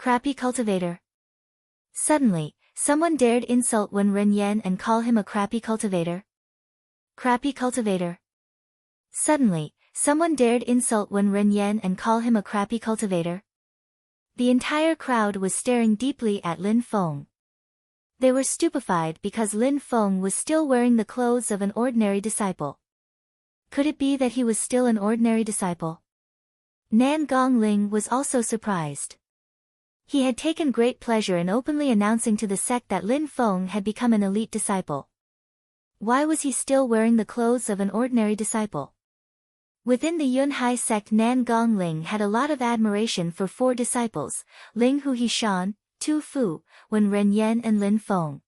Crappy cultivator. Suddenly, someone dared insult Wen Renyen and call him a crappy cultivator. Crappy cultivator. Suddenly, someone dared insult Wen Renyen and call him a crappy cultivator. The entire crowd was staring deeply at Lin Feng. They were stupefied because Lin Feng was still wearing the clothes of an ordinary disciple. Could it be that he was still an ordinary disciple? Nan Gongling was also surprised. He had taken great pleasure in openly announcing to the sect that Lin Feng had become an elite disciple. Why was he still wearing the clothes of an ordinary disciple? Within the Yunhai sect, Nan Gongling had a lot of admiration for 4 disciples, Ling Hu Hishan, Tu Fu, Wen Renyen and Lin Feng.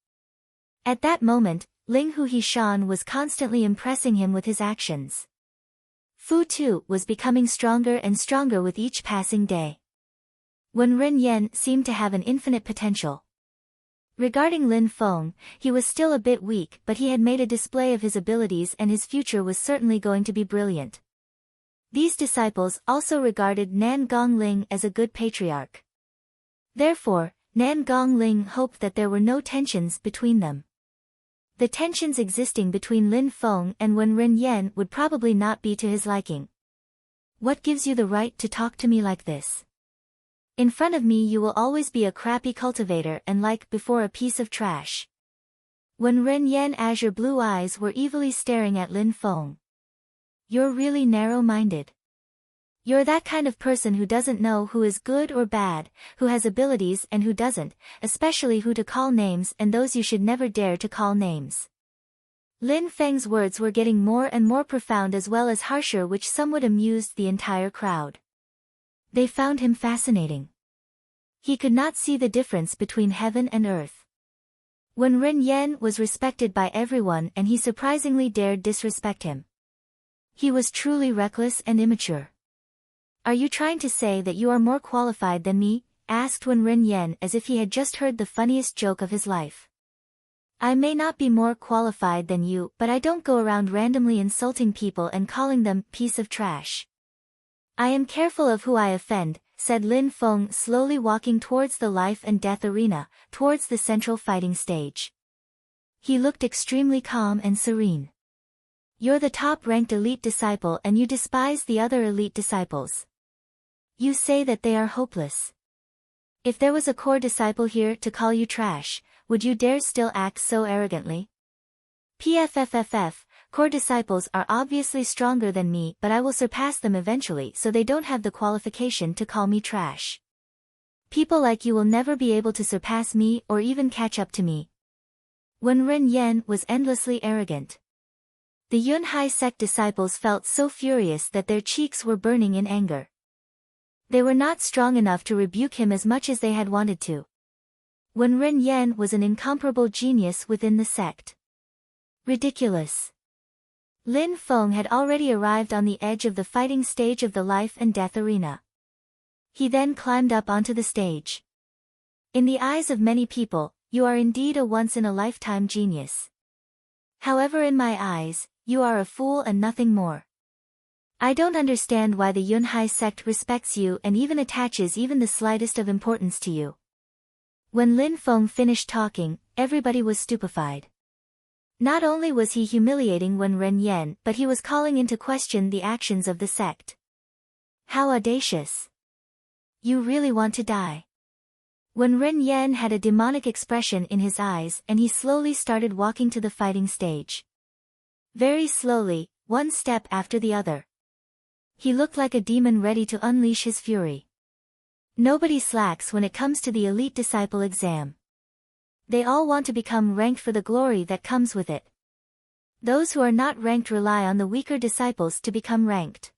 At that moment, Ling Hu Hishan was constantly impressing him with his actions. Fu Tu was becoming stronger and stronger with each passing day. Wen Renyen seemed to have an infinite potential. Regarding Lin Feng, he was still a bit weak, but he had made a display of his abilities and his future was certainly going to be brilliant. These disciples also regarded Nan Gongling as a good patriarch. Therefore, Nan Gongling hoped that there were no tensions between them. The tensions existing between Lin Feng and Wen Renyen would probably not be to his liking. What gives you the right to talk to me like this? In front of me you will always be a crappy cultivator and like before a piece of trash. Wen Renyen's azure blue eyes were evilly staring at Lin Feng. You're really narrow-minded. You're that kind of person who doesn't know who is good or bad, who has abilities and who doesn't, especially who to call names and those you should never dare to call names. Lin Feng's words were getting more and more profound as well as harsher, which somewhat amused the entire crowd. They found him fascinating. He could not see the difference between heaven and earth. Wen Renyen was respected by everyone and he surprisingly dared disrespect him. He was truly reckless and immature. Are you trying to say that you are more qualified than me? Asked Wen Renyen as if he had just heard the funniest joke of his life. I may not be more qualified than you, but I don't go around randomly insulting people and calling them piece of trash. I am careful of who I offend, said Lin Feng, slowly walking towards the life and death arena, towards the central fighting stage. He looked extremely calm and serene. You're the top-ranked elite disciple and you despise the other elite disciples. You say that they are hopeless. If there was a core disciple here to call you trash, would you dare still act so arrogantly? PFFFF, core disciples are obviously stronger than me, but I will surpass them eventually, so they don't have the qualification to call me trash. People like you will never be able to surpass me or even catch up to me. Wen Renyen was endlessly arrogant. The Yunhai sect disciples felt so furious that their cheeks were burning in anger. They were not strong enough to rebuke him as much as they had wanted to. Wen Renyen was an incomparable genius within the sect. Ridiculous. Lin Feng had already arrived on the edge of the fighting stage of the life and death arena. He then climbed up onto the stage. In the eyes of many people, you are indeed a once-in-a-lifetime genius. However, in my eyes, you are a fool and nothing more. I don't understand why the Yunhai sect respects you and even attaches even the slightest of importance to you. When Lin Feng finished talking, everybody was stupefied. Not only was he humiliating Wen Renyen, but he was calling into question the actions of the sect. How audacious! You really want to die. Wen Renyen had a demonic expression in his eyes and he slowly started walking to the fighting stage. Very slowly, one step after the other. He looked like a demon ready to unleash his fury. Nobody slacks when it comes to the elite disciple exam. They all want to become ranked for the glory that comes with it. Those who are not ranked rely on the weaker disciples to become ranked.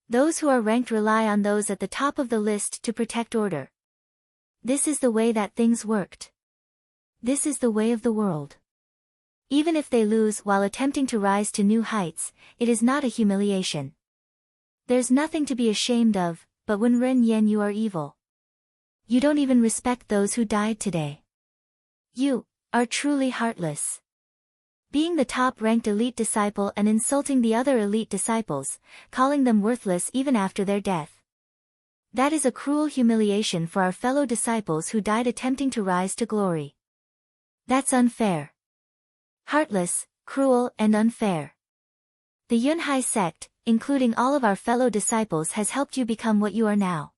Those who are ranked rely on those at the top of the list to protect order. This is the way that things worked. This is the way of the world. Even if they lose while attempting to rise to new heights, it is not a humiliation. There's nothing to be ashamed of, but Wen Renyen, you are evil. You don't even respect those who died today. You are truly heartless. Being the top-ranked elite disciple and insulting the other elite disciples, calling them worthless even after their death. That is a cruel humiliation for our fellow disciples who died attempting to rise to glory. That's unfair. Heartless, cruel and unfair. The Yunhai sect, including all of our fellow disciples, has helped you become what you are now.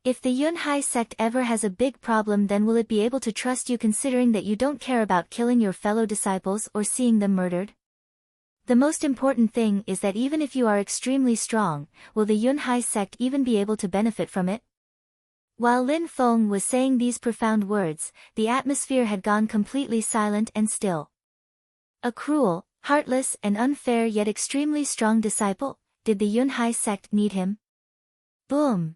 If the Yunhai sect ever has a big problem, then will it be able to trust you, considering that you don't care about killing your fellow disciples or seeing them murdered? The most important thing is that even if you are extremely strong, will the Yunhai sect even be able to benefit from it? While Lin Feng was saying these profound words, the atmosphere had gone completely silent and still. A cruel, heartless and unfair yet extremely strong disciple, did the Yunhai sect need him? Boom!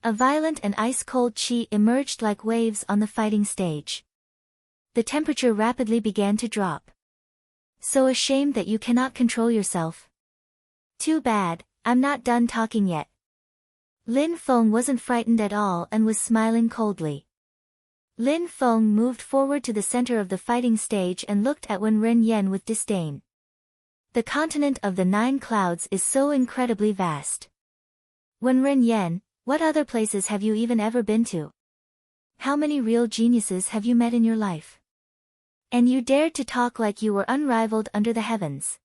A violent and ice-cold qi emerged like waves on the fighting stage. The temperature rapidly began to drop. So ashamed that you cannot control yourself. Too bad, I'm not done talking yet. Lin Feng wasn't frightened at all and was smiling coldly. Lin Feng moved forward to the center of the fighting stage and looked at Wen Ren Yen with disdain. The continent of the 9 clouds is so incredibly vast. Wen Ren Yen, what other places have you even ever been to? How many real geniuses have you met in your life? And you dared to talk like you were unrivaled under the heavens.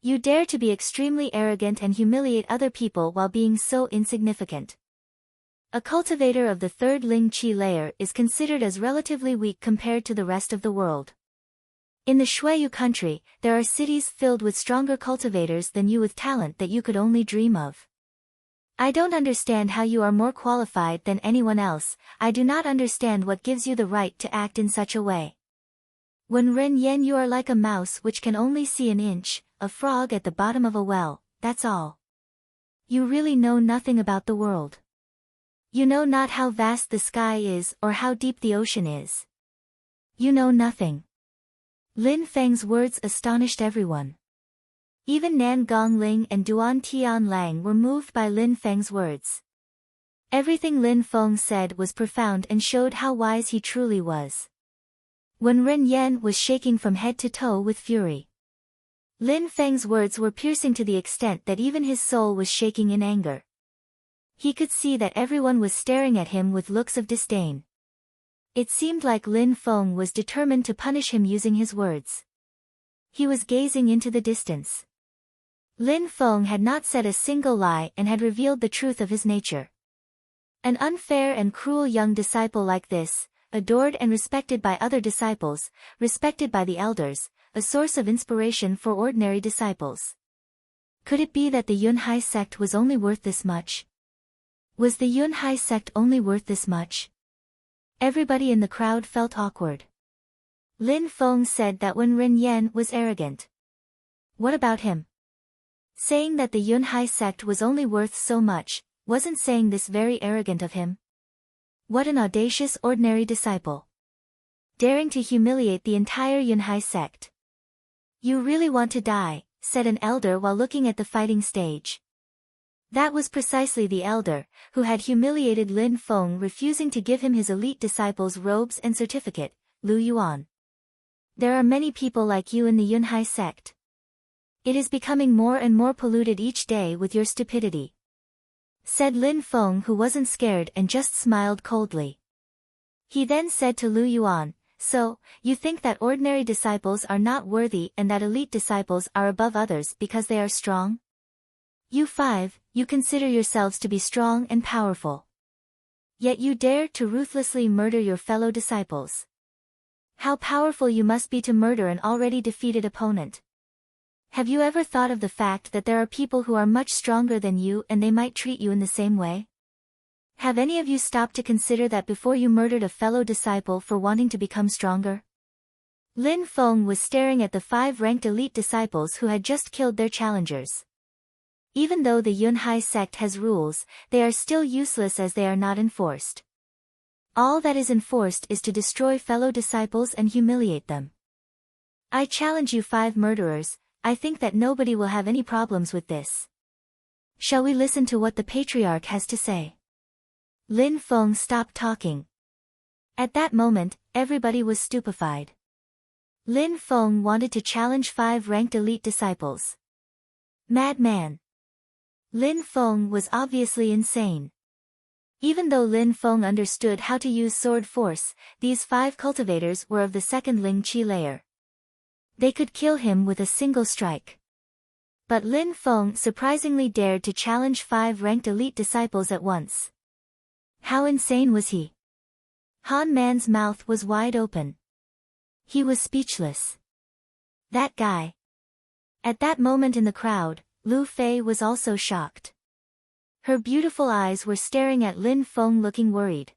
You dare to be extremely arrogant and humiliate other people while being so insignificant. A cultivator of the 3rd Ling Qi layer is considered as relatively weak compared to the rest of the world. In the Shuiyu country, there are cities filled with stronger cultivators than you with talent that you could only dream of. I don't understand how you are more qualified than anyone else. I do not understand what gives you the right to act in such a way. Wen Ren Yen, you are like a mouse which can only see an inch, a frog at the bottom of a well, that's all. You really know nothing about the world. You know not how vast the sky is or how deep the ocean is. You know nothing. Lin Feng's words astonished everyone. Even Nan Gongling and Duan Tianlang were moved by Lin Feng's words. Everything Lin Feng said was profound and showed how wise he truly was. Wen Ren Yen was shaking from head to toe with fury. Lin Feng's words were piercing to the extent that even his soul was shaking in anger. He could see that everyone was staring at him with looks of disdain. It seemed like Lin Feng was determined to punish him using his words. He was gazing into the distance. Lin Feng had not said a single lie and had revealed the truth of his nature. An unfair and cruel young disciple like this, adored and respected by other disciples, respected by the elders, a source of inspiration for ordinary disciples. Could it be that the Yunhai sect was only worth this much? Was the Yunhai sect only worth this much? Everybody in the crowd felt awkward. Lin Feng said that Wen Ren Yen was arrogant. What about him? Saying that the Yunhai sect was only worth so much, wasn't saying this very arrogant of him? What an audacious ordinary disciple. Daring to humiliate the entire Yunhai sect. You really want to die, said an elder while looking at the fighting stage. That was precisely the elder, who had humiliated Lin Feng, refusing to give him his elite disciples' robes and certificate, Lu Yuan. There are many people like you in the Yunhai sect. It is becoming more and more polluted each day with your stupidity, said Lin Feng, who wasn't scared and just smiled coldly. He then said to Lu Yuan, so, you think that ordinary disciples are not worthy and that elite disciples are above others because they are strong? You 5, you consider yourselves to be strong and powerful. Yet you dare to ruthlessly murder your fellow disciples. How powerful you must be to murder an already defeated opponent. Have you ever thought of the fact that there are people who are much stronger than you and they might treat you in the same way? Have any of you stopped to consider that before you murdered a fellow disciple for wanting to become stronger? Lin Feng was staring at the 5 ranked elite disciples who had just killed their challengers. Even though the Yunhai sect has rules, they are still useless as they are not enforced. All that is enforced is to destroy fellow disciples and humiliate them. I challenge you 5 murderers. I think that nobody will have any problems with this. Shall we listen to what the Patriarch has to say? Lin Feng stopped talking. At that moment, everybody was stupefied. Lin Feng wanted to challenge 5 ranked elite disciples. Madman. Lin Feng was obviously insane. Even though Lin Feng understood how to use sword force, these 5 cultivators were of the second Ling Qi layer. They could kill him with a single strike. But Lin Feng surprisingly dared to challenge 5 ranked elite disciples at once. How insane was he? Han Man's mouth was wide open. He was speechless. That guy. At that moment in the crowd, Lu Fei was also shocked. Her beautiful eyes were staring at Lin Feng looking worried.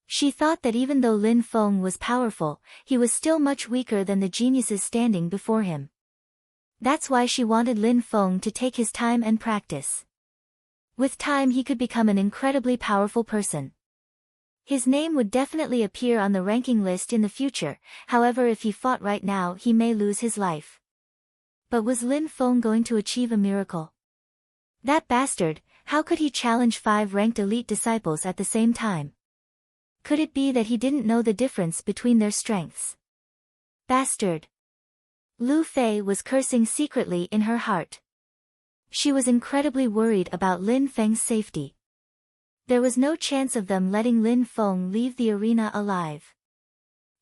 She thought that even though Lin Feng was powerful, he was still much weaker than the geniuses standing before him. That's why she wanted Lin Feng to take his time and practice. With time he could become an incredibly powerful person. His name would definitely appear on the ranking list in the future, however if he fought right now he may lose his life. But was Lin Feng going to achieve a miracle? That bastard, how could he challenge 5 ranked elite disciples at the same time? Could it be that he didn't know the difference between their strengths? Bastard! Lu Fei was cursing secretly in her heart. She was incredibly worried about Lin Feng's safety. There was no chance of them letting Lin Feng leave the arena alive.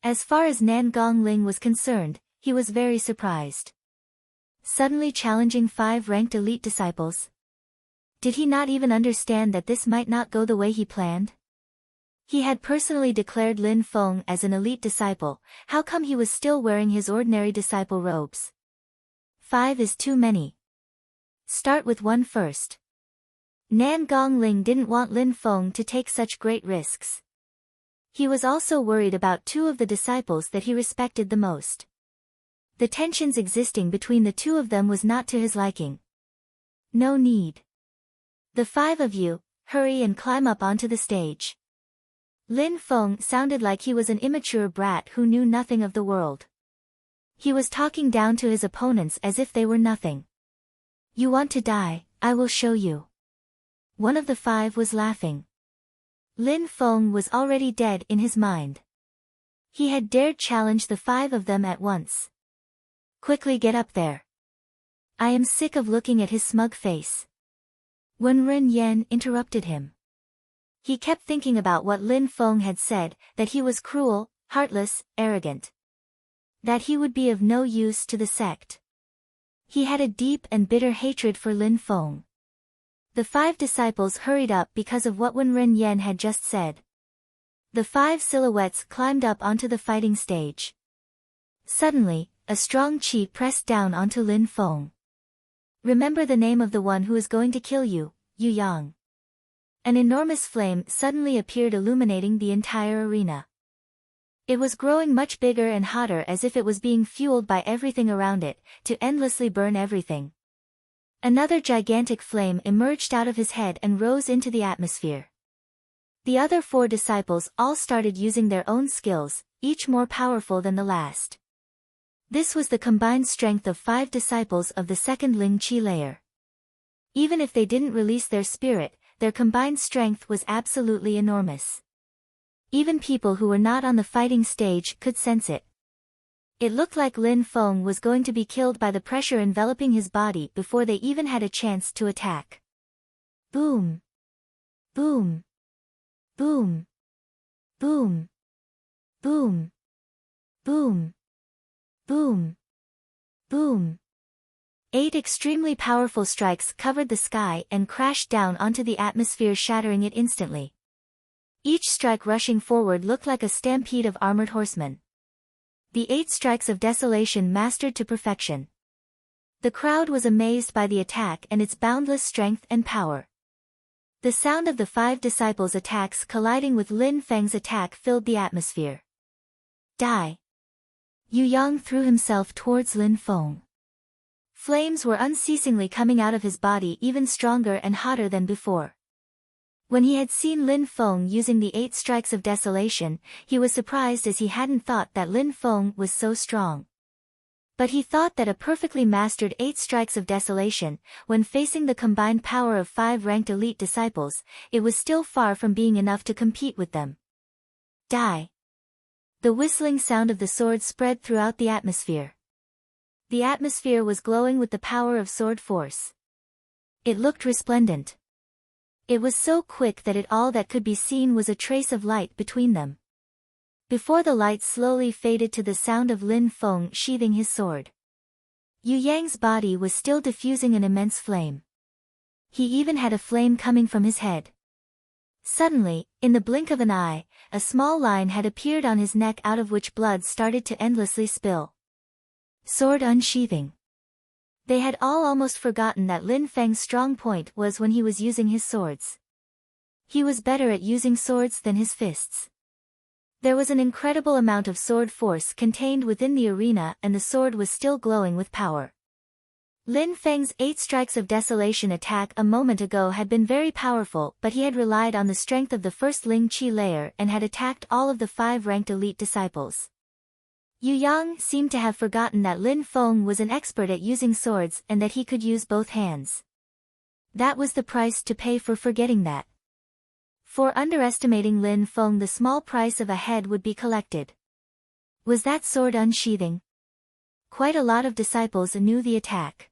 As far as Nan Gongling was concerned, he was very surprised. Suddenly challenging 5 ranked elite disciples? Did he not even understand that this might not go the way he planned? He had personally declared Lin Feng as an elite disciple, how come he was still wearing his ordinary disciple robes? 5 is too many. Start with 1 first. Nan Gongling didn't want Lin Feng to take such great risks. He was also worried about 2 of the disciples that he respected the most. The tensions existing between the 2 of them was not to his liking. No need. The 5 of you, hurry and climb up onto the stage. Lin Feng sounded like he was an immature brat who knew nothing of the world. He was talking down to his opponents as if they were nothing. You want to die, I will show you. One of the 5 was laughing. Lin Feng was already dead in his mind. He had dared challenge the 5 of them at once. Quickly get up there. I am sick of looking at his smug face. Wen Ren Yan interrupted him. He kept thinking about what Lin Feng had said, that he was cruel, heartless, arrogant. That he would be of no use to the sect. He had a deep and bitter hatred for Lin Feng. The 5 disciples hurried up because of what Wen Ren Yan had just said. The 5 silhouettes climbed up onto the fighting stage. Suddenly, a strong chi pressed down onto Lin Feng. Remember the name of the one who is going to kill you, Yu Yang. An enormous flame suddenly appeared illuminating the entire arena. It was growing much bigger and hotter as if it was being fueled by everything around it, to endlessly burn everything. Another gigantic flame emerged out of his head and rose into the atmosphere. The other 4 disciples all started using their own skills, each more powerful than the last. This was the combined strength of 5 disciples of the second Ling Qi layer. Even if they didn't release their spirit, their combined strength was absolutely enormous. Even people who were not on the fighting stage could sense it. It looked like Lin Feng was going to be killed by the pressure enveloping his body before they even had a chance to attack. Boom! Boom! Boom! Boom! Boom! Boom! Boom! Boom! 8 extremely powerful strikes covered the sky and crashed down onto the atmosphere, shattering it instantly. Each strike rushing forward looked like a stampede of armored horsemen. The 8 strikes of desolation mastered to perfection. The crowd was amazed by the attack and its boundless strength and power. The sound of the 5 disciples' attacks colliding with Lin Feng's attack filled the atmosphere. Die! Yu Yang threw himself towards Lin Feng. Flames were unceasingly coming out of his body, even stronger and hotter than before. When he had seen Lin Feng using the 8 strikes of desolation, he was surprised as he hadn't thought that Lin Feng was so strong. But he thought that a perfectly mastered 8 strikes of desolation, when facing the combined power of 5 ranked elite disciples, it was still far from being enough to compete with them. Die! The whistling sound of the sword spread throughout the atmosphere. The atmosphere was glowing with the power of sword force. It looked resplendent. It was so quick that all that could be seen was a trace of light between them. Before the light slowly faded to the sound of Lin Feng sheathing his sword. Yu Yang's body was still diffusing an immense flame. He even had a flame coming from his head. Suddenly, in the blink of an eye, a small line had appeared on his neck out of which blood started to endlessly spill. Sword unsheathing. They had all almost forgotten that Lin Feng's strong point was when he was using his swords. He was better at using swords than his fists. There was an incredible amount of sword force contained within the arena and the sword was still glowing with power. Lin Feng's 8 strikes of desolation attack a moment ago had been very powerful, but he had relied on the strength of the first Ling Qi layer and had attacked all of the 5 ranked elite disciples. Yu Yang seemed to have forgotten that Lin Feng was an expert at using swords and that he could use both hands. That was the price to pay for forgetting that. For underestimating Lin Feng, the small price of a head would be collected. Was that sword unsheathing? Quite a lot of disciples knew the attack.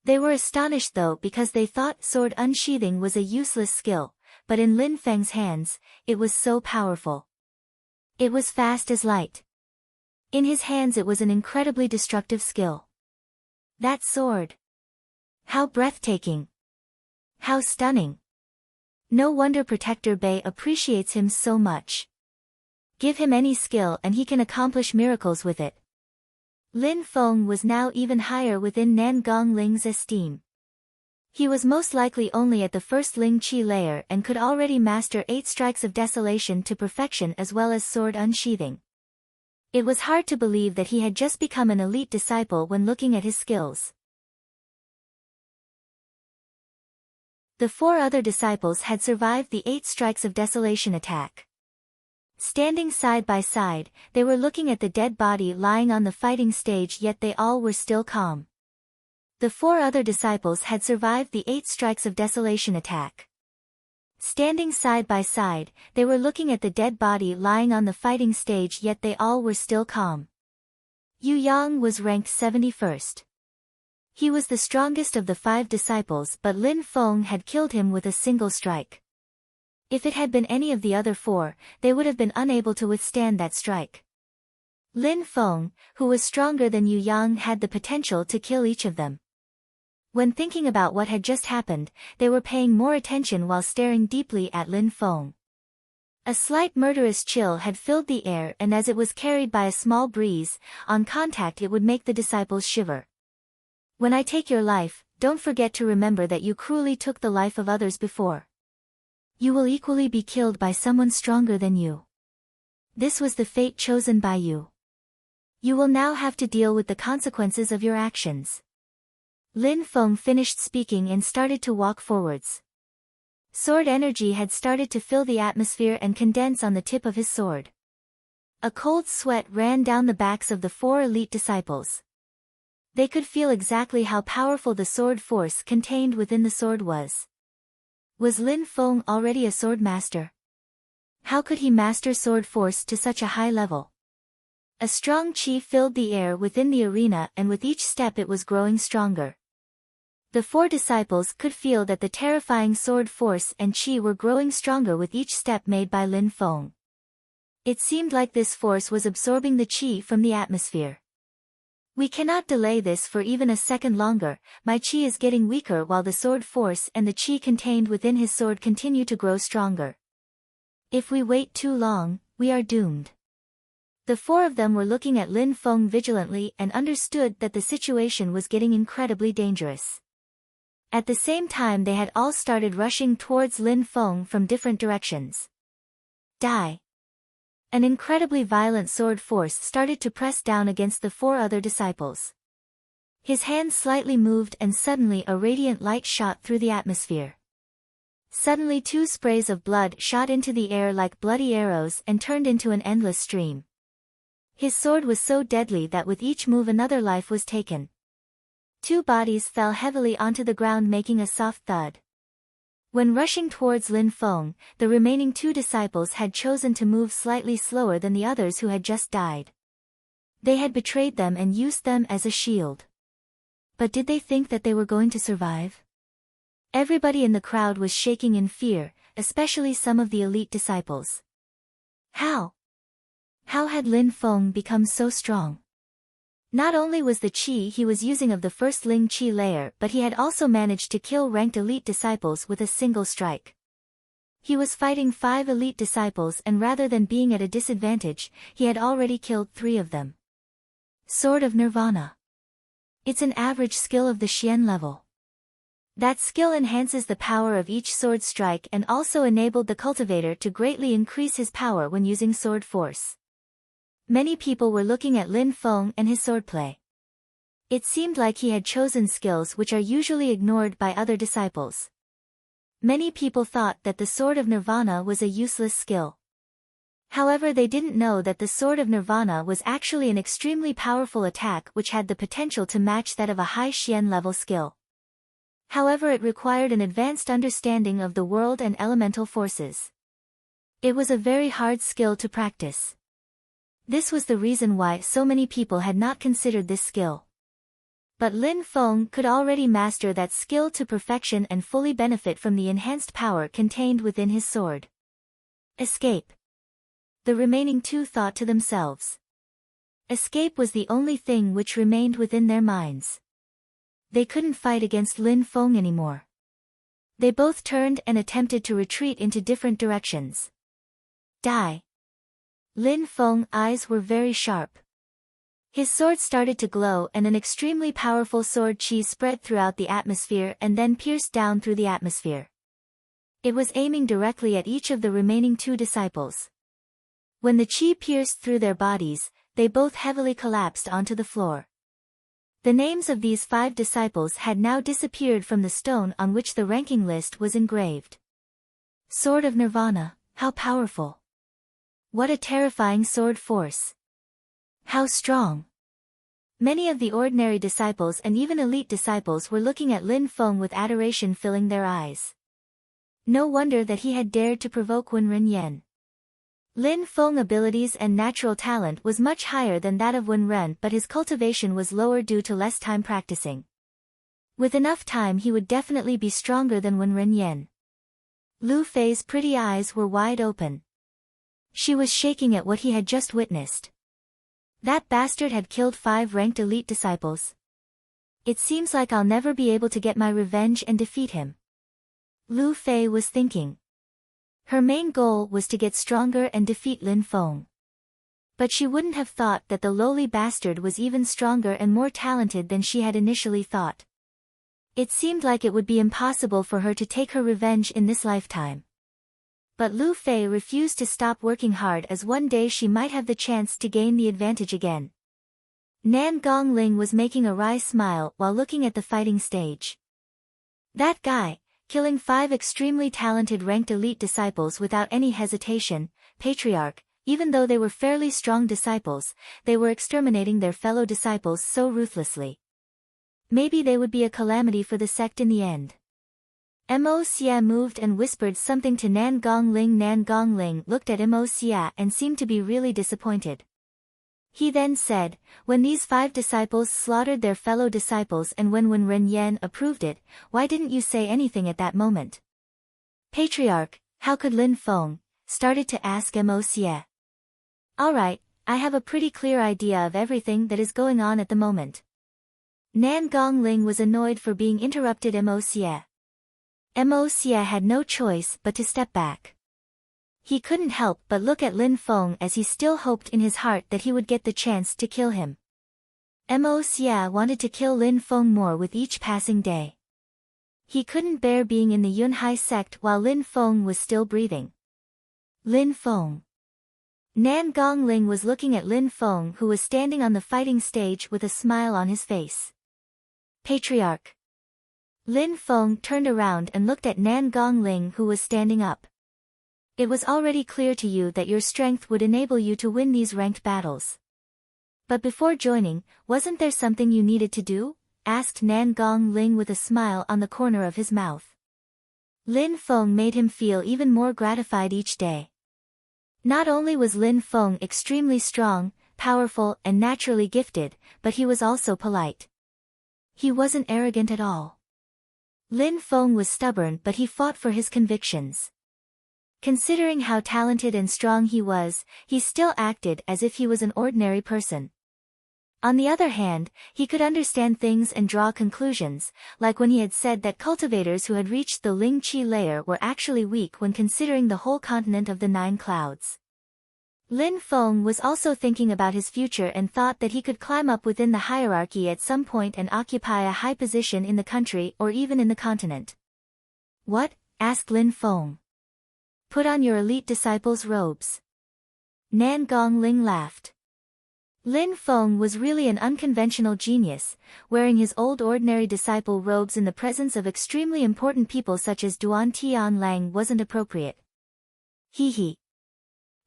They were astonished though because they thought sword unsheathing was a useless skill, but in Lin Feng's hands, it was so powerful. It was fast as light. In his hands it was an incredibly destructive skill. That sword! How breathtaking! How stunning! No wonder Protector Bei appreciates him so much. Give him any skill and he can accomplish miracles with it. Lin Feng was now even higher within Nan Gongling's esteem. He was most likely only at the first Ling Qi layer and could already master 8 strikes of desolation to perfection as well as sword unsheathing. It was hard to believe that he had just become an elite disciple when looking at his skills. The 4 other disciples had survived the 8 strikes of desolation attack. Standing side by side, they were looking at the dead body lying on the fighting stage, yet they all were still calm. The 4 other disciples had survived the 8 strikes of desolation attack. Standing side by side, they were looking at the dead body lying on the fighting stage, yet they all were still calm. Yu Yang was ranked 71st. He was the strongest of the 5 disciples, but Lin Feng had killed him with a single strike. If it had been any of the other 4, they would have been unable to withstand that strike. Lin Feng, who was stronger than Yu Yang, had the potential to kill each of them. When thinking about what had just happened, they were paying more attention while staring deeply at Lin Feng. A slight murderous chill had filled the air, and as it was carried by a small breeze, on contact it would make the disciples shiver. When I take your life, don't forget to remember that you cruelly took the life of others before. You will equally be killed by someone stronger than you. This was the fate chosen by you. You will now have to deal with the consequences of your actions. Lin Feng finished speaking and started to walk forwards. Sword energy had started to fill the atmosphere and condense on the tip of his sword. A cold sweat ran down the backs of the 4 elite disciples. They could feel exactly how powerful the sword force contained within the sword was. Was Lin Feng already a sword master? How could he master sword force to such a high level? A strong qi filled the air within the arena, and with each step it was growing stronger. The 4 disciples could feel that the terrifying sword force and qi were growing stronger with each step made by Lin Feng. It seemed like this force was absorbing the qi from the atmosphere. We cannot delay this for even a second longer. My qi is getting weaker while the sword force and the qi contained within his sword continue to grow stronger. If we wait too long, we are doomed. The 4 of them were looking at Lin Feng vigilantly and understood that the situation was getting incredibly dangerous. At the same time they had all started rushing towards Lin Feng from different directions. Die! An incredibly violent sword force started to press down against the 4 other disciples. His hand slightly moved and suddenly a radiant light shot through the atmosphere. Suddenly 2 sprays of blood shot into the air like bloody arrows and turned into an endless stream. His sword was so deadly that with each move another life was taken. 2 bodies fell heavily onto the ground making a soft thud. When rushing towards Lin Feng, the remaining 2 disciples had chosen to move slightly slower than the others who had just died. They had betrayed them and used them as a shield. But did they think that they were going to survive? Everybody in the crowd was shaking in fear, especially some of the elite disciples. How? How had Lin Feng become so strong? Not only was the chi he was using of the first Ling Chi layer, but he had also managed to kill ranked elite disciples with a single strike. He was fighting 5 elite disciples, and rather than being at a disadvantage, he had already killed 3 of them. Sword of Nirvana. It's an average skill of the Xian level. That skill enhances the power of each sword strike and also enabled the cultivator to greatly increase his power when using sword force. Many people were looking at Lin Feng and his swordplay. It seemed like he had chosen skills which are usually ignored by other disciples. Many people thought that the Sword of Nirvana was a useless skill. However, they didn't know that the Sword of Nirvana was actually an extremely powerful attack which had the potential to match that of a high Xian level skill. However, it required an advanced understanding of the world and elemental forces. It was a very hard skill to practice. This was the reason why so many people had not considered this skill. But Lin Feng could already master that skill to perfection and fully benefit from the enhanced power contained within his sword. Escape. The remaining 2 thought to themselves. Escape was the only thing which remained within their minds. They couldn't fight against Lin Feng anymore. They both turned and attempted to retreat into different directions. Die. Lin Feng's eyes were very sharp. His sword started to glow and an extremely powerful sword chi spread throughout the atmosphere and then pierced down through the atmosphere. It was aiming directly at each of the remaining 2 disciples. When the chi pierced through their bodies, they both heavily collapsed onto the floor. The names of these 5 disciples had now disappeared from the stone on which the ranking list was engraved. Sword of Nirvana, how powerful! What a terrifying sword force! How strong! Many of the ordinary disciples and even elite disciples were looking at Lin Feng with adoration filling their eyes. No wonder that he had dared to provoke Wen Renyan. Lin Feng's abilities and natural talent was much higher than that of Wen Ren, but his cultivation was lower due to less time practicing. With enough time he would definitely be stronger than Wen Renyan. Lu Fei's pretty eyes were wide open. She was shaking at what he had just witnessed. That bastard had killed 5 ranked elite disciples. It seems like I'll never be able to get my revenge and defeat him. Lu Fei was thinking. Her main goal was to get stronger and defeat Lin Feng. But she wouldn't have thought that the lowly bastard was even stronger and more talented than she had initially thought. It seemed like it would be impossible for her to take her revenge in this lifetime. But Lu Fei refused to stop working hard, as one day she might have the chance to gain the advantage again. Nan Gongling was making a wry smile while looking at the fighting stage. That guy, killing 5 extremely talented ranked elite disciples without any hesitation, Patriarch, even though they were fairly strong disciples, they were exterminating their fellow disciples so ruthlessly. Maybe they would be a calamity for the sect in the end. Mo Xia moved and whispered something to Nan Gongling. Nan Gongling looked at Mo Xia and seemed to be really disappointed. He then said, when these 5 disciples slaughtered their fellow disciples and when Wen Renyan approved it, why didn't you say anything at that moment? Patriarch, how could Lin Feng? Started to ask Mo Xia. Alright, I have a pretty clear idea of everything that is going on at the moment. Nan Gongling was annoyed for being interrupted. Mo Xia had no choice but to step back. He couldn't help but look at Lin Feng as he still hoped in his heart that he would get the chance to kill him. Mo Xia wanted to kill Lin Feng more with each passing day. He couldn't bear being in the Yunhai sect while Lin Feng was still breathing. Lin Feng. Nan Gongling was looking at Lin Feng, who was standing on the fighting stage with a smile on his face. Patriarch. Lin Feng turned around and looked at Nan Gongling, who was standing up. It was already clear to you that your strength would enable you to win these ranked battles. But before joining, wasn't there something you needed to do? Asked Nan Gongling with a smile on the corner of his mouth. Lin Feng made him feel even more gratified each day. Not only was Lin Feng extremely strong, powerful and naturally gifted, but he was also polite. He wasn't arrogant at all. Lin Feng was stubborn, but he fought for his convictions. Considering how talented and strong he was, he still acted as if he was an ordinary person. On the other hand, he could understand things and draw conclusions, like when he had said that cultivators who had reached the Ling Qi layer were actually weak when considering the whole continent of the 9 clouds. Lin Feng was also thinking about his future and thought that he could climb up within the hierarchy at some point and occupy a high position in the country or even in the continent. What? Asked Lin Feng. Put on your elite disciples' robes. Nan Gongling laughed. Lin Feng was really an unconventional genius, wearing his old ordinary disciple robes in the presence of extremely important people such as Duan Tianlang wasn't appropriate. Hee hee.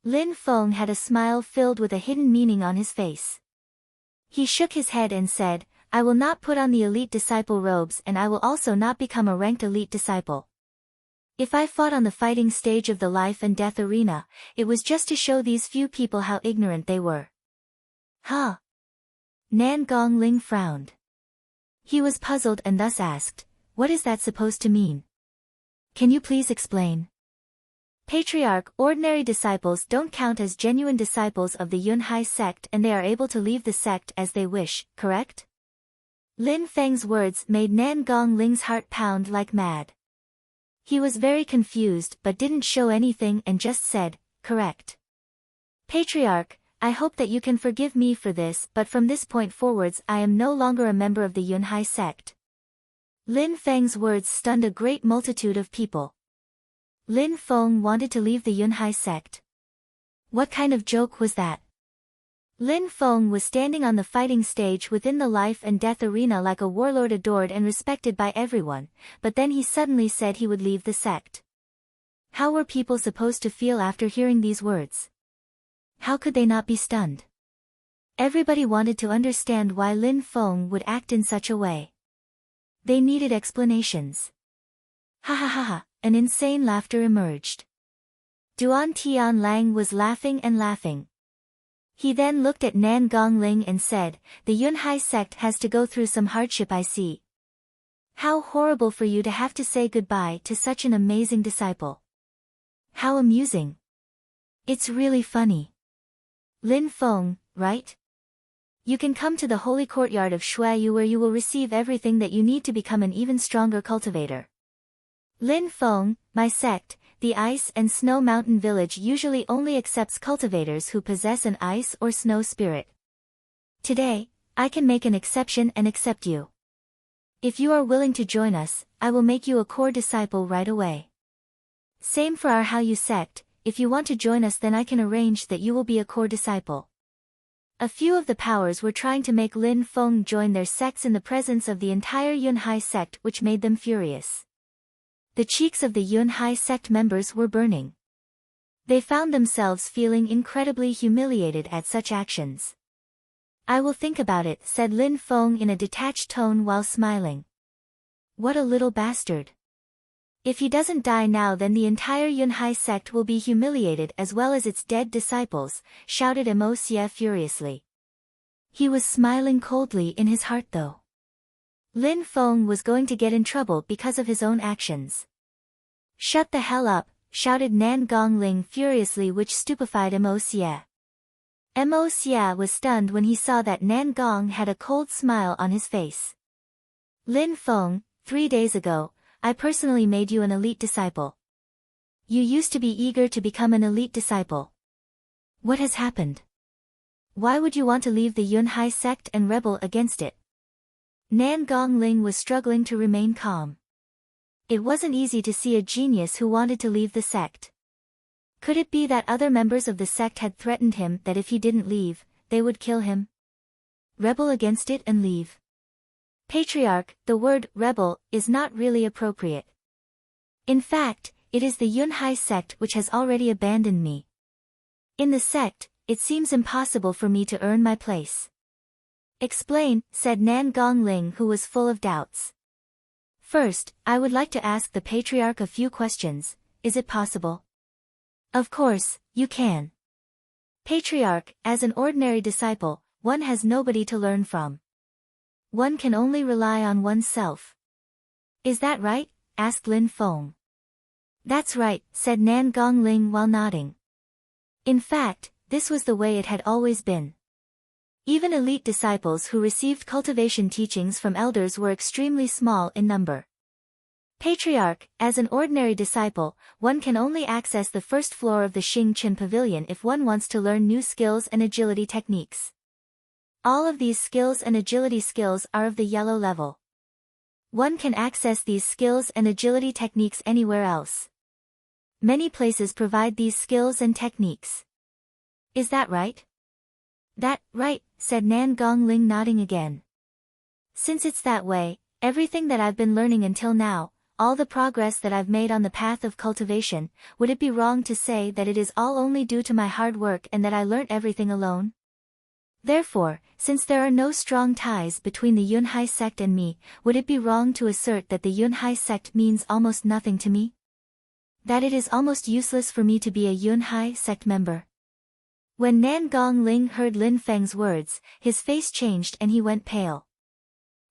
Lin Feng had a smile filled with a hidden meaning on his face. He shook his head and said, I will not put on the elite disciple robes, and I will also not become a ranked elite disciple. If I fought on the fighting stage of the life and death arena, it was just to show these few people how ignorant they were. Huh? Nan Gongling frowned. He was puzzled and thus asked, what is that supposed to mean? Can you please explain? Patriarch, ordinary disciples don't count as genuine disciples of the Yunhai sect and they are able to leave the sect as they wish, correct? Lin Feng's words made Nan Gongling's heart pound like mad. He was very confused but didn't show anything and just said, correct. Patriarch, I hope that you can forgive me for this, but from this point forwards I am no longer a member of the Yunhai sect. Lin Feng's words stunned a great multitude of people. Lin Feng wanted to leave the Yunhai sect. What kind of joke was that? Lin Feng was standing on the fighting stage within the life and death arena like a warlord adored and respected by everyone, but then he suddenly said he would leave the sect. How were people supposed to feel after hearing these words? How could they not be stunned? Everybody wanted to understand why Lin Feng would act in such a way. They needed explanations. Ha ha ha ha, an insane laughter emerged. Duan Tianlang was laughing and laughing. He then looked at Nan Gongling and said, the Yunhai sect has to go through some hardship, I see. How horrible for you to have to say goodbye to such an amazing disciple. How amusing. It's really funny. Lin Feng, right? You can come to the holy courtyard of Shuaiyu where you will receive everything that you need to become an even stronger cultivator. Lin Feng, my sect, the Ice and Snow Mountain Village usually only accepts cultivators who possess an ice or snow spirit. Today, I can make an exception and accept you. If you are willing to join us, I will make you a core disciple right away. Same for our Haoyu sect, if you want to join us then I can arrange that you will be a core disciple. A few of the powers were trying to make Lin Feng join their sects in the presence of the entire Yunhai sect, which made them furious. The cheeks of the Yunhai sect members were burning. They found themselves feeling incredibly humiliated at such actions. I will think about it, said Lin Feng in a detached tone while smiling. What a little bastard. If he doesn't die now then the entire Yunhai sect will be humiliated as well as its dead disciples, shouted Mo Xie furiously. He was smiling coldly in his heart though. Lin Feng was going to get in trouble because of his own actions. Shut the hell up, shouted Nan Gongling furiously, which stupefied Mo Xie. Mo Xie was stunned when he saw that Nan Gong had a cold smile on his face. Lin Feng, 3 days ago, I personally made you an elite disciple. You used to be eager to become an elite disciple. What has happened? Why would you want to leave the Yunhai sect and rebel against it? Nan Gongling was struggling to remain calm. It wasn't easy to see a genius who wanted to leave the sect. Could it be that other members of the sect had threatened him that if he didn't leave, they would kill him? Rebel against it and leave. Patriarch, the word rebel is not really appropriate. In fact, it is the Yunhai sect which has already abandoned me. In the sect, it seems impossible for me to earn my place. Explain, said Nan Gongling, who was full of doubts. First, I would like to ask the Patriarch a few questions. Is it possible? Of course, you can. Patriarch, as an ordinary disciple, one has nobody to learn from. One can only rely on oneself. Is that right? Asked Lin Feng. That's right, said Nan Gongling while nodding. In fact, this was the way it had always been. Even elite disciples who received cultivation teachings from elders were extremely small in number. Patriarch, as an ordinary disciple, one can only access the first floor of the Xing Chen Pavilion if one wants to learn new skills and agility techniques. All of these skills and agility skills are of the yellow level. One can access these skills and agility techniques anywhere else. Many places provide these skills and techniques. Is that right? That, right, said Nan Gongling nodding again. Since it's that way, everything that I've been learning until now, all the progress that I've made on the path of cultivation, would it be wrong to say that it is all only due to my hard work and that I learnt everything alone? Therefore, since there are no strong ties between the Yunhai sect and me, would it be wrong to assert that the Yunhai sect means almost nothing to me? That it is almost useless for me to be a Yunhai sect member? When Nan Gongling heard Lin Feng's words, his face changed and he went pale.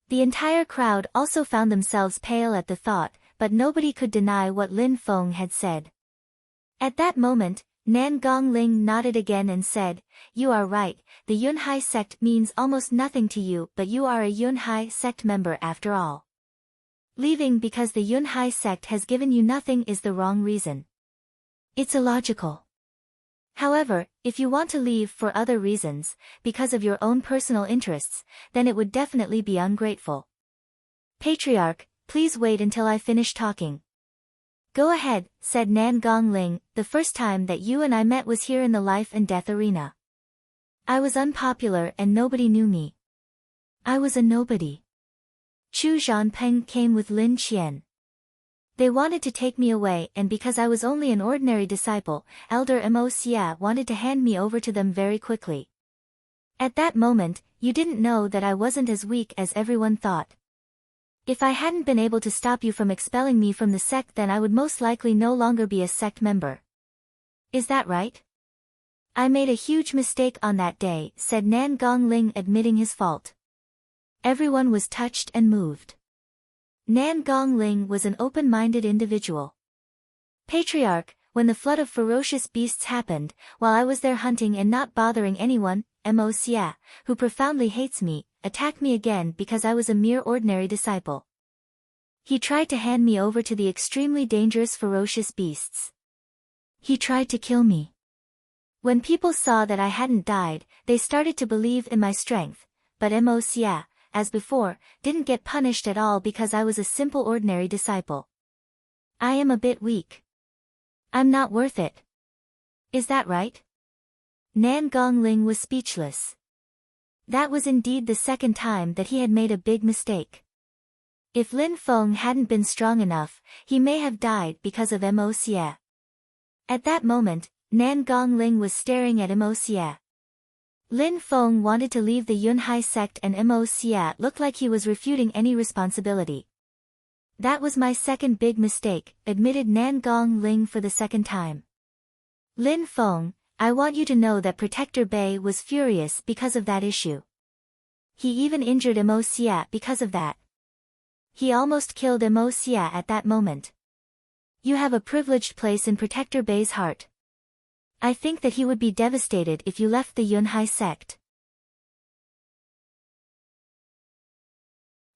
The entire crowd also found themselves pale at the thought, but nobody could deny what Lin Feng had said. At that moment, Nan Gongling nodded again and said, "You are right, the Yunhai sect means almost nothing to you, but you are a Yunhai sect member after all. Leaving because the Yunhai sect has given you nothing is the wrong reason. It's illogical. However, if you want to leave for other reasons, because of your own personal interests, then it would definitely be ungrateful. Patriarch, please wait until I finish talking." "Go ahead," said Nan Gongling, "the first time that you and I met was here in the life and death arena. I was unpopular and nobody knew me. I was a nobody. Chu Zhanpeng came with Lin Qian. They wanted to take me away, and because I was only an ordinary disciple, Elder Mo Xia wanted to hand me over to them very quickly. At that moment, you didn't know that I wasn't as weak as everyone thought. If I hadn't been able to stop you from expelling me from the sect, then I would most likely no longer be a sect member. Is that right? I made a huge mistake on that day," said Nan Gongling, admitting his fault. Everyone was touched and moved. Nan Gongling was an open-minded individual. "Patriarch, when the flood of ferocious beasts happened, while I was there hunting and not bothering anyone, Mo Xia, who profoundly hates me, attacked me again because I was a mere ordinary disciple. He tried to hand me over to the extremely dangerous ferocious beasts. He tried to kill me. When people saw that I hadn't died, they started to believe in my strength, but Mo Xia, as before, didn't get punished at all because I was a simple ordinary disciple. I am a bit weak. I'm not worth it. Is that right?" Nan Gongling was speechless. That was indeed the second time that he had made a big mistake. If Lin Feng hadn't been strong enough, he may have died because of Mo Xia. At that moment, Nan Gongling was staring at Mo Xia. Lin Feng wanted to leave the Yunhai sect and Mo Xia looked like he was refuting any responsibility. "That was my second big mistake," admitted Nan Gongling for the second time. "Lin Feng, I want you to know that Protector Bei was furious because of that issue. He even injured Mo Xia because of that. He almost killed Mo Xia at that moment. You have a privileged place in Protector Bei's heart. I think that he would be devastated if you left the Yunhai sect."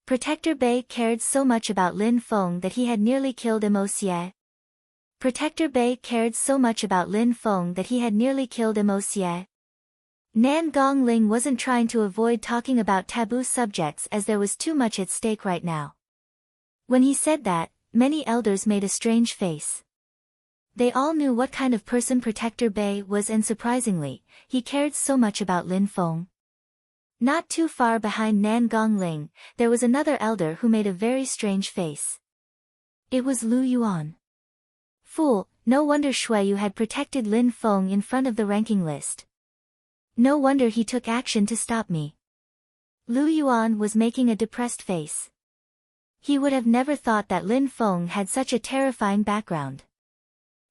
Protector Bei cared so much about Lin Feng that he had nearly killed Mo Xia. Protector Bei cared so much about Lin Feng that he had nearly killed Mo Xia. Nan Gongling wasn't trying to avoid talking about taboo subjects as there was too much at stake right now. When he said that, many elders made a strange face. They all knew what kind of person Protector Bei was, and surprisingly, he cared so much about Lin Feng. Not too far behind Nan Gongling, there was another elder who made a very strange face. It was Lu Yuan. "Fool, no wonder Shuiyu had protected Lin Feng in front of the ranking list. No wonder he took action to stop me." Lu Yuan was making a depressed face. He would have never thought that Lin Feng had such a terrifying background.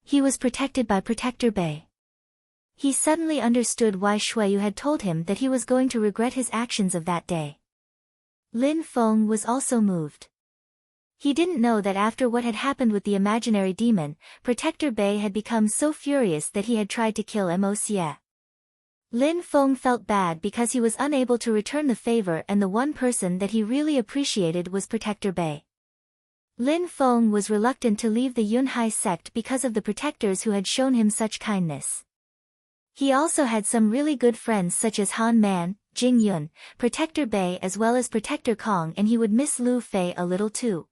He was protected by Protector Bei. He suddenly understood why Shuiyu had told him that he was going to regret his actions of that day. Lin Feng was also moved. He didn't know that after what had happened with the imaginary demon, Protector Bei had become so furious that he had tried to kill Mo Xie. Lin Feng felt bad because he was unable to return the favor, and the one person that he really appreciated was Protector Bei. Lin Feng was reluctant to leave the Yunhai sect because of the protectors who had shown him such kindness. He also had some really good friends such as Han Man, Jing Yun, Protector Bei as well as Protector Kong, and he would miss Lu Fei a little too.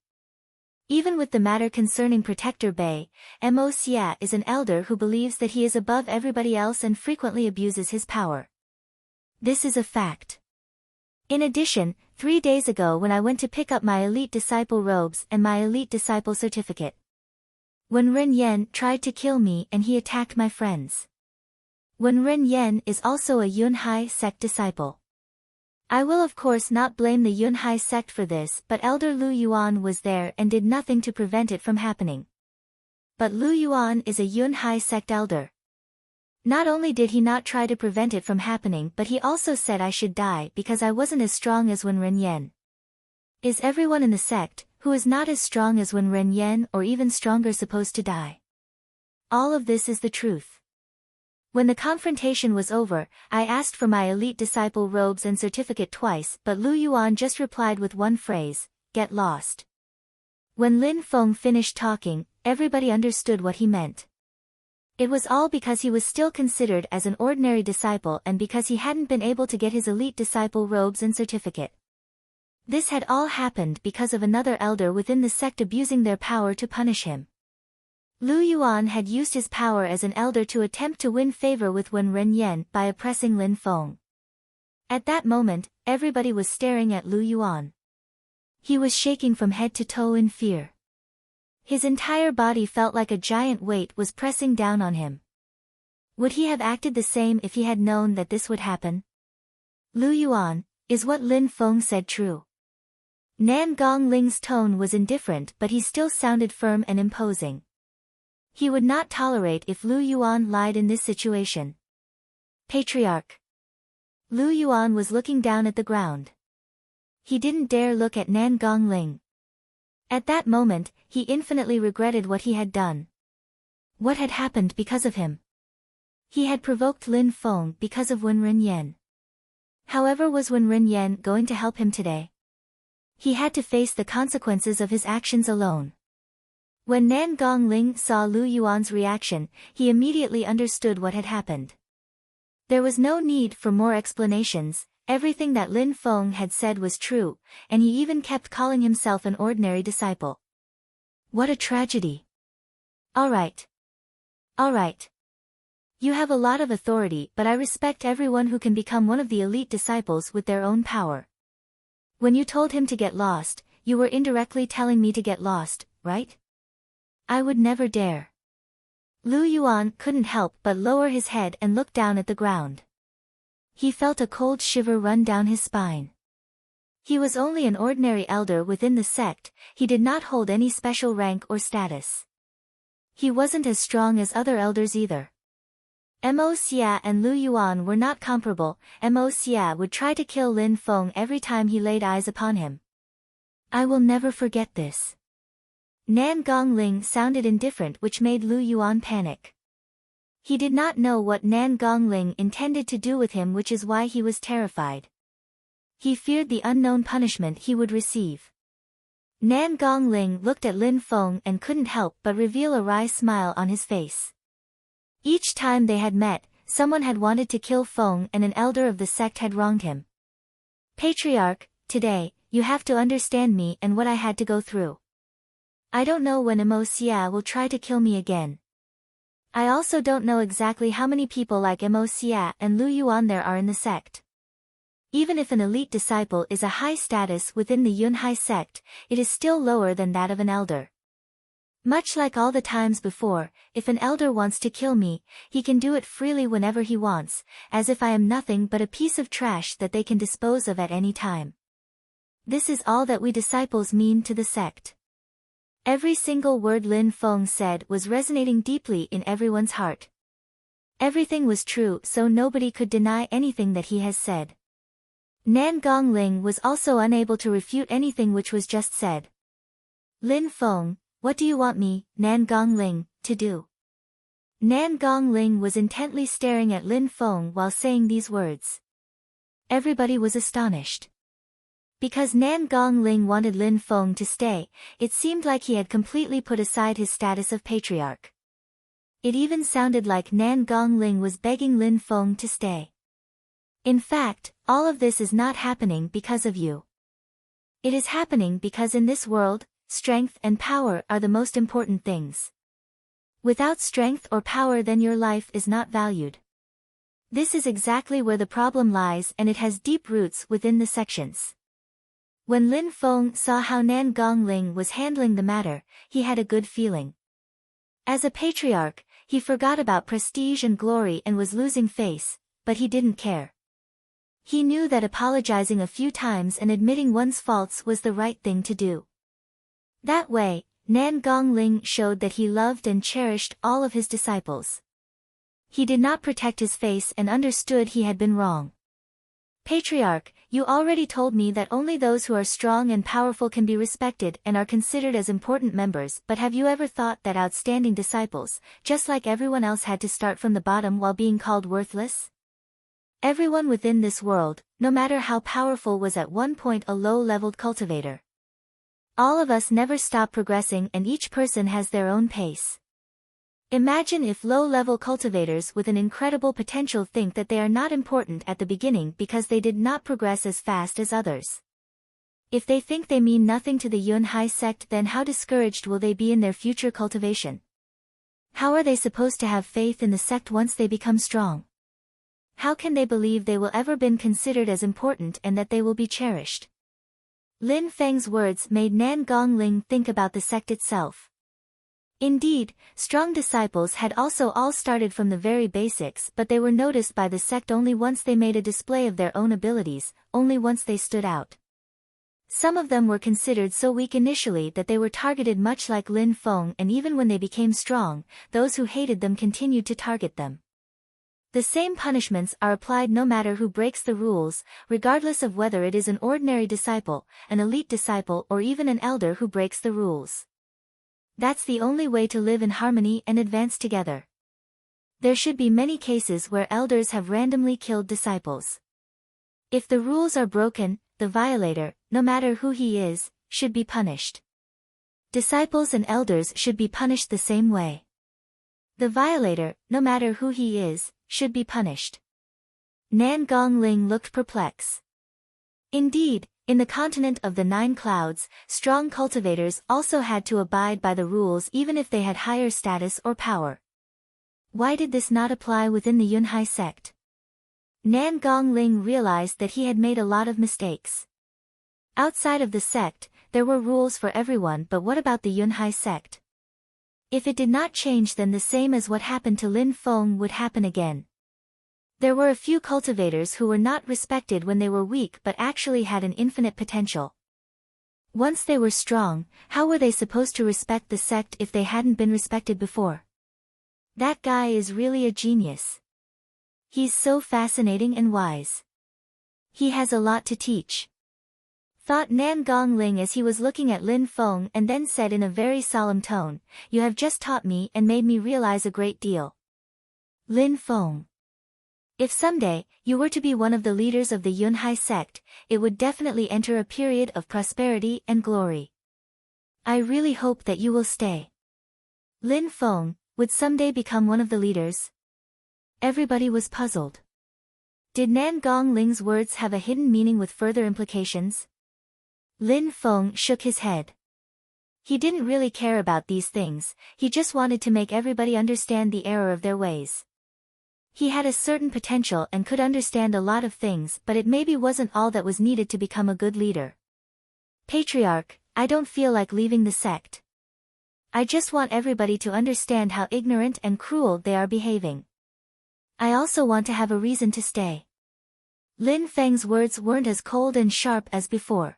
Even with the matter concerning Protector Bei, Mo Xie is an elder who believes that he is above everybody else and frequently abuses his power. This is a fact. In addition, 3 days ago when I went to pick up my elite disciple robes and my elite disciple certificate, when Ren Yan tried to kill me and he attacked my friends. When Ren Yan is also a Yunhai sect disciple. I will of course not blame the Yunhai sect for this, but Elder Lu Yuan was there and did nothing to prevent it from happening. But Lu Yuan is a Yunhai sect elder. Not only did he not try to prevent it from happening, but he also said I should die because I wasn't as strong as Wen Ren Yan. Is everyone in the sect, who is not as strong as Wen Ren Yan or even stronger, supposed to die? All of this is the truth. When the confrontation was over, I asked for my elite disciple robes and certificate twice, but Lu Yuan just replied with one phrase, "Get lost." When Lin Feng finished talking, everybody understood what he meant. It was all because he was still considered as an ordinary disciple and because he hadn't been able to get his elite disciple robes and certificate. This had all happened because of another elder within the sect abusing their power to punish him. Lu Yuan had used his power as an elder to attempt to win favor with Wen Ren Yan by oppressing Lin Feng. At that moment, everybody was staring at Lu Yuan. He was shaking from head to toe in fear. His entire body felt like a giant weight was pressing down on him. Would he have acted the same if he had known that this would happen? Lu Yuan, is what Lin Feng said true? Nan Gongling's tone was indifferent, but he still sounded firm and imposing. He would not tolerate if Lu Yuan lied in this situation. Patriarch. Lu Yuan was looking down at the ground. He didn't dare look at Nan Gongling. At that moment, he infinitely regretted what he had done. What had happened because of him? He had provoked Lin Feng because of Wen Ren Yan. However, was Wen Ren Yan going to help him today? He had to face the consequences of his actions alone. When Nan Gongling saw Lu Yuan's reaction, he immediately understood what had happened. There was no need for more explanations, everything that Lin Feng had said was true, and he even kept calling himself an ordinary disciple. What a tragedy. Alright. You have a lot of authority, but I respect everyone who can become one of the elite disciples with their own power. When you told him to get lost, you were indirectly telling me to get lost, right? I would never dare. Lu Yuan couldn't help but lower his head and look down at the ground. He felt a cold shiver run down his spine. He was only an ordinary elder within the sect, he did not hold any special rank or status. He wasn't as strong as other elders either. Mo Xie and Lu Yuan were not comparable. Mo Xie would try to kill Lin Feng every time he laid eyes upon him. I will never forget this. Nan Gongling sounded indifferent, which made Lu Yuan panic. He did not know what Nan Gongling intended to do with him, which is why he was terrified. He feared the unknown punishment he would receive. Nan Gongling looked at Lin Feng and couldn't help but reveal a wry smile on his face. Each time they had met, someone had wanted to kill Feng and an elder of the sect had wronged him. Patriarch, today, you have to understand me and what I had to go through. I don't know when Mo Xie will try to kill me again. I also don't know exactly how many people like Mo Xie and Lu Yuan there are in the sect. Even if an elite disciple is a high status within the Yunhai sect, it is still lower than that of an elder. Much like all the times before, if an elder wants to kill me, he can do it freely whenever he wants, as if I am nothing but a piece of trash that they can dispose of at any time. This is all that we disciples mean to the sect. Every single word Lin Feng said was resonating deeply in everyone's heart. Everything was true, so nobody could deny anything that he has said. Nan Gongling was also unable to refute anything which was just said. Lin Feng, what do you want me, Nan Gongling, to do? Nan Gongling was intently staring at Lin Feng while saying these words. Everybody was astonished. Because Nan Gongling wanted Lin Feng to stay, it seemed like he had completely put aside his status of patriarch. It even sounded like Nan Gongling was begging Lin Feng to stay. In fact, all of this is not happening because of you. It is happening because in this world, strength and power are the most important things. Without strength or power, then your life is not valued. This is exactly where the problem lies, and it has deep roots within the sections. When Lin Feng saw how Nan Gongling was handling the matter, he had a good feeling. As a patriarch, he forgot about prestige and glory and was losing face, but he didn't care. He knew that apologizing a few times and admitting one's faults was the right thing to do. That way, Nan Gongling showed that he loved and cherished all of his disciples. He did not protect his face and understood he had been wrong. Patriarch, you already told me that only those who are strong and powerful can be respected and are considered as important members, but have you ever thought that outstanding disciples, just like everyone else, had to start from the bottom while being called worthless? Everyone within this world, no matter how powerful, was at one point a low-leveled cultivator. All of us never stop progressing, and each person has their own pace. Imagine if low-level cultivators with an incredible potential think that they are not important at the beginning because they did not progress as fast as others. If they think they mean nothing to the Yunhai sect, then how discouraged will they be in their future cultivation? How are they supposed to have faith in the sect once they become strong? How can they believe they will ever be considered as important and that they will be cherished? Lin Feng's words made Nan Gongling think about the sect itself. Indeed, strong disciples had also all started from the very basics, but they were noticed by the sect only once they made a display of their own abilities, only once they stood out. Some of them were considered so weak initially that they were targeted, much like Lin Feng, and even when they became strong, those who hated them continued to target them. The same punishments are applied no matter who breaks the rules, regardless of whether it is an ordinary disciple, an elite disciple, or even an elder who breaks the rules. That's the only way to live in harmony and advance together. There should be many cases where elders have randomly killed disciples. If the rules are broken, the violator, no matter who he is, should be punished. Disciples and elders should be punished the same way. The violator, no matter who he is, should be punished. Nan Gongling looked perplexed. Indeed, in the continent of the Nine Clouds, strong cultivators also had to abide by the rules even if they had higher status or power. Why did this not apply within the Yunhai sect? Nan Gongling realized that he had made a lot of mistakes. Outside of the sect, there were rules for everyone, but what about the Yunhai sect? If it did not change, then the same as what happened to Lin Feng would happen again. There were a few cultivators who were not respected when they were weak but actually had an infinite potential. Once they were strong, how were they supposed to respect the sect if they hadn't been respected before? That guy is really a genius. He's so fascinating and wise. He has a lot to teach. Thought Nan Gongling as he was looking at Lin Feng, and then said in a very solemn tone, "You have just taught me and made me realize a great deal. Lin Feng. If someday, you were to be one of the leaders of the Yunhai sect, it would definitely enter a period of prosperity and glory. I really hope that you will stay." Lin Feng would someday become one of the leaders? Everybody was puzzled. Did Nan Gongling's words have a hidden meaning with further implications? Lin Feng shook his head. He didn't really care about these things, he just wanted to make everybody understand the error of their ways. He had a certain potential and could understand a lot of things, but it maybe wasn't all that was needed to become a good leader. Patriarch, I don't feel like leaving the sect. I just want everybody to understand how ignorant and cruel they are behaving. I also want to have a reason to stay. Lin Feng's words weren't as cold and sharp as before.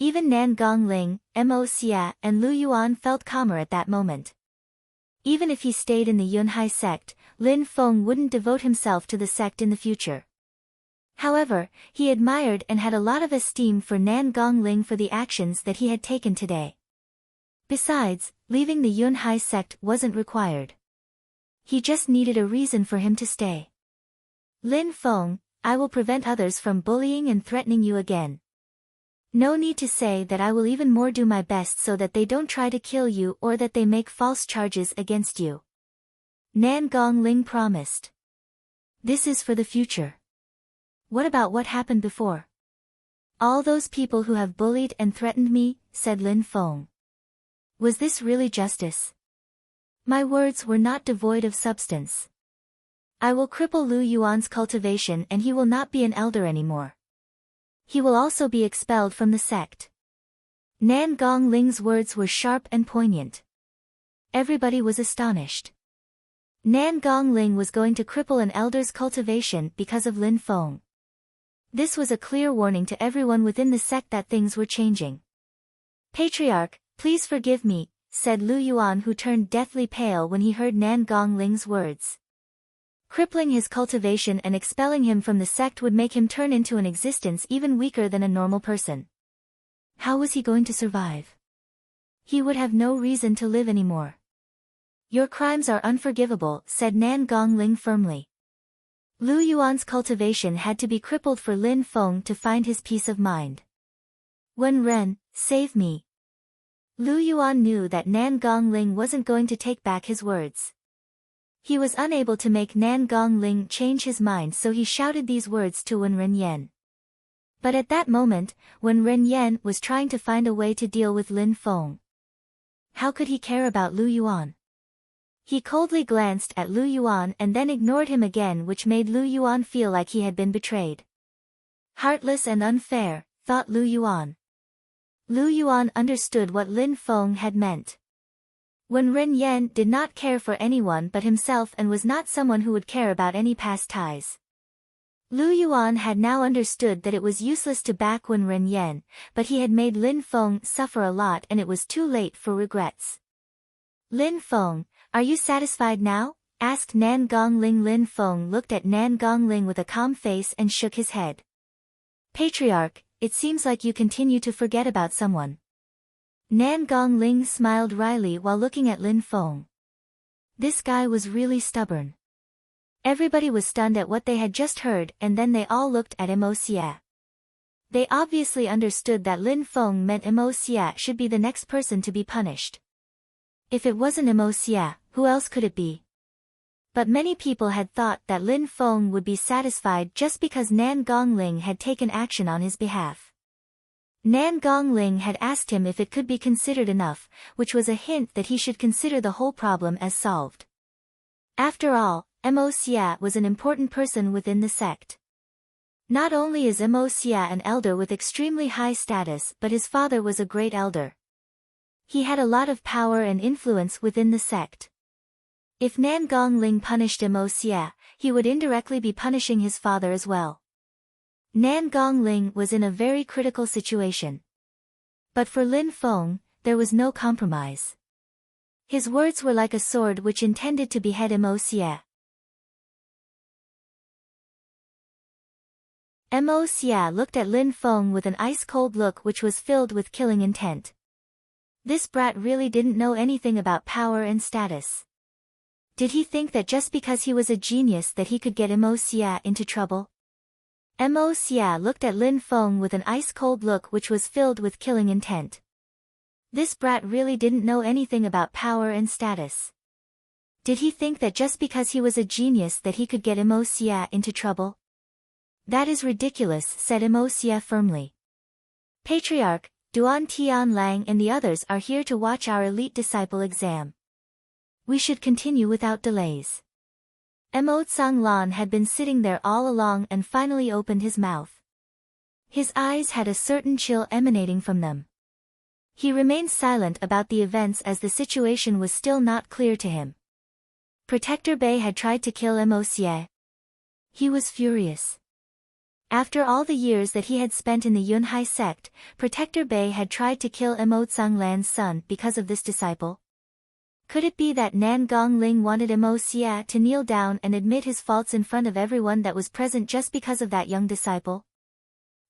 Even Nan Gongling, Mo Xia, and Lu Yuan felt calmer at that moment. Even if he stayed in the Yunhai sect, Lin Feng wouldn't devote himself to the sect in the future. However, he admired and had a lot of esteem for Nan Gongling for the actions that he had taken today. Besides, leaving the Yunhai sect wasn't required. He just needed a reason for him to stay. Lin Feng, I will prevent others from bullying and threatening you again. No need to say that I will even more do my best so that they don't try to kill you or that they make false charges against you. Nan Gongling promised. This is for the future. What about what happened before? All those people who have bullied and threatened me, said Lin Feng. Was this really justice? My words were not devoid of substance. I will cripple Lu Yuan's cultivation and he will not be an elder anymore. He will also be expelled from the sect. Nan Gongling's words were sharp and poignant. Everybody was astonished. Nan Gongling was going to cripple an elder's cultivation because of Lin Feng. This was a clear warning to everyone within the sect that things were changing. Patriarch, please forgive me, said Lu Yuan, who turned deathly pale when he heard Nan Gongling's words. Crippling his cultivation and expelling him from the sect would make him turn into an existence even weaker than a normal person. How was he going to survive? He would have no reason to live anymore. Your crimes are unforgivable, said Nan Gongling firmly. Lu Yuan's cultivation had to be crippled for Lin Feng to find his peace of mind. Wen Ren, save me. Lu Yuan knew that Nan Gongling wasn't going to take back his words. He was unable to make Nan Gongling change his mind, so he shouted these words to Wen Renyan. But at that moment, Wen Renyan was trying to find a way to deal with Lin Feng. How could he care about Lu Yuan? He coldly glanced at Lu Yuan and then ignored him again, which made Lu Yuan feel like he had been betrayed. Heartless and unfair, thought Lu Yuan. Lu Yuan understood what Lin Feng had meant. Wen Renyan did not care for anyone but himself and was not someone who would care about any past ties. Lu Yuan had now understood that it was useless to back Wen Renyan, but he had made Lin Feng suffer a lot and it was too late for regrets. Lin Feng, are you satisfied now? Asked Nan Gongling. Lin Feng looked at Nan Gongling with a calm face and shook his head. Patriarch, it seems like you continue to forget about someone. Nan Gongling smiled wryly while looking at Lin Feng. This guy was really stubborn. Everybody was stunned at what they had just heard, and then they all looked at Mo Xia. They obviously understood that Lin Feng meant Mo Xia should be the next person to be punished. If it wasn't Mo Xia, who else could it be? But many people had thought that Lin Feng would be satisfied just because Nan Gongling had taken action on his behalf. Nan Gongling had asked him if it could be considered enough, which was a hint that he should consider the whole problem as solved. After all, Mo Xia was an important person within the sect. Not only is Mo Xia an elder with extremely high status, but his father was a great elder. He had a lot of power and influence within the sect. If Nan Gongling punished Mo Xia, he would indirectly be punishing his father as well. Nan Gongling was in a very critical situation. But for Lin Feng, there was no compromise. His words were like a sword which intended to behead Mo Xia. Mo Xia looked at Lin Feng with an ice-cold look which was filled with killing intent. This brat really didn't know anything about power and status. Did he think that just because he was a genius that he could get Mo Xia into trouble? Mo Xia looked at Lin Feng with an ice-cold look which was filled with killing intent. This brat really didn't know anything about power and status. Did he think that just because he was a genius that he could get Mo Xia into trouble? That is ridiculous, said Mo Xia firmly. Patriarch, Duan Tianlang and the others are here to watch our elite disciple exam. We should continue without delays. Mo Tsanglan had been sitting there all along and finally opened his mouth. His eyes had a certain chill emanating from them. He remained silent about the events as the situation was still not clear to him. Protector Bei had tried to kill Mo Xie. He was furious. After all the years that he had spent in the Yunhai sect, Protector Bei had tried to kill Mo Tsanglan's son because of this disciple. Could it be that Nan Gongling wanted Mo Xia to kneel down and admit his faults in front of everyone that was present just because of that young disciple?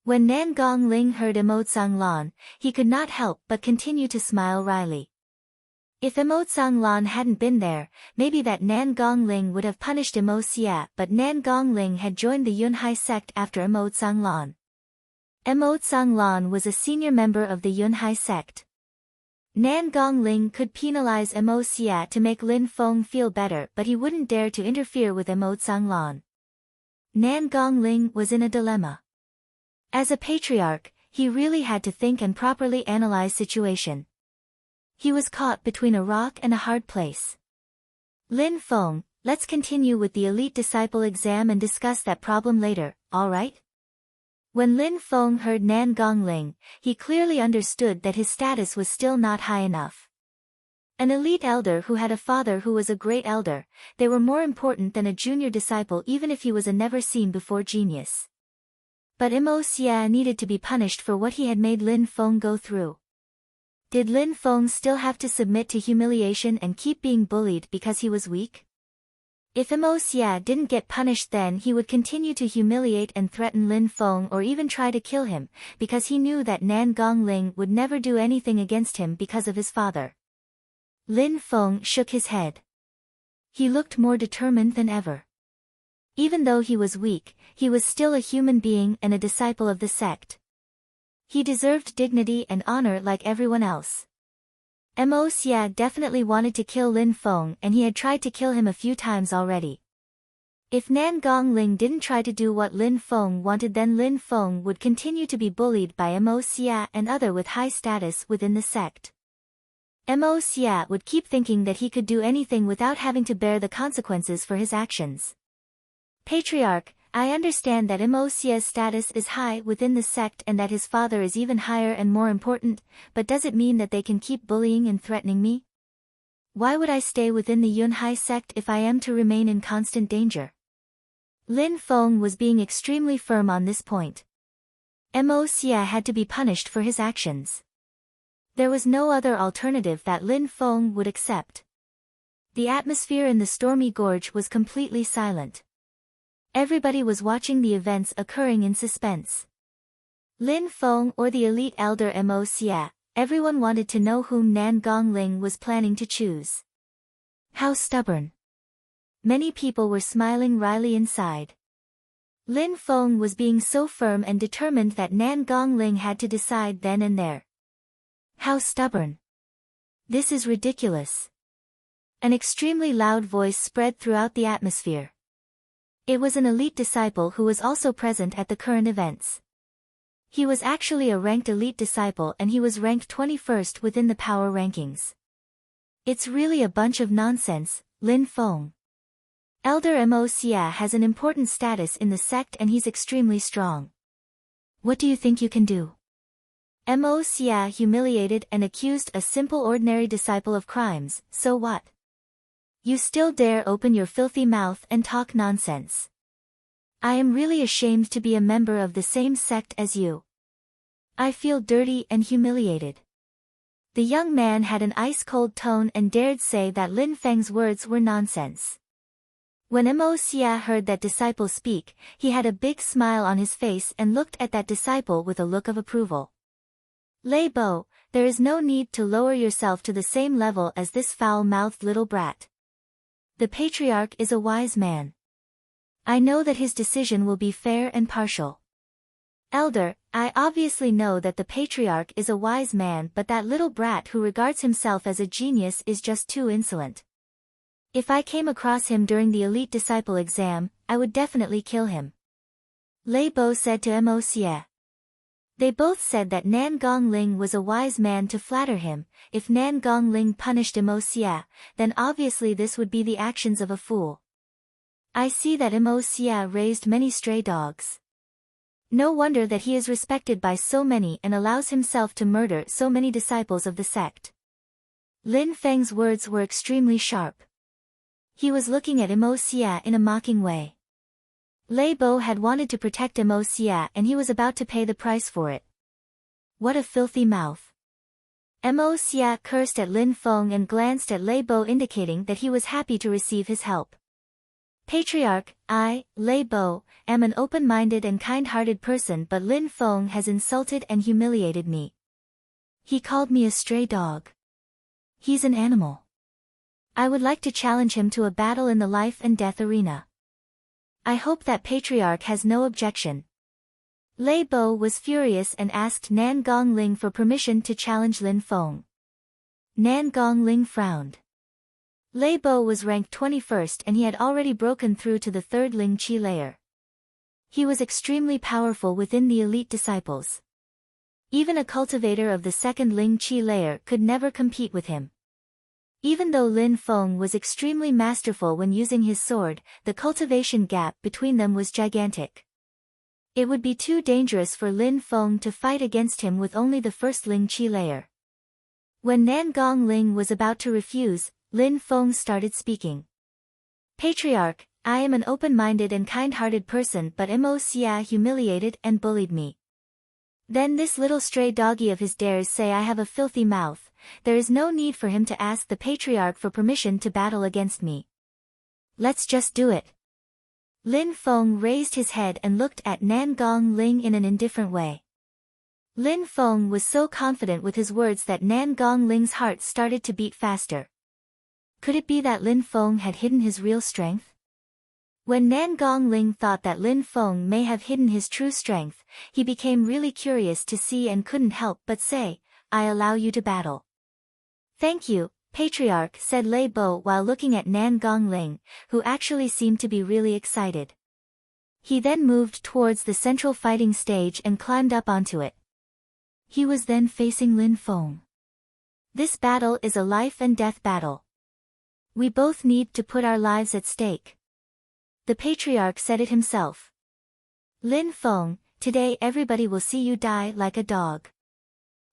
When Nan Gongling heard Mo Tsanglan, he could not help but continue to smile wryly. If Emo Lan hadn't been there, maybe that Nan Gongling would have punished Emo Xia, but Nan Gongling had joined the Yunhai sect after Emo Lan. Emo Lan was a senior member of the Yunhai sect. Nan Gongling could penalize Emo Xia to make Lin Feng feel better, but he wouldn't dare to interfere with Emo Lan. Nan Gongling was in a dilemma. As a patriarch, he really had to think and properly analyze situation. He was caught between a rock and a hard place. Lin Feng, let's continue with the elite disciple exam and discuss that problem later, alright? When Lin Feng heard Nan Gongling, he clearly understood that his status was still not high enough. An elite elder who had a father who was a great elder, they were more important than a junior disciple even if he was a never-seen-before genius. But Emo Xia needed to be punished for what he had made Lin Feng go through. Did Lin Feng still have to submit to humiliation and keep being bullied because he was weak? If Emo Xia didn't get punished, then he would continue to humiliate and threaten Lin Feng or even try to kill him, because he knew that Nan Gongling would never do anything against him because of his father. Lin Feng shook his head. He looked more determined than ever. Even though he was weak, he was still a human being and a disciple of the sect. He deserved dignity and honor like everyone else. Emo Xia definitely wanted to kill Lin Feng, and he had tried to kill him a few times already. If Nan Gongling didn't try to do what Lin Feng wanted, then Lin Feng would continue to be bullied by Emo Xia and other with high status within the sect. Emo Xia would keep thinking that he could do anything without having to bear the consequences for his actions. Patriarch, I understand that Emo Xia's status is high within the sect and that his father is even higher and more important, but does it mean that they can keep bullying and threatening me? Why would I stay within the Yunhai sect if I am to remain in constant danger? Lin Feng was being extremely firm on this point. Emo Xia had to be punished for his actions. There was no other alternative that Lin Feng would accept. The atmosphere in the stormy gorge was completely silent. Everybody was watching the events occurring in suspense. Lin Feng or the elite elder Emo Xia, everyone wanted to know whom Nan Gongling was planning to choose. How stubborn. Many people were smiling wryly inside. Lin Feng was being so firm and determined that Nan Gongling had to decide then and there. How stubborn. This is ridiculous. An extremely loud voice spread throughout the atmosphere. It was an elite disciple who was also present at the current events. He was actually a ranked elite disciple and he was ranked 21st within the power rankings. It's really a bunch of nonsense, Lin Feng. Elder Emo Xia has an important status in the sect and he's extremely strong. What do you think you can do? Emo Xia humiliated and accused a simple ordinary disciple of crimes, so what? You still dare open your filthy mouth and talk nonsense. I am really ashamed to be a member of the same sect as you. I feel dirty and humiliated. The young man had an ice-cold tone and dared say that Lin Feng's words were nonsense. When Emo Xia heard that disciple speak, he had a big smile on his face and looked at that disciple with a look of approval. Lei Bo, there is no need to lower yourself to the same level as this foul-mouthed little brat. The Patriarch is a wise man. I know that his decision will be fair and partial. Elder, I obviously know that the Patriarch is a wise man, but that little brat who regards himself as a genius is just too insolent. If I came across him during the elite disciple exam, I would definitely kill him. Lei Bo said to Emo Xia. They both said that Nan Gongling was a wise man to flatter him. If Nan Gongling punished Emo Xia, then obviously this would be the actions of a fool. I see that Emo Xia raised many stray dogs. No wonder that he is respected by so many and allows himself to murder so many disciples of the sect. Lin Feng's words were extremely sharp. He was looking at Emo Xia in a mocking way. Lei Bo had wanted to protect Emo Xia and he was about to pay the price for it. What a filthy mouth. Emo Xia cursed at Lin Feng and glanced at Lei Bo indicating that he was happy to receive his help. Patriarch, I, Lei Bo, am an open-minded and kind-hearted person, but Lin Feng has insulted and humiliated me. He called me a stray dog. He's an animal. I would like to challenge him to a battle in the life and death arena. I hope that Patriarch has no objection. Lei Bo was furious and asked Nan Gongling for permission to challenge Lin Feng. Nan Gongling frowned. Lei Bo was ranked 21st and he had already broken through to the 3rd Ling Qi layer. He was extremely powerful within the elite disciples. Even a cultivator of the 2nd Ling Qi layer could never compete with him. Even though Lin Feng was extremely masterful when using his sword, the cultivation gap between them was gigantic. It would be too dangerous for Lin Feng to fight against him with only the 1st Ling Qi layer. When Nan Gongling was about to refuse, Lin Feng started speaking. Patriarch, I am an open-minded and kind-hearted person, but Mo Xia humiliated and bullied me. Then this little stray doggy of his dares say I have a filthy mouth. There is no need for him to ask the Patriarch for permission to battle against me. Let's just do it. Lin Feng raised his head and looked at Nan Gongling in an indifferent way. Lin Feng was so confident with his words that Nan Gongling's heart started to beat faster. Could it be that Lin Feng had hidden his real strength? When Nan Gongling thought that Lin Feng may have hidden his true strength, he became really curious to see and couldn't help but say, I allow you to battle. Thank you, Patriarch, said Lei Bo while looking at Nan Gongling, who actually seemed to be really excited. He then moved towards the central fighting stage and climbed up onto it. He was then facing Lin Feng. This battle is a life and death battle. We both need to put our lives at stake. The Patriarch said it himself. Lin Feng, today everybody will see you die like a dog.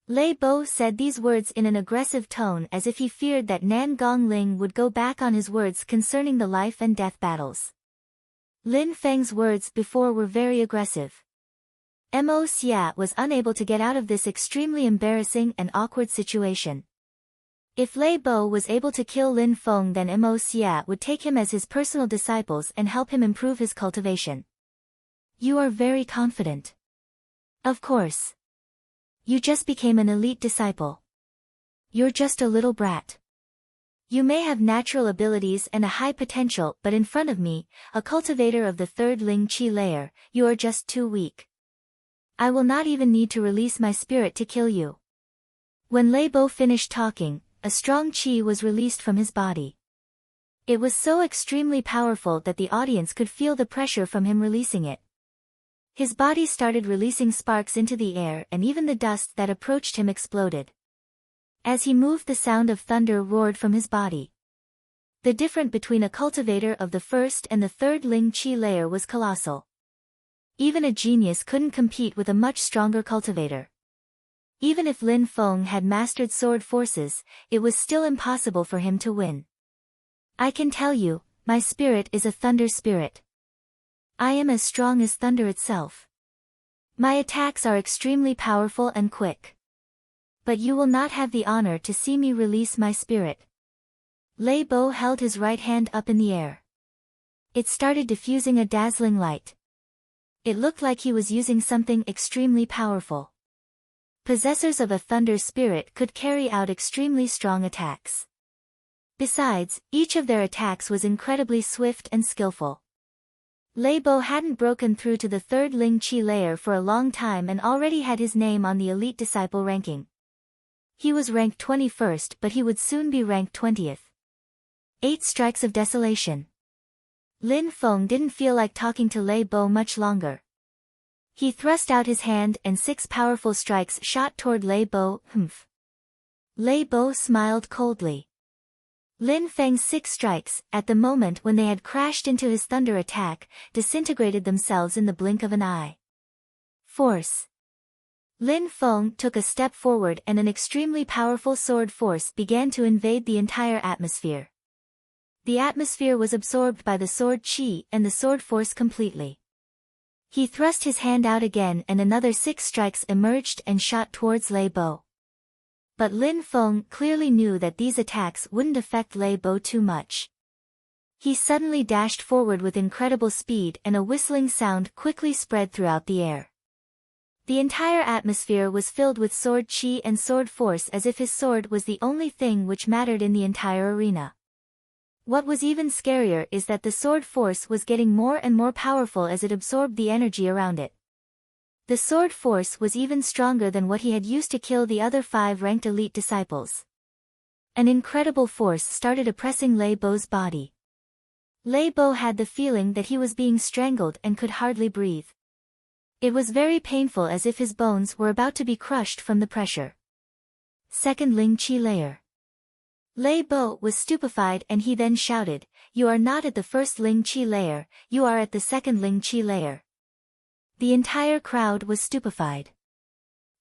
Lei Bo said these words in an aggressive tone as if he feared that Nan Gongling would go back on his words concerning the life and death battles. Lin Feng's words before were very aggressive. Mo Xia was unable to get out of this extremely embarrassing and awkward situation. If Lei Bo was able to kill Lin Feng, then Mo Xia would take him as his personal disciples and help him improve his cultivation. You are very confident. Of course. You just became an elite disciple. You're just a little brat. You may have natural abilities and a high potential, but in front of me, a cultivator of the 3rd Ling Qi layer, you are just too weak. I will not even need to release my spirit to kill you. When Lei Bo finished talking, a strong qi was released from his body. It was so extremely powerful that the audience could feel the pressure from him releasing it. His body started releasing sparks into the air and even the dust that approached him exploded. As he moved, the sound of thunder roared from his body. The difference between a cultivator of the 1st and the 3rd Ling Qi layer was colossal. Even a genius couldn't compete with a much stronger cultivator. Even if Lin Feng had mastered sword forces, it was still impossible for him to win. I can tell you, my spirit is a thunder spirit. I am as strong as thunder itself. My attacks are extremely powerful and quick. But you will not have the honor to see me release my spirit. Lei Bo held his right hand up in the air. It started diffusing a dazzling light. It looked like he was using something extremely powerful. Possessors of a thunder spirit could carry out extremely strong attacks. Besides, each of their attacks was incredibly swift and skillful. Lei Bo hadn't broken through to the 3rd Ling Qi layer for a long time and already had his name on the elite disciple ranking. He was ranked 21st, but he would soon be ranked 20th. 8 strikes of desolation. Lin Feng didn't feel like talking to Lei Bo much longer. He thrust out his hand and 6 powerful strikes shot toward Lei Bo. Humph. Lei Bo smiled coldly. Lin Feng's 6 strikes, at the moment when they had crashed into his thunder attack, disintegrated themselves in the blink of an eye. Force. Lin Feng took a step forward and an extremely powerful sword force began to invade the entire atmosphere. The atmosphere was absorbed by the sword qi and the sword force completely. He thrust his hand out again and another 6 strikes emerged and shot towards Lei Bo. But Lin Feng clearly knew that these attacks wouldn't affect Lei Bo too much. He suddenly dashed forward with incredible speed and a whistling sound quickly spread throughout the air. The entire atmosphere was filled with sword chi and sword force, as if his sword was the only thing which mattered in the entire arena. What was even scarier is that the sword force was getting more and more powerful as it absorbed the energy around it. The sword force was even stronger than what he had used to kill the other 5 ranked elite disciples. An incredible force started oppressing Lei Bo's body. Lei Bo had the feeling that he was being strangled and could hardly breathe. It was very painful, as if his bones were about to be crushed from the pressure. Second Ling Qi layer. Lei Bo was stupefied, and he then shouted, "You are not at the first Ling Qi layer, you are at the second Ling Qi layer." The entire crowd was stupefied.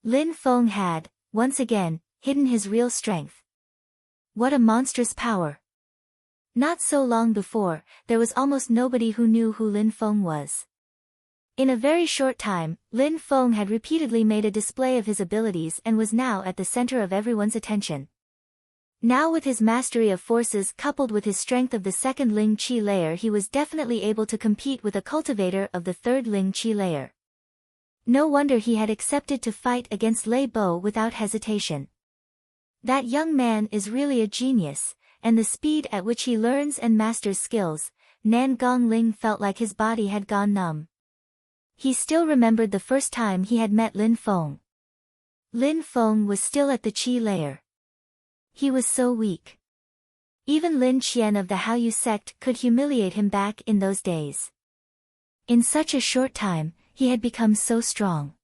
Lin Feng had, once again, hidden his real strength. What a monstrous power! Not so long before, there was almost nobody who knew who Lin Feng was. In a very short time, Lin Feng had repeatedly made a display of his abilities and was now at the center of everyone's attention. Now, with his mastery of forces coupled with his strength of the second Ling Qi layer, he was definitely able to compete with a cultivator of the third Ling Qi layer. No wonder he had accepted to fight against Lei Bo without hesitation. That young man is really a genius, and the speed at which he learns and masters skills, Nan Gongling felt like his body had gone numb. He still remembered the first time he had met Lin Feng. Lin Feng was still at the Qi layer. He was so weak. Even Lin Qian of the Haoyu sect could humiliate him back in those days. In such a short time, he had become so strong.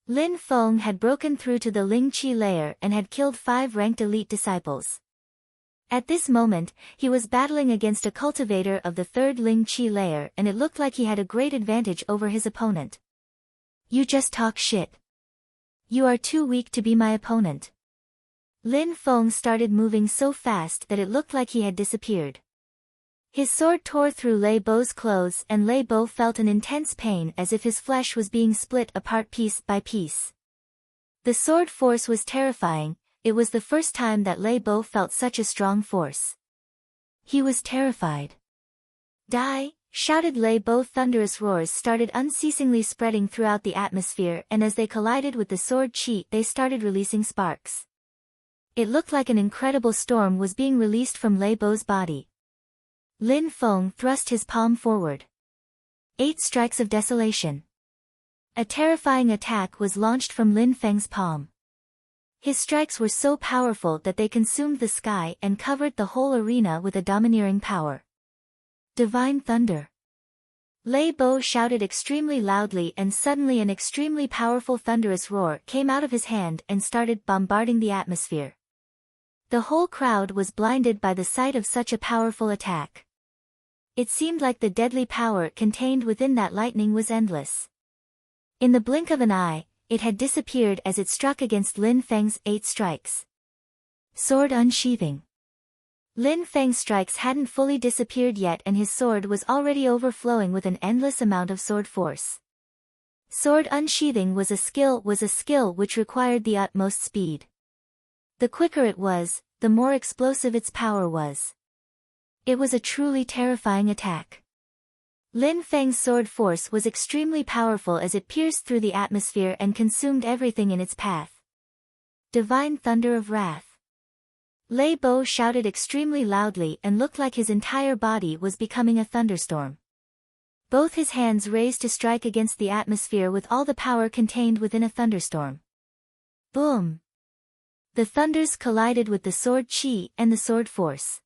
Lin Feng had broken through to the Ling Qi layer and had killed 5 ranked elite disciples. At this moment, he was battling against a cultivator of the third Ling Qi layer, and it looked like he had a great advantage over his opponent. "You just talk shit. You are too weak to be my opponent." Lin Feng started moving so fast that it looked like he had disappeared. His sword tore through Lei Bo's clothes, and Lei Bo felt an intense pain, as if his flesh was being split apart piece by piece. The sword force was terrifying. It was the first time that Lei Bo felt such a strong force. He was terrified. "Die!" shouted Lei Bo. Thunderous roars started unceasingly spreading throughout the atmosphere, and as they collided with the sword chi, they started releasing sparks. It looked like an incredible storm was being released from Lei Bo's body. Lin Feng thrust his palm forward. 8 strikes of desolation. A terrifying attack was launched from Lin Feng's palm. His strikes were so powerful that they consumed the sky and covered the whole arena with a domineering power. Divine thunder. Lei Bo shouted extremely loudly, and suddenly an extremely powerful thunderous roar came out of his hand and started bombarding the atmosphere. The whole crowd was blinded by the sight of such a powerful attack. It seemed like the deadly power contained within that lightning was endless. In the blink of an eye, it had disappeared as it struck against Lin Feng's 8 strikes. Sword unsheathing. Lin Feng's strikes hadn't fully disappeared yet, and his sword was already overflowing with an endless amount of sword force. Sword unsheathing was a skill which required the utmost speed. The quicker it was, the more explosive its power was. It was a truly terrifying attack. Lin Feng's sword force was extremely powerful as it pierced through the atmosphere and consumed everything in its path. Divine thunder of wrath. Lei Bo shouted extremely loudly and looked like his entire body was becoming a thunderstorm. Both his hands raised to strike against the atmosphere with all the power contained within a thunderstorm. Boom! The thunders collided with the sword chi and the sword force.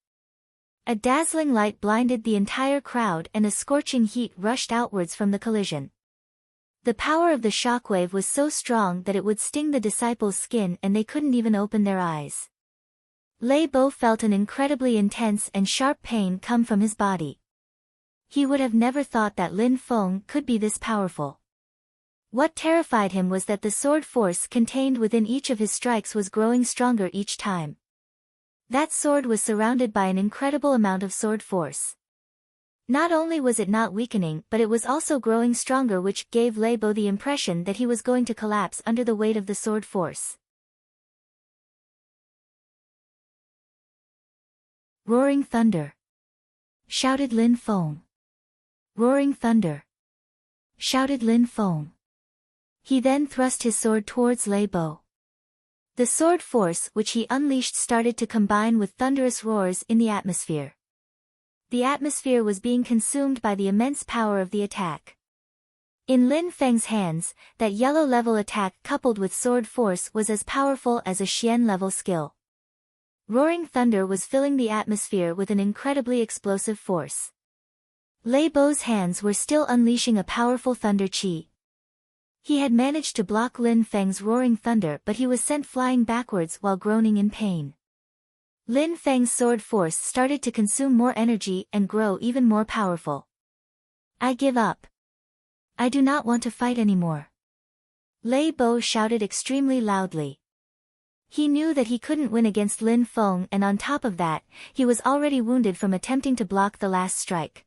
A dazzling light blinded the entire crowd, and a scorching heat rushed outwards from the collision. The power of the shockwave was so strong that it would sting the disciples' skin, and they couldn't even open their eyes. Lei Bo felt an incredibly intense and sharp pain come from his body. He would have never thought that Lin Feng could be this powerful. What terrified him was that the sword force contained within each of his strikes was growing stronger each time. That sword was surrounded by an incredible amount of sword force. Not only was it not weakening, but it was also growing stronger, which gave Lei Bo the impression that he was going to collapse under the weight of the sword force. Roaring thunder! Shouted Lin Feng. Roaring thunder! Shouted Lin Feng. He then thrust his sword towards Lei Bo. The sword force which he unleashed started to combine with thunderous roars in the atmosphere. The atmosphere was being consumed by the immense power of the attack. In Lin Feng's hands, that yellow-level attack coupled with sword force was as powerful as a Xian-level skill. Roaring thunder was filling the atmosphere with an incredibly explosive force. Lei Bo's hands were still unleashing a powerful thunder chi. He had managed to block Lin Feng's roaring thunder, but he was sent flying backwards while groaning in pain. Lin Feng's sword force started to consume more energy and grow even more powerful. I give up. I do not want to fight anymore. Lei Bo shouted extremely loudly. He knew that he couldn't win against Lin Feng, and on top of that, he was already wounded from attempting to block the last strike.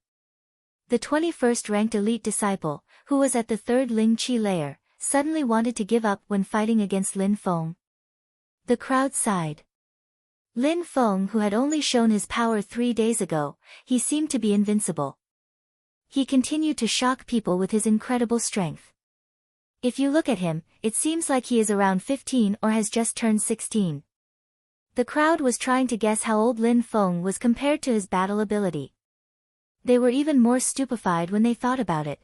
The 21st ranked elite disciple, who was at the 3rd Ling Qi layer, suddenly wanted to give up when fighting against Lin Feng. The crowd sighed. Lin Feng, who had only shown his power 3 days ago, he seemed to be invincible. He continued to shock people with his incredible strength. If you look at him, it seems like he is around 15 or has just turned 16. The crowd was trying to guess how old Lin Feng was compared to his battle ability. They were even more stupefied when they thought about it.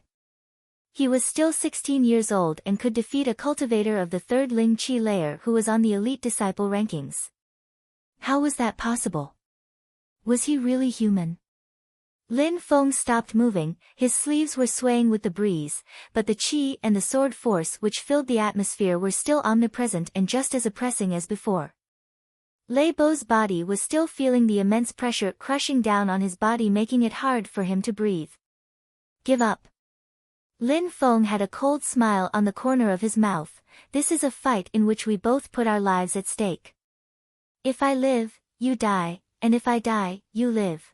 He was still 16 years old and could defeat a cultivator of the 3rd Ling Qi layer who was on the elite disciple rankings. How was that possible? Was he really human? Lin Feng stopped moving, his sleeves were swaying with the breeze, but the qi and the sword force which filled the atmosphere were still omnipresent and just as oppressing as before. Lei Bo's body was still feeling the immense pressure crushing down on his body, making it hard for him to breathe. Give up. Lin Feng had a cold smile on the corner of his mouth. This is a fight in which we both put our lives at stake. If I live, you die, and if I die, you live.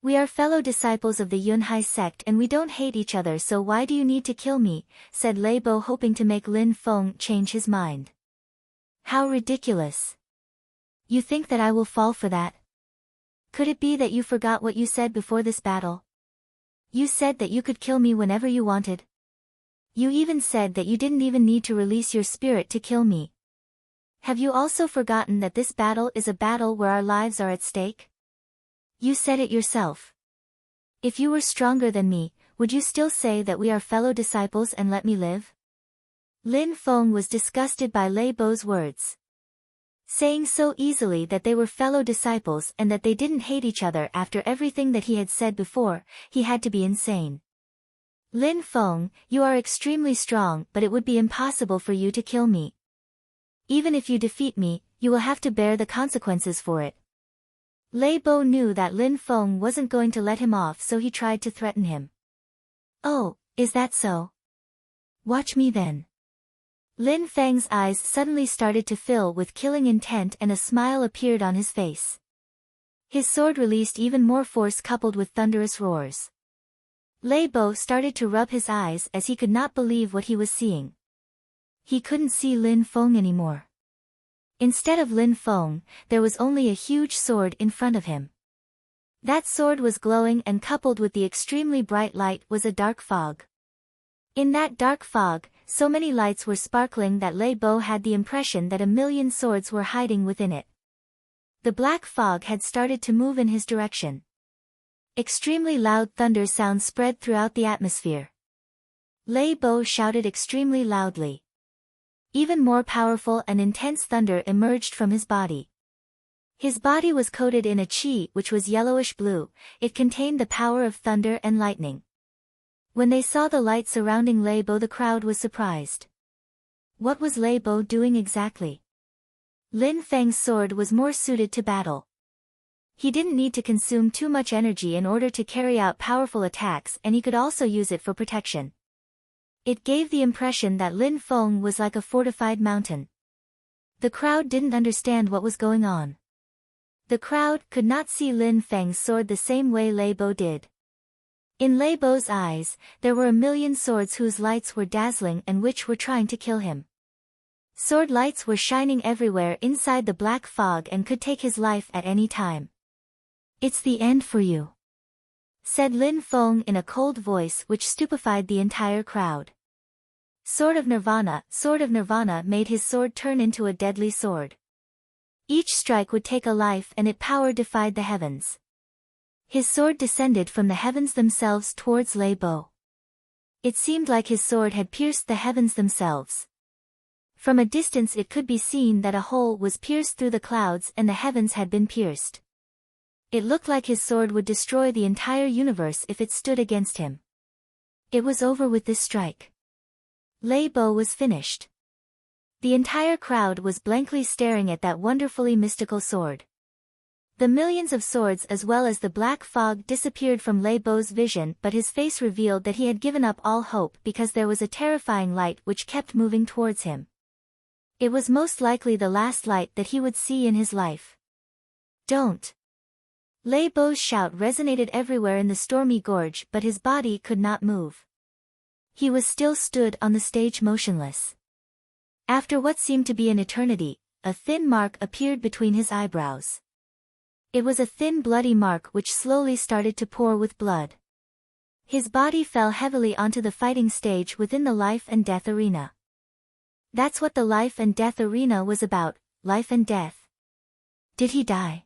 We are fellow disciples of the Yunhai sect and we don't hate each other, so why do you need to kill me, said Lei Bo, hoping to make Lin Feng change his mind. How ridiculous. You think that I will fall for that? Could it be that you forgot what you said before this battle? You said that you could kill me whenever you wanted. You even said that you didn't even need to release your spirit to kill me. Have you also forgotten that this battle is a battle where our lives are at stake? You said it yourself. If you were stronger than me, would you still say that we are fellow disciples and let me live? Lin Feng was disgusted by Lei Bo's words. Saying so easily that they were fellow disciples and that they didn't hate each other after everything that he had said before, he had to be insane. Lin Feng, you are extremely strong, but it would be impossible for you to kill me. Even if you defeat me, you will have to bear the consequences for it. Lei Bo knew that Lin Feng wasn't going to let him off, so he tried to threaten him. Oh, is that so? Watch me then. Lin Feng's eyes suddenly started to fill with killing intent and a smile appeared on his face. His sword released even more force coupled with thunderous roars. Lei Bo started to rub his eyes as he could not believe what he was seeing. He couldn't see Lin Feng anymore. Instead of Lin Feng, there was only a huge sword in front of him. That sword was glowing, and coupled with the extremely bright light was a dark fog. In that dark fog, so many lights were sparkling that Lei Bo had the impression that a million swords were hiding within it. The black fog had started to move in his direction. Extremely loud thunder sounds spread throughout the atmosphere. Lei Bo shouted extremely loudly. Even more powerful and intense thunder emerged from his body. His body was coated in a qi which was yellowish blue. It contained the power of thunder and lightning. When they saw the light surrounding Lei Bo, the crowd was surprised. What was Lei Bo doing exactly? Lin Feng's sword was more suited to battle. He didn't need to consume too much energy in order to carry out powerful attacks, and he could also use it for protection. It gave the impression that Lin Feng was like a fortified mountain. The crowd didn't understand what was going on. The crowd could not see Lin Feng's sword the same way Lei Bo did. In Lei Bo's eyes, there were a million swords whose lights were dazzling and which were trying to kill him. Sword lights were shining everywhere inside the black fog and could take his life at any time. It's the end for you, said Lin Feng in a cold voice which stupefied the entire crowd. Sword of Nirvana made his sword turn into a deadly sword. Each strike would take a life and its power defied the heavens. His sword descended from the heavens themselves towards Lei Bo. It seemed like his sword had pierced the heavens themselves. From a distance it could be seen that a hole was pierced through the clouds and the heavens had been pierced. It looked like his sword would destroy the entire universe if it stood against him. It was over with this strike. Lei Bo was finished. The entire crowd was blankly staring at that wonderfully mystical sword. The millions of swords as well as the black fog disappeared from Lei Bo's vision, but his face revealed that he had given up all hope because there was a terrifying light which kept moving towards him. It was most likely the last light that he would see in his life. Don't! Lei Bo's shout resonated everywhere in the stormy gorge, but his body could not move. He was still stood on the stage motionless. After what seemed to be an eternity, a thin mark appeared between his eyebrows. It was a thin bloody mark which slowly started to pour with blood. His body fell heavily onto the fighting stage within the life and death arena. That's what the life and death arena was about, life and death. Did he die?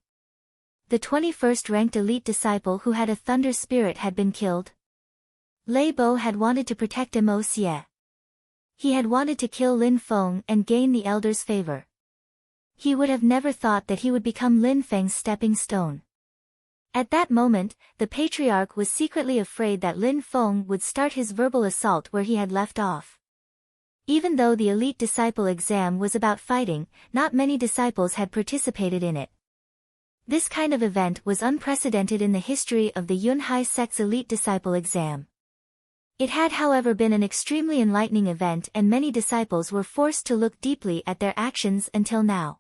The 21st ranked elite disciple who had a thunder spirit had been killed. Lei Bo had wanted to protect Mo Xie. He had wanted to kill Lin Feng and gain the elder's favor. He would have never thought that he would become Lin Feng's stepping stone. At that moment, the Patriarch was secretly afraid that Lin Feng would start his verbal assault where he had left off. Even though the elite disciple exam was about fighting, not many disciples had participated in it. This kind of event was unprecedented in the history of the Yunhai Sect's elite disciple exam. It had however been an extremely enlightening event and many disciples were forced to look deeply at their actions until now.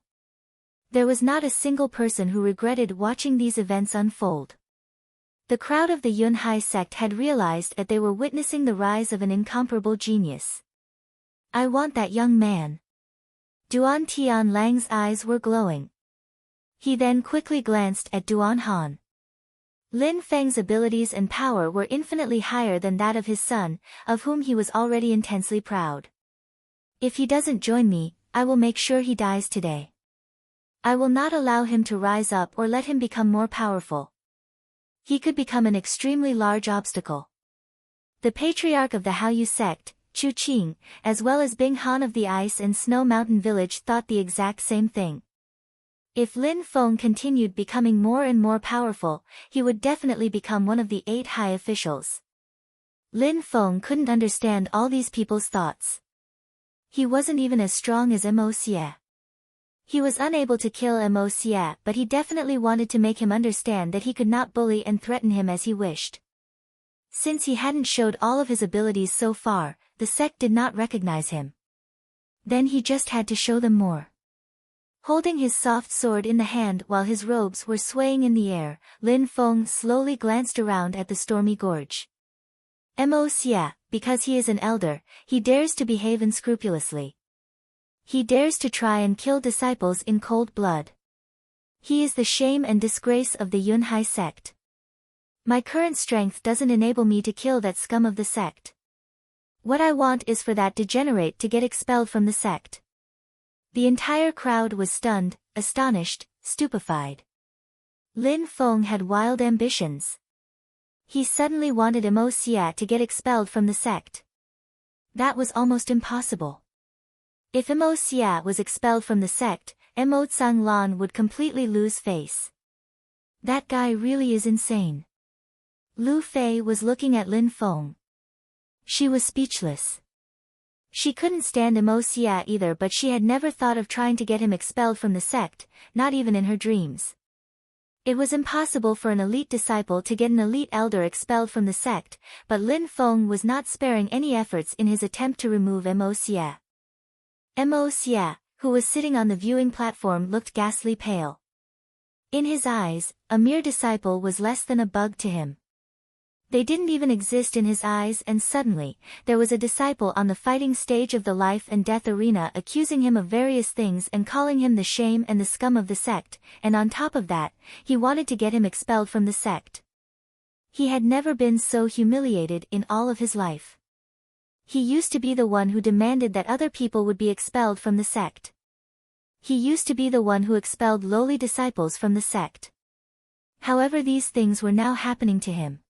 There was not a single person who regretted watching these events unfold. The crowd of the Yunhai Sect had realized that they were witnessing the rise of an incomparable genius. I want that young man. Duan Tianlang's eyes were glowing. He then quickly glanced at Duan Han. Lin Feng's abilities and power were infinitely higher than that of his son, of whom he was already intensely proud. If he doesn't join me, I will make sure he dies today. I will not allow him to rise up or let him become more powerful. He could become an extremely large obstacle. The Patriarch of the Haoyu Sect, Chu Qing, as well as Bing Han of the Ice and Snow Mountain Village thought the exact same thing. If Lin Feng continued becoming more and more powerful, he would definitely become one of the 8 high officials. Lin Feng couldn't understand all these people's thoughts. He wasn't even as strong as Mo Xie. He was unable to kill Mo Xie, but he definitely wanted to make him understand that he could not bully and threaten him as he wished. Since he hadn't showed all of his abilities so far, the sect did not recognize him. Then he just had to show them more. Holding his soft sword in the hand while his robes were swaying in the air, Lin Feng slowly glanced around at the stormy gorge. Mo Xie, because he is an elder, he dares to behave unscrupulously. He dares to try and kill disciples in cold blood. He is the shame and disgrace of the Yunhai sect. My current strength doesn't enable me to kill that scum of the sect. What I want is for that degenerate to get expelled from the sect. The entire crowd was stunned, astonished, stupefied. Lin Feng had wild ambitions. He suddenly wanted Mo Xie to get expelled from the sect. That was almost impossible. If Mo Xie was expelled from the sect, Mo Tsanglan would completely lose face. That guy really is insane. Lu Fei was looking at Lin Feng. She was speechless. She couldn't stand Mo Xie either, but she had never thought of trying to get him expelled from the sect, not even in her dreams. It was impossible for an elite disciple to get an elite elder expelled from the sect, but Lin Feng was not sparing any efforts in his attempt to remove Mo Xie. Mo Xie, who was sitting on the viewing platform, looked ghastly pale. In his eyes, a mere disciple was less than a bug to him. They didn't even exist in his eyes, and suddenly, there was a disciple on the fighting stage of the life and death arena accusing him of various things and calling him the shame and the scum of the sect, and on top of that, he wanted to get him expelled from the sect. He had never been so humiliated in all of his life. He used to be the one who demanded that other people would be expelled from the sect. He used to be the one who expelled lowly disciples from the sect. However, these things were now happening to him.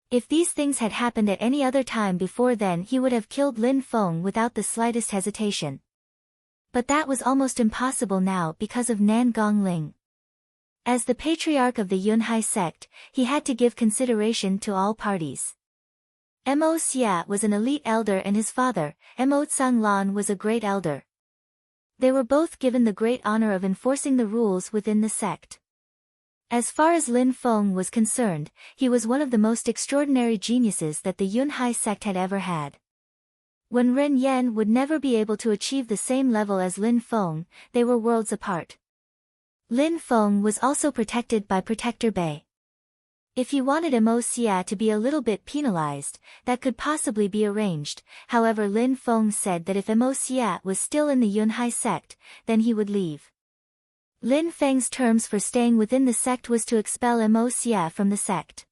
If these things had happened at any other time before then, he would have killed Lin Feng without the slightest hesitation. But that was almost impossible now because of Nan Gongling. As the Patriarch of the Yunhai sect, he had to give consideration to all parties. Mo Xia was an elite elder and his father, Mo Tsanglan, was a great elder. They were both given the great honor of enforcing the rules within the sect. As far as Lin Feng was concerned, he was one of the most extraordinary geniuses that the Yunhai sect had ever had. When Ren Yan would never be able to achieve the same level as Lin Feng, they were worlds apart. Lin Feng was also protected by Protector Bei. If he wanted Mo Xia to be a little bit penalized, that could possibly be arranged. However, Lin Feng said that if Mo Xia was still in the Yunhai sect, then he would leave. Lin Feng's terms for staying within the sect was to expel Mo Xia from the sect.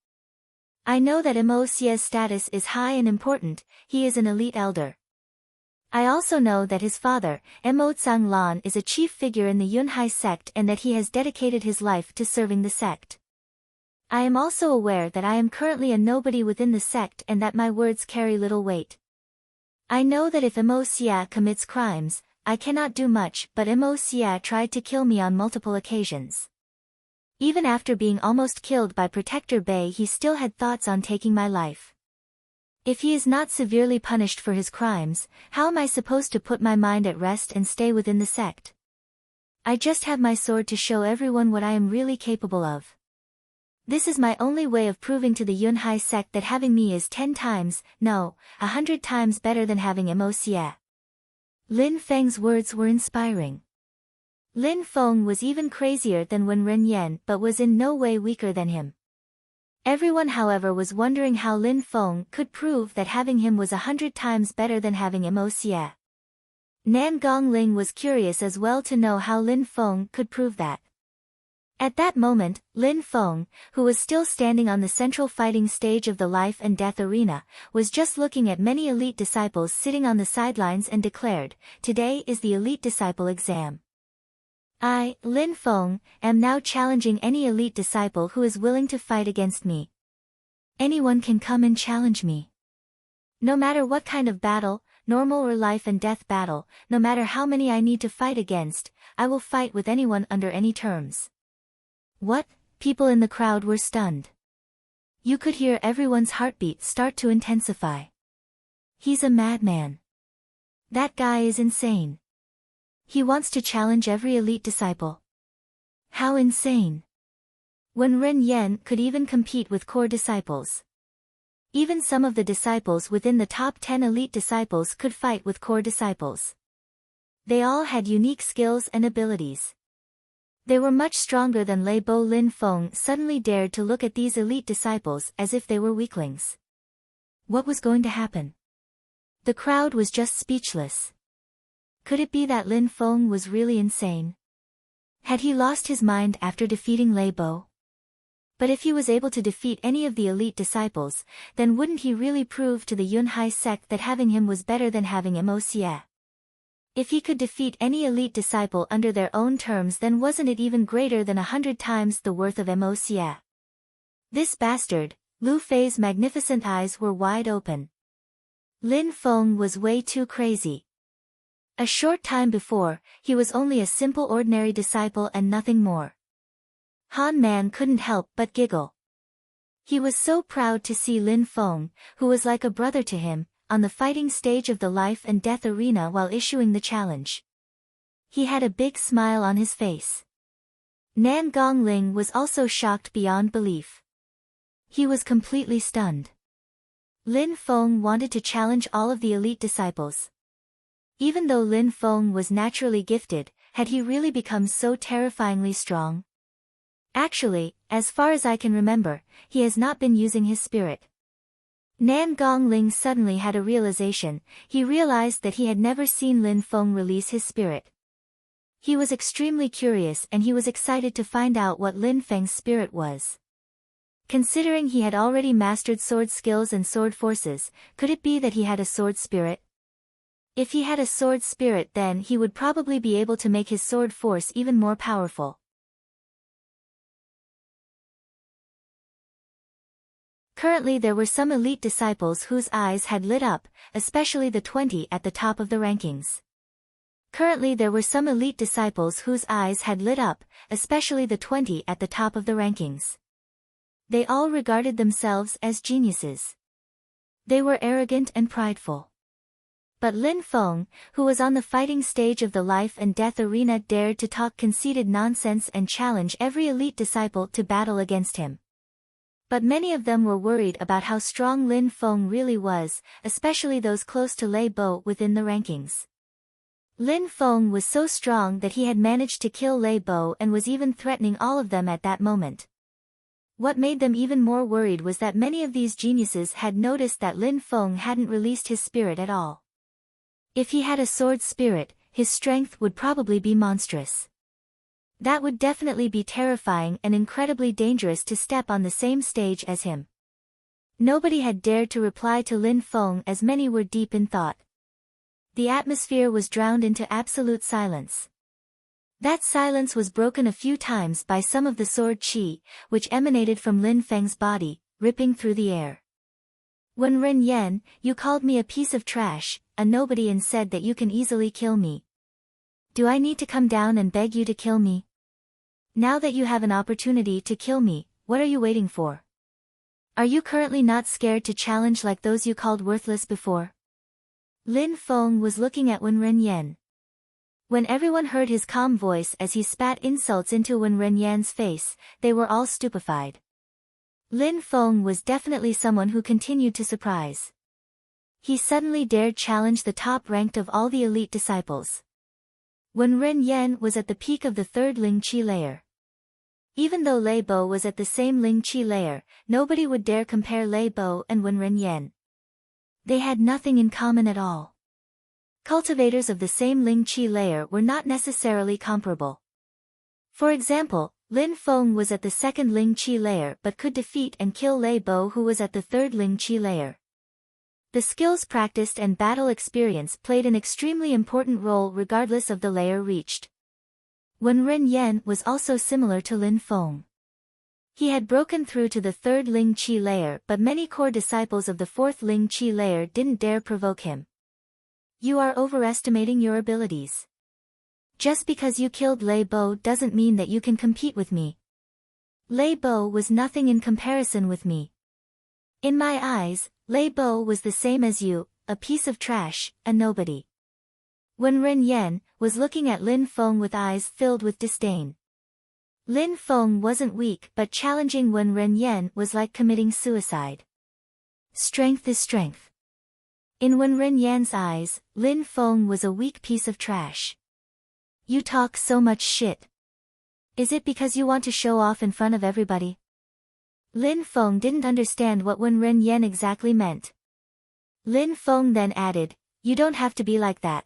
I know that Mo Xia's status is high and important, he is an elite elder. I also know that his father, Mo Tsanglan, is a chief figure in the Yunhai sect and that he has dedicated his life to serving the sect. I am also aware that I am currently a nobody within the sect and that my words carry little weight. I know that if Mo Xia commits crimes, I cannot do much, but Mo Xia tried to kill me on multiple occasions. Even after being almost killed by Protector Bei, he still had thoughts on taking my life. If he is not severely punished for his crimes, how am I supposed to put my mind at rest and stay within the sect? I just have my sword to show everyone what I am really capable of. This is my only way of proving to the Yunhai sect that having me is 10 times, no, 100 times better than having Mo Xia. Lin Feng's words were inspiring. Lin Feng was even crazier than Wen Renyan but was in no way weaker than him. Everyone, however, was wondering how Lin Feng could prove that having him was 100 times better than having Mo Xia. Nan Gongling was curious as well to know how Lin Feng could prove that. At that moment, Lin Feng, who was still standing on the central fighting stage of the life and death arena, was just looking at many elite disciples sitting on the sidelines and declared, "Today is the elite disciple exam. I, Lin Feng, am now challenging any elite disciple who is willing to fight against me. Anyone can come and challenge me. No matter what kind of battle, normal or life and death battle, no matter how many I need to fight against, I will fight with anyone under any terms." What? People in the crowd were stunned. You could hear everyone's heartbeat start to intensify. He's a madman. That guy is insane. He wants to challenge every elite disciple. How insane. When Ren Yan could even compete with core disciples. Even some of the disciples within the top 10 elite disciples could fight with core disciples. They all had unique skills and abilities. They were much stronger than Lei Bo. Lin Feng suddenly dared to look at these elite disciples as if they were weaklings. What was going to happen? The crowd was just speechless. Could it be that Lin Feng was really insane? Had he lost his mind after defeating Lei Bo? But if he was able to defeat any of the elite disciples, then wouldn't he really prove to the Yunhai sect that having him was better than having Mo Xia? If he could defeat any elite disciple under their own terms, then wasn't it even greater than 100 times the worth of Mo Xia? This bastard. Lu Fei's magnificent eyes were wide open. Lin Feng was way too crazy. A short time before, he was only a simple ordinary disciple and nothing more. Han Man couldn't help but giggle. He was so proud to see Lin Feng, who was like a brother to him, on the fighting stage of the life and death arena while issuing the challenge. He had a big smile on his face. Nan Gongling was also shocked beyond belief. He was completely stunned. Lin Feng wanted to challenge all of the elite disciples. Even though Lin Feng was naturally gifted, had he really become so terrifyingly strong? Actually, as far as I can remember, he has not been using his spirit. Nan Gongling suddenly had a realization. He realized that he had never seen Lin Feng release his spirit. He was extremely curious and he was excited to find out what Lin Feng's spirit was. Considering he had already mastered sword skills and sword forces, could it be that he had a sword spirit? If he had a sword spirit, then he would probably be able to make his sword force even more powerful. Currently there were some elite disciples whose eyes had lit up, especially the 20 at the top of the rankings. Currently there were some elite disciples whose eyes had lit up, especially the 20 at the top of the rankings. They all regarded themselves as geniuses. They were arrogant and prideful. But Lin Feng, who was on the fighting stage of the life and death arena, dared to talk conceited nonsense and challenge every elite disciple to battle against him. But many of them were worried about how strong Lin Feng really was, especially those close to Lei Bo within the rankings. Lin Feng was so strong that he had managed to kill Lei Bo and was even threatening all of them at that moment. What made them even more worried was that many of these geniuses had noticed that Lin Feng hadn't released his spirit at all. If he had a sword spirit, his strength would probably be monstrous. That would definitely be terrifying and incredibly dangerous to step on the same stage as him. Nobody had dared to reply to Lin Feng as many were deep in thought. The atmosphere was drowned into absolute silence. That silence was broken a few times by some of the sword qi, which emanated from Lin Feng's body, ripping through the air. When Ren Yan, you called me a piece of trash, a nobody, and said that you can easily kill me. Do I need to come down and beg you to kill me? Now that you have an opportunity to kill me, what are you waiting for? Are you currently not scared to challenge like those you called worthless before? Lin Feng was looking at Wen Ren Yan. When everyone heard his calm voice as he spat insults into Wen Ren Yan's face, they were all stupefied. Lin Feng was definitely someone who continued to surprise. He suddenly dared challenge the top-ranked of all the elite disciples. Wen Ren Yan was at the peak of the third Ling Qi layer. Even though Lei Bo was at the same Ling Qi layer, nobody would dare compare Lei Bo and Wen Ren Yan. They had nothing in common at all. Cultivators of the same Ling Qi layer were not necessarily comparable. For example, Lin Feng was at the second Ling Qi layer but could defeat and kill Lei Bo, who was at the third Ling Qi layer. The skills practiced and battle experience played an extremely important role regardless of the layer reached. Wen Ren Yan was also similar to Lin Feng. He had broken through to the third Ling Qi layer, but many core disciples of the fourth Ling Qi layer didn't dare provoke him. You are overestimating your abilities. Just because you killed Lei Bo doesn't mean that you can compete with me. Lei Bo was nothing in comparison with me. In my eyes, Lei Bo was the same as you, a piece of trash, a nobody. Wen Ren Yan was looking at Lin Feng with eyes filled with disdain. Lin Feng wasn't weak, but challenging Wen Ren Yan was like committing suicide. Strength is strength. In Wen Ren Yan's eyes, Lin Feng was a weak piece of trash. You talk so much shit. Is it because you want to show off in front of everybody? Lin Feng didn't understand what Wen Ren Yan exactly meant. Lin Feng then added, you don't have to be like that.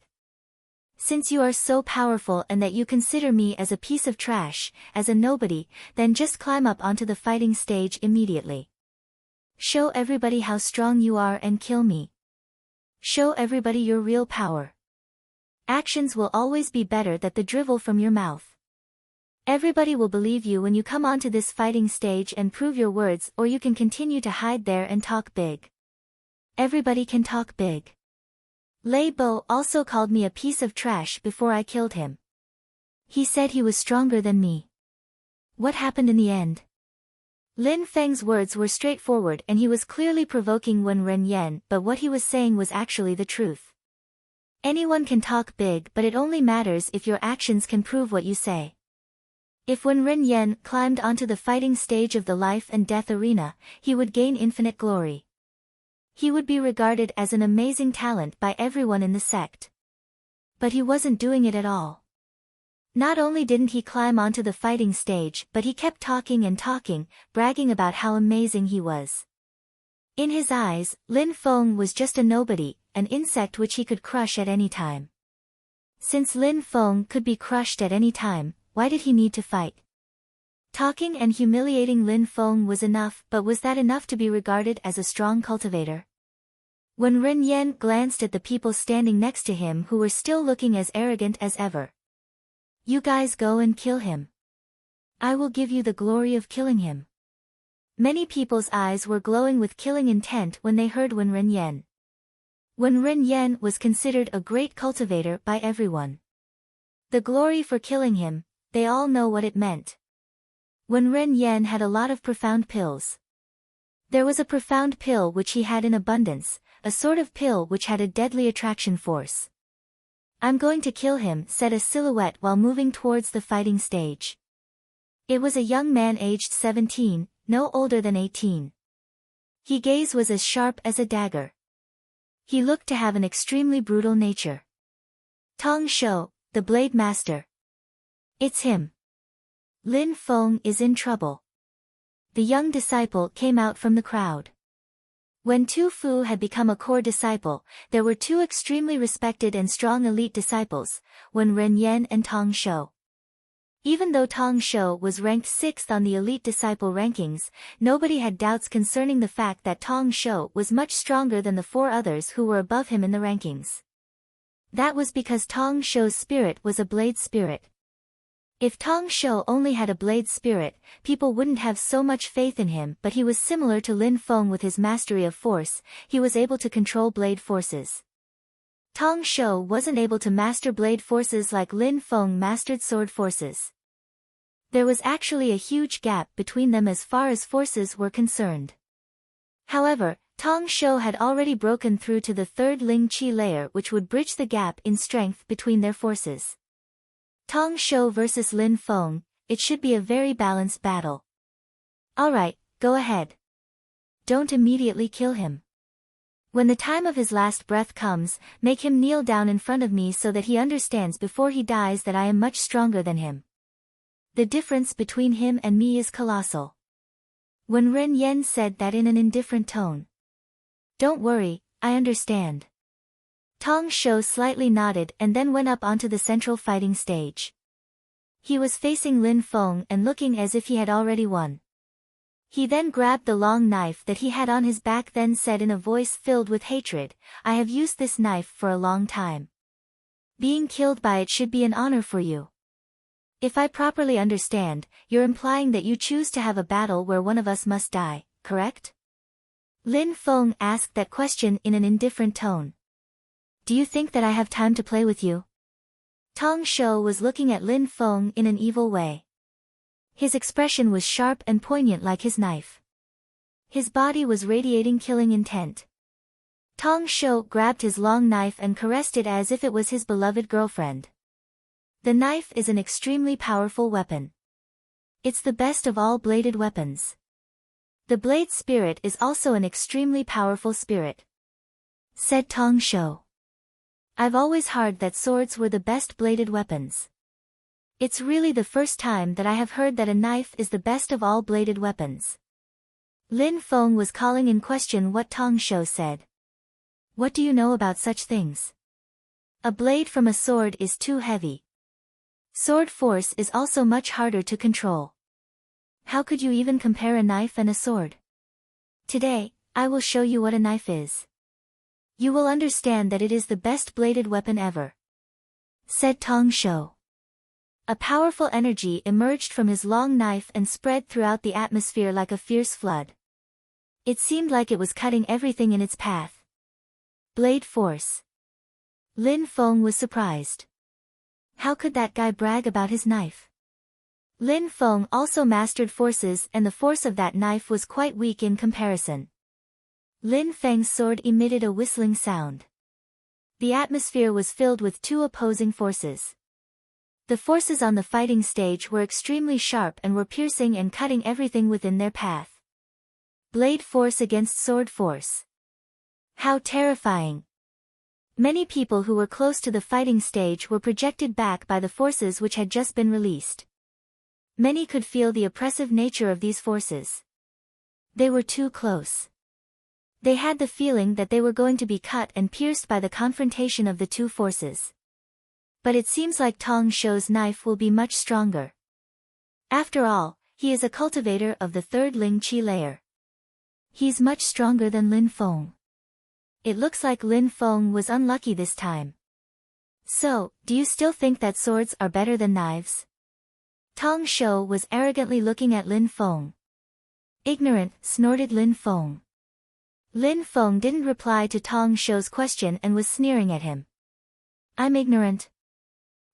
Since you are so powerful and that you consider me as a piece of trash, as a nobody, then just climb up onto the fighting stage immediately. Show everybody how strong you are and kill me. Show everybody your real power. Actions will always be better than the drivel from your mouth. Everybody will believe you when you come onto this fighting stage and prove your words, or you can continue to hide there and talk big. Everybody can talk big. Lei Bo also called me a piece of trash before I killed him. He said he was stronger than me. What happened in the end? Lin Feng's words were straightforward and he was clearly provoking Wen Ren Yan, but what he was saying was actually the truth. Anyone can talk big, but it only matters if your actions can prove what you say. If Wen Ren Yan climbed onto the fighting stage of the life and death arena, he would gain infinite glory. He would be regarded as an amazing talent by everyone in the sect. But he wasn't doing it at all. Not only didn't he climb onto the fighting stage, but he kept talking and talking, bragging about how amazing he was. In his eyes, Lin Feng was just a nobody, an insect which he could crush at any time. Since Lin Feng could be crushed at any time, why did he need to fight? Talking and humiliating Lin Feng was enough, but was that enough to be regarded as a strong cultivator? When Ren Yan glanced at the people standing next to him who were still looking as arrogant as ever. You guys go and kill him. I will give you the glory of killing him. Many people's eyes were glowing with killing intent when they heard Wen Ren Yan. Wen Ren Yan was considered a great cultivator by everyone. The glory for killing him, they all know what it meant. Wen Ren Yan had a lot of profound pills. There was a profound pill which he had in abundance, a sort of pill which had a deadly attraction force. I'm going to kill him, said a silhouette while moving towards the fighting stage. It was a young man aged 17, no older than 18. His gaze was as sharp as a dagger. He looked to have an extremely brutal nature. Tong Shou, the Blade Master. It's him. Lin Feng is in trouble. The young disciple came out from the crowd. When Tu Fu had become a core disciple, there were two extremely respected and strong elite disciples, Wen Ren Yan and Tong Shou. Even though Tong Shou was ranked 6th on the elite disciple rankings, nobody had doubts concerning the fact that Tong Shou was much stronger than the 4 others who were above him in the rankings. That was because Tong Shou's spirit was a blade spirit. If Tong Shou only had a blade spirit, people wouldn't have so much faith in him, but he was similar to Lin Feng with his mastery of force, he was able to control blade forces. Tong Shou wasn't able to master blade forces like Lin Feng mastered sword forces. There was actually a huge gap between them as far as forces were concerned. However, Tong Shou had already broken through to the 3rd Ling Qi layer, which would bridge the gap in strength between their forces. Tong Shou versus Lin Feng, it should be a very balanced battle. Alright, go ahead. Don't immediately kill him. When the time of his last breath comes, make him kneel down in front of me so that he understands before he dies that I am much stronger than him. The difference between him and me is colossal. When Ren Yan said that in an indifferent tone. Don't worry, I understand. Tong Shou slightly nodded and then went up onto the central fighting stage. He was facing Lin Feng and looking as if he had already won. He then grabbed the long knife that he had on his back, then said in a voice filled with hatred, I have used this knife for a long time. Being killed by it should be an honor for you. If I properly understand, you're implying that you choose to have a battle where one of us must die, correct? Lin Feng asked that question in an indifferent tone. Do you think that I have time to play with you? Tong Shou was looking at Lin Feng in an evil way. His expression was sharp and poignant like his knife. His body was radiating killing intent. Tong Shou grabbed his long knife and caressed it as if it was his beloved girlfriend. The knife is an extremely powerful weapon. It's the best of all bladed weapons. The blade spirit is also an extremely powerful spirit. Said Tong Shou. I've always heard that swords were the best bladed weapons. It's really the first time that I have heard that a knife is the best of all bladed weapons. Lin Feng was calling in question what Tong Shou said. What do you know about such things? A blade from a sword is too heavy. Sword force is also much harder to control. How could you even compare a knife and a sword? Today, I will show you what a knife is. You will understand that it is the best bladed weapon ever. Said Tong Shou. A powerful energy emerged from his long knife and spread throughout the atmosphere like a fierce flood. It seemed like it was cutting everything in its path. Blade force. Lin Feng was surprised. How could that guy brag about his knife? Lin Feng also mastered forces and the force of that knife was quite weak in comparison. Lin Feng's sword emitted a whistling sound. The atmosphere was filled with two opposing forces. The forces on the fighting stage were extremely sharp and were piercing and cutting everything within their path. Blade force against sword force. How terrifying! Many people who were close to the fighting stage were projected back by the forces which had just been released. Many could feel the oppressive nature of these forces. They were too close. They had the feeling that they were going to be cut and pierced by the confrontation of the two forces. But it seems like Tong Shou's knife will be much stronger. After all, He is a cultivator of the third Ling Qi layer. He's much stronger than Lin Feng. It looks like Lin Feng was unlucky this time. So, do you still think that swords are better than knives? Tong Shou was arrogantly looking at Lin Feng. Ignorant, snorted Lin Feng. Lin Feng didn't reply to Tong Shou's question and was sneering at him. I'm ignorant.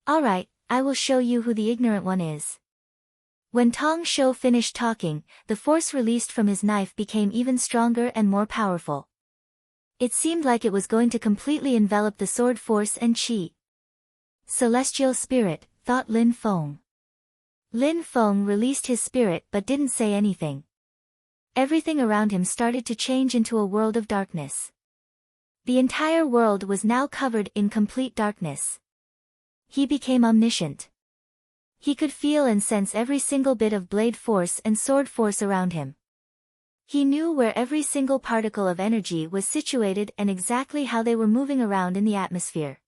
Alright, I will show you who the ignorant one is. When Tong Shou finished talking, the force released from his knife became even stronger and more powerful. It seemed like it was going to completely envelop the sword force and qi. Celestial spirit, thought Lin Feng. Lin Feng released his spirit but didn't say anything. Everything around him started to change into a world of darkness. The entire world was now covered in complete darkness. He became omniscient. He could feel and sense every single bit of blade force and sword force around him. He knew where every single particle of energy was situated and exactly how they were moving around in the atmosphere.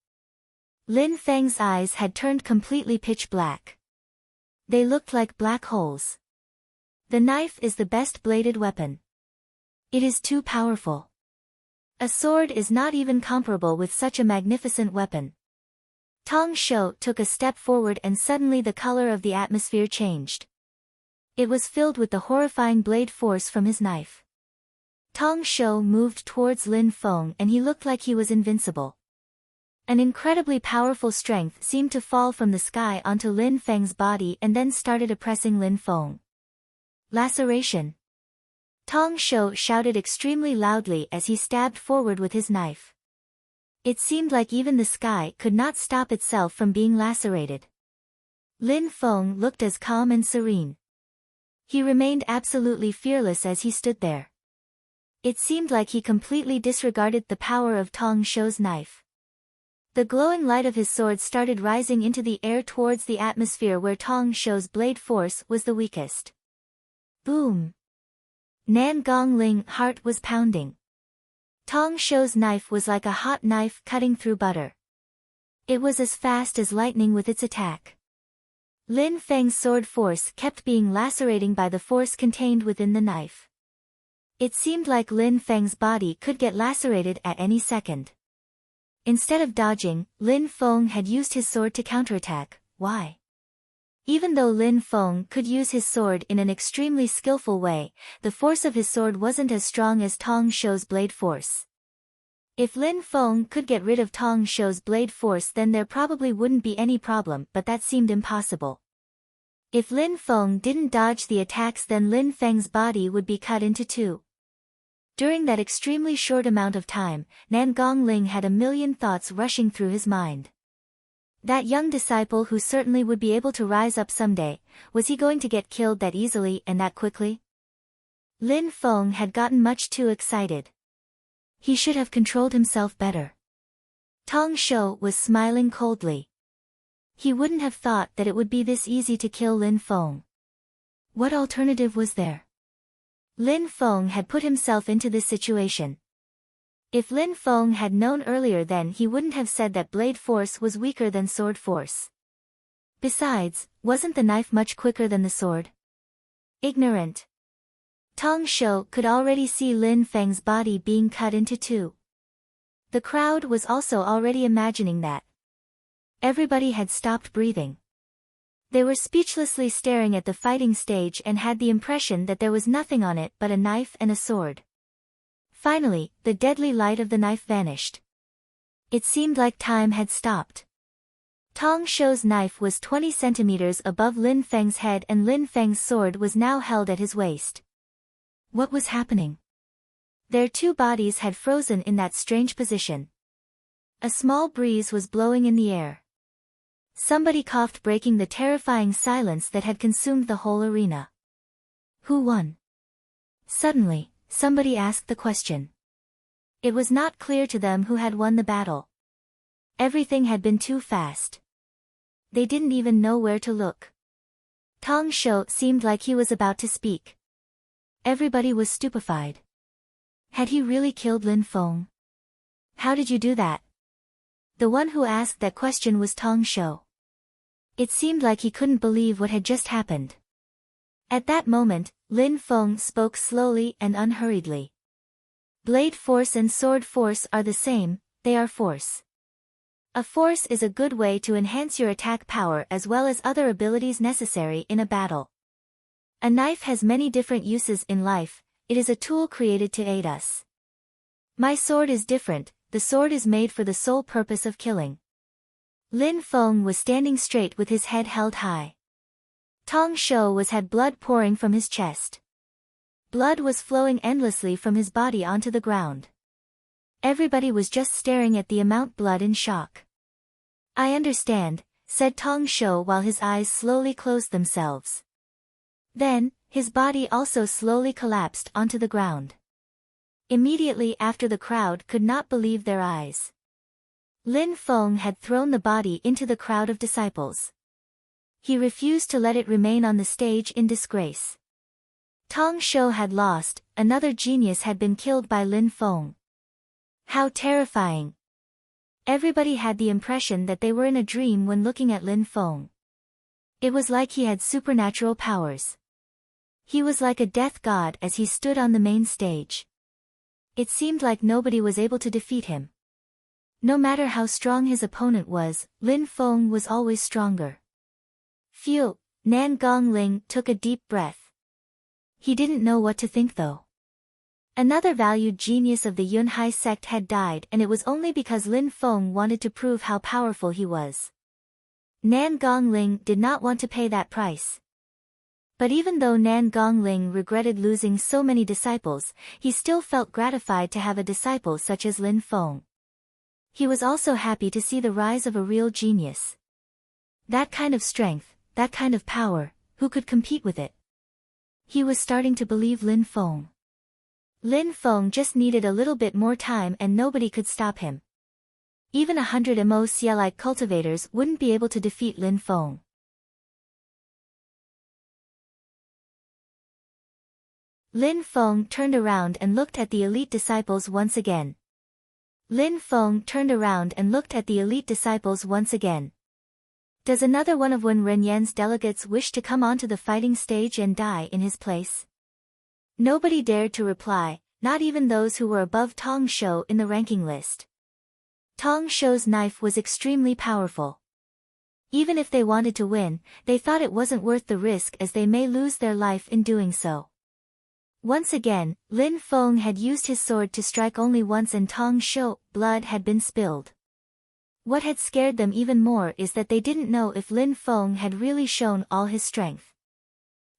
Lin Feng's eyes had turned completely pitch black. They looked like black holes. The knife is the best bladed weapon. It is too powerful. A sword is not even comparable with such a magnificent weapon. Tong Shou took a step forward and suddenly the color of the atmosphere changed. It was filled with the horrifying blade force from his knife. Tong Shou moved towards Lin Feng and he looked like he was invincible. An incredibly powerful strength seemed to fall from the sky onto Lin Feng's body and then started oppressing Lin Feng. Laceration. Tong Shou shouted extremely loudly as he stabbed forward with his knife. It seemed like even the sky could not stop itself from being lacerated. Lin Feng looked as calm and serene. He remained absolutely fearless as he stood there. It seemed like he completely disregarded the power of Tong Shou's knife. The glowing light of his sword started rising into the air towards the atmosphere where Tong Shou's blade force was the weakest. Boom! Nan Gongling's heart was pounding. Tong Shou's knife was like a hot knife cutting through butter. It was as fast as lightning with its attack. Lin Feng's sword force kept being lacerating by the force contained within the knife. It seemed like Lin Feng's body could get lacerated at any second. Instead of dodging, Lin Feng had used his sword to counterattack. Why? Even though Lin Feng could use his sword in an extremely skillful way, the force of his sword wasn't as strong as Tong Shou's blade force. If Lin Feng could get rid of Tong Shou's blade force then there probably wouldn't be any problem, but that seemed impossible. If Lin Feng didn't dodge the attacks then Lin Feng's body would be cut into two. During that extremely short amount of time, Nan Gongling had a million thoughts rushing through his mind. That young disciple who certainly would be able to rise up someday, was he going to get killed that easily and that quickly? Lin Feng had gotten much too excited. He should have controlled himself better. Tong Shou was smiling coldly. He wouldn't have thought that it would be this easy to kill Lin Feng. What alternative was there? Lin Feng had put himself into this situation. If Lin Feng had known earlier then he wouldn't have said that blade force was weaker than sword force. Besides, wasn't the knife much quicker than the sword? Ignorant. Tong Shou could already see Lin Feng's body being cut into two. The crowd was also already imagining that. Everybody had stopped breathing. They were speechlessly staring at the fighting stage and had the impression that there was nothing on it but a knife and a sword. Finally, the deadly light of the knife vanished. It seemed like time had stopped. Tong Shou's knife was 20 centimeters above Lin Feng's head and Lin Feng's sword was now held at his waist. What was happening? Their two bodies had frozen in that strange position. A small breeze was blowing in the air. Somebody coughed, breaking the terrifying silence that had consumed the whole arena. Who won? Suddenly, somebody asked the question. It was not clear to them who had won the battle. Everything had been too fast. They didn't even know where to look. Tong Shou seemed like he was about to speak. Everybody was stupefied. Had he really killed Lin Feng? How did you do that? The one who asked that question was Tong Shou. It seemed like he couldn't believe what had just happened. At that moment, Lin Feng spoke slowly and unhurriedly. Blade force and sword force are the same, they are force. A force is a good way to enhance your attack power as well as other abilities necessary in a battle. A knife has many different uses in life, it is a tool created to aid us. My sword is different, the sword is made for the sole purpose of killing. Lin Feng was standing straight with his head held high. Tong Shou had blood pouring from his chest. Blood was flowing endlessly from his body onto the ground. Everybody was just staring at the amount blood in shock. I understand, said Tong Shou while his eyes slowly closed themselves. Then, his body also slowly collapsed onto the ground. Immediately after the crowd could not believe their eyes. Lin Feng had thrown the body into the crowd of disciples. He refused to let it remain on the stage in disgrace. Tong Shou had lost, another genius had been killed by Lin Feng. How terrifying! Everybody had the impression that they were in a dream when looking at Lin Feng. It was like he had supernatural powers. He was like a death god as he stood on the main stage. It seemed like nobody was able to defeat him. No matter how strong his opponent was, Lin Feng was always stronger. Phew, Nan Gongling took a deep breath. He didn't know what to think though. Another valued genius of the Yunhai sect had died and it was only because Lin Feng wanted to prove how powerful he was. Nan Gongling did not want to pay that price. But even though Nan Gongling regretted losing so many disciples, he still felt gratified to have a disciple such as Lin Feng. He was also happy to see the rise of a real genius. That kind of strength, that kind of power, who could compete with it? He was starting to believe Lin Feng. Lin Feng just needed a little bit more time and nobody could stop him. Even 100 Mo-like cultivators wouldn't be able to defeat Lin Feng. Lin Feng turned around and looked at the elite disciples once again. Lin Feng turned around and looked at the elite disciples once again. Does another one of Wen Renyan's delegates wish to come onto the fighting stage and die in his place? Nobody dared to reply, not even those who were above Tong Shou in the ranking list. Tong Shou's knife was extremely powerful. Even if they wanted to win, they thought it wasn't worth the risk as they may lose their life in doing so. Once again, Lin Feng had used his sword to strike only once and Tong Shou's blood had been spilled. What had scared them even more is that they didn't know if Lin Feng had really shown all his strength.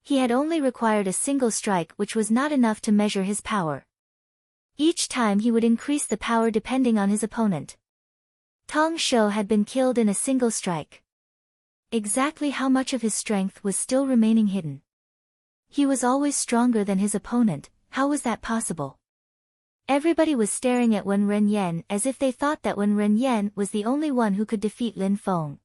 He had only required a single strike which was not enough to measure his power. Each time he would increase the power depending on his opponent. Tong Shou had been killed in a single strike. Exactly how much of his strength was still remaining hidden? He was always stronger than his opponent, how was that possible? Everybody was staring at Wen Renyan as if they thought that Wen Renyan was the only one who could defeat Lin Feng.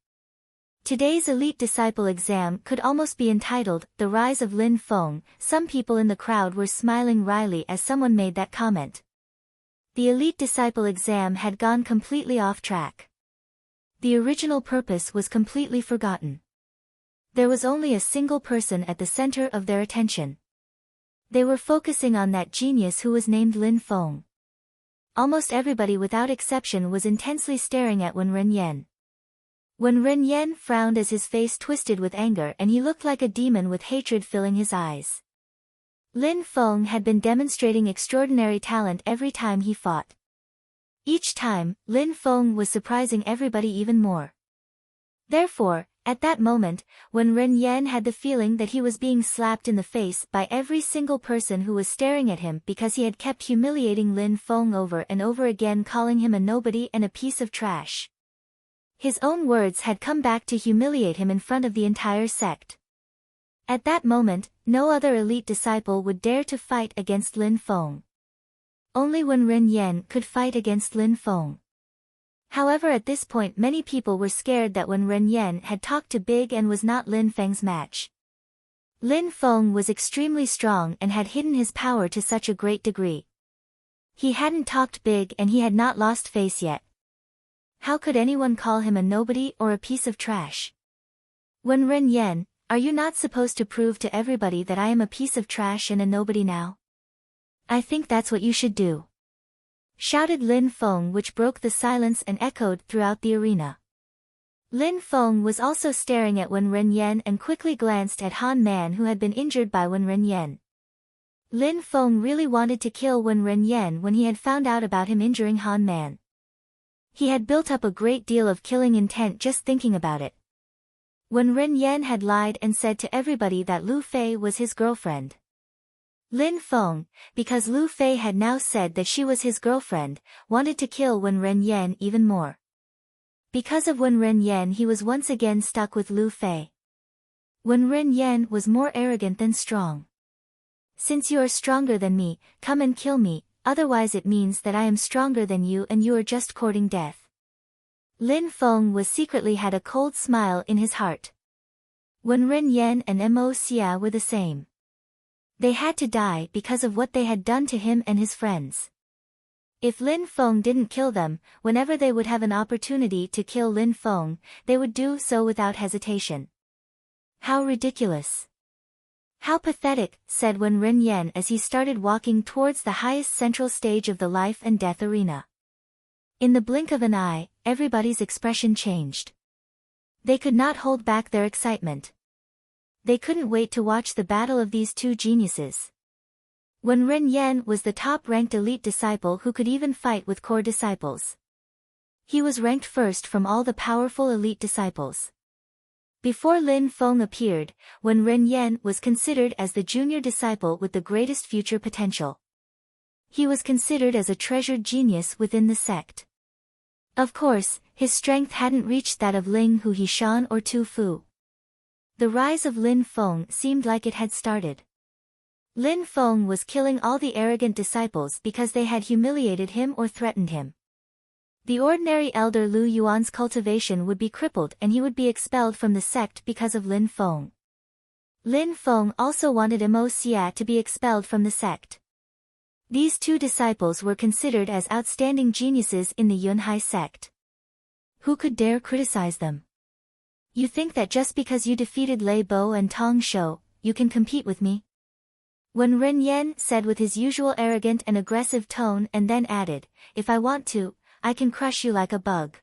Today's elite disciple exam could almost be entitled, The Rise of Lin Feng. Some people in the crowd were smiling wryly as someone made that comment. The elite disciple exam had gone completely off track. The original purpose was completely forgotten. There was only a single person at the center of their attention. They were focusing on that genius who was named Lin Feng. Almost everybody without exception was intensely staring at Wen Renyan. Wen Renyan frowned as his face twisted with anger and he looked like a demon with hatred filling his eyes. Lin Feng had been demonstrating extraordinary talent every time he fought. Each time, Lin Feng was surprising everybody even more. Therefore, at that moment, Wen Renyan had the feeling that he was being slapped in the face by every single person who was staring at him because he had kept humiliating Lin Feng over and over again, calling him a nobody and a piece of trash. His own words had come back to humiliate him in front of the entire sect. At that moment, no other elite disciple would dare to fight against Lin Feng. Only Wen Renyan could fight against Lin Feng. However, at this point many people were scared that Wen Renyan had talked too big and was not Lin Feng's match. Lin Feng was extremely strong and had hidden his power to such a great degree. He hadn't talked big and he had not lost face yet. How could anyone call him a nobody or a piece of trash? Wen Renyan, Are you not supposed to prove to everybody that I am a piece of trash and a nobody now? I think that's what you should do," shouted Lin Feng, which broke the silence and echoed throughout the arena. Lin Feng was also staring at Wen Renyan and quickly glanced at Han Man, who had been injured by Wen Renyan. Lin Feng really wanted to kill Wen Renyan when he had found out about him injuring Han Man. He had built up a great deal of killing intent just thinking about it. Wen Renyan had lied and said to everybody that Lu Fei was his girlfriend. Lin Feng, because Lu Fei had now said that she was his girlfriend, wanted to kill Wen Renyan even more. Because of Wen Renyan, he was once again stuck with Lu Fei. Wen Renyan was more arrogant than strong. "Since you are stronger than me, come and kill me, otherwise it means that I am stronger than you and you are just courting death." Lin Feng was secretly had a cold smile in his heart. Wen Renyan and Mo Xia were the same. They had to die because of what they had done to him and his friends. If Lin Feng didn't kill them, whenever they would have an opportunity to kill Lin Feng, they would do so without hesitation. How ridiculous! How pathetic, said Wen Renyan as he started walking towards the highest central stage of the life and death arena. In the blink of an eye, everybody's expression changed. They could not hold back their excitement. They couldn't wait to watch the battle of these two geniuses. Wen Renyan was the top-ranked elite disciple who could even fight with core disciples. He was ranked first from all the powerful elite disciples. Before Lin Feng appeared, Wen Renyan was considered as the junior disciple with the greatest future potential. He was considered as a treasured genius within the sect. Of course, his strength hadn't reached that of Ling Hu Hishan or Tu Fu. The rise of Lin Feng seemed like it had started. Lin Feng was killing all the arrogant disciples because they had humiliated him or threatened him. The ordinary elder Lu Yuan's cultivation would be crippled and he would be expelled from the sect because of Lin Feng. Lin Feng also wanted Mo Xia to be expelled from the sect. These two disciples were considered as outstanding geniuses in the Yunhai sect. Who could dare criticize them? You think that just because you defeated Lei Bo and Tong Shou, you can compete with me? Wen Renyan said with his usual arrogant and aggressive tone and then added, "If I want to, I can crush you like a bug.